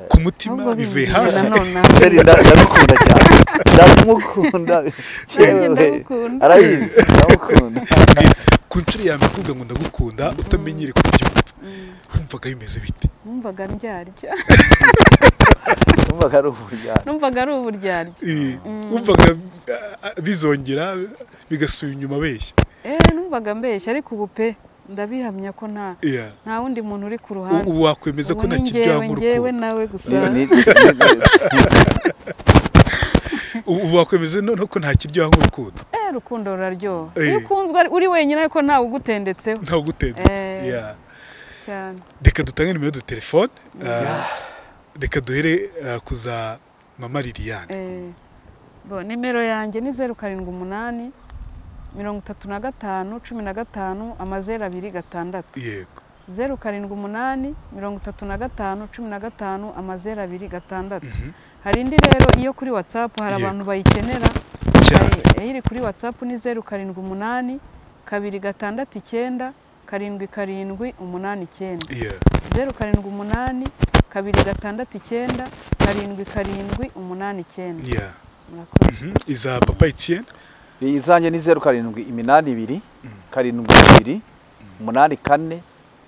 S2: ku mutima, bivuye hafi.
S1: Ndagukunda cyane, ndamukunda, arayizi, ndamukunda.
S2: Ku nshuro ya mbere kuvuga ngo ndagukunda utamenyere kubyumva, wumvaga bimeze bite?
S3: Numvaga ndyarya.
S1: Numvaga
S3: ari uburyarya.
S2: Wumvaga bizongera bigasubira inyuma beshya?
S3: Numvaga mbeshya, ariko ubu pe ndabihamya ko nta wundi muntu uri ku ruhande.
S2: Ubu wakwemeza ko nakiryoha mu rukundo?
S3: Ngewe nawe gusa.
S2: Ubu wakwemeza no ko nta kiryoha mu rukundo?
S3: Urukundo ruraryoha. Iyo ukunzwe uri wenyine ariko ntawe ugutendetseho.
S2: Ntawe ugutendetse.
S3: Cyane.
S2: Reka dutange nimero de telefone. Reka duhere kuza Mama Liliane.
S3: Nimero yanjye ni 078 35 15 026.
S2: Yego.
S3: 078 35 15 026. Hari indi rero iyo kuri WhatsApp hari abantu bayikenera. Iri kuri WhatsApp ni 078 269 7 7 078 269 7 7
S2: Iza Papa Etienne?
S1: Izanjye ni 078 72 84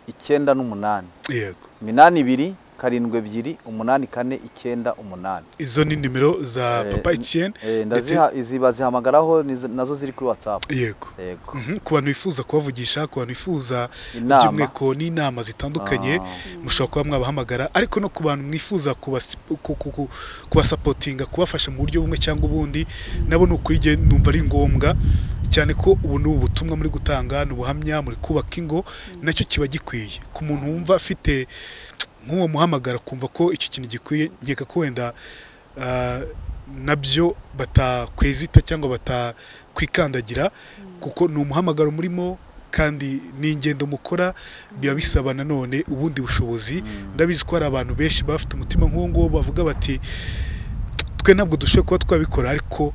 S1: 9
S2: Yego.
S1: 82 72 84 9.
S2: Izo ni nimero za Papa Etienne.
S1: Iziba zihamagaraho nazo ziri kuri WhatsApp.
S2: Yego. Ku bantu bifuza kubavugisha, ku bantu bifuza by'umweko n'inama zitandukanye, mushobora kuba mwabahamagara. Ariko no ku bantu mwifuza kubasapotinga, kubafasha mu buryo bumwe cyangwa ubundi, nabo ni ukuri numva ari ngombwa cyane ko ubu ni ubutumwa muri gutanga, n'ubuhamya muri kubaka ingo, nacyo kiba gikwiye ku muntu wumva afite nk'uwo muhamagara kumva ko icyo kintu gikwiye. Nkeka ko wenda nabyo batakwezita cyangwa batakwikandagira, kuko ni umuhamagaro murimo kandi n'ingendo mukora biba bisaba nanone ubundi bushobozi. Ndabizi ko hari abantu benshi bafite umutima nk'uwo ngo bavuga bati twe ntabwo dushoboye kuba twabikora, ariko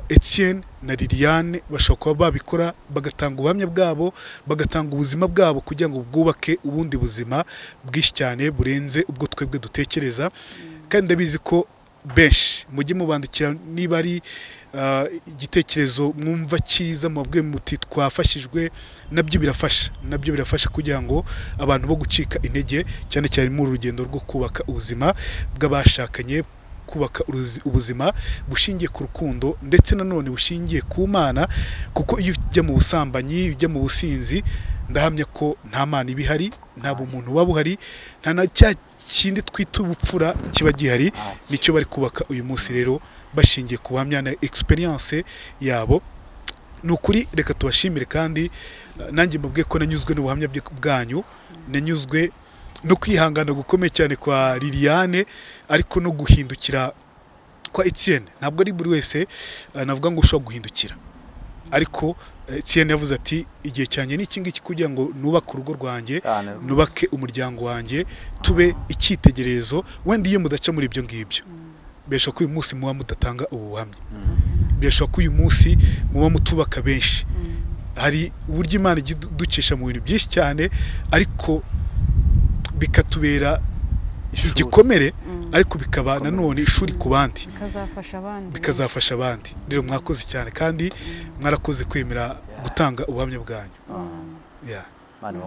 S2: Etienne na Liliane bashobora kuba babikora bagatanga ubuhamya bwabo bagatanga ubuzima bwabo kugira ngo bwubake ubundi buzima bwinshi cyane burenze ubwo twebwe dutekereza kandi ndabizi ko benshi mujye mubandikira niba ari igitekerezo mwumva cyiza mubwe muti twafashijwe nabyo birafasha kugira ngo abantu bo gucika intege cyane cyane mu rugendo rwo kubaka ubuzima bw'abashakanye kubaka ubuzima bushingiye ku rukundo ndetse nanone bushingiye ku Mana kuko iyo ujya mu busambanyi ujya mu businzi ndahamya ko nta Mana ibihari nta bumuntu wabuhari nta na cya kindi twita ubupfura kiba gihari nicyo bari kubaka uyu munsi rero bashingiye ku buhamya na experience yabo nukuri reka tubashimire kandi nanjye mbabwiye ko nanyuzwe n'ubuhamya bwanyu nanyuzwe no kwihangana gukomeye cyane kwa Liliane ariko no guhindukira kwa Etienne ntabwo ari buri wese navuga ngo ushobora guhindukira ariko Etienne yavuze ati igihe cyanye n'iki ngiki kugira ngo nubake urugo rwanjye nubake umuryango wanjye tube icyitegererezo wenda iyo mudaca muri ibyo ngibyo besha ko uyu munsi muba mudatanga ubuhamya besha ko uyu munsi muba mutubaka benshi hari uburyo Imana iducisha mu bintu byinshi cyane ariko bikatubera igikomere ariko bikaba nanone ishuri ku bandi bikazafasha abandi rero mwakoze cyane kandi mwarakoze kwemera gutanga ubuhamya bwanyu
S1: Mani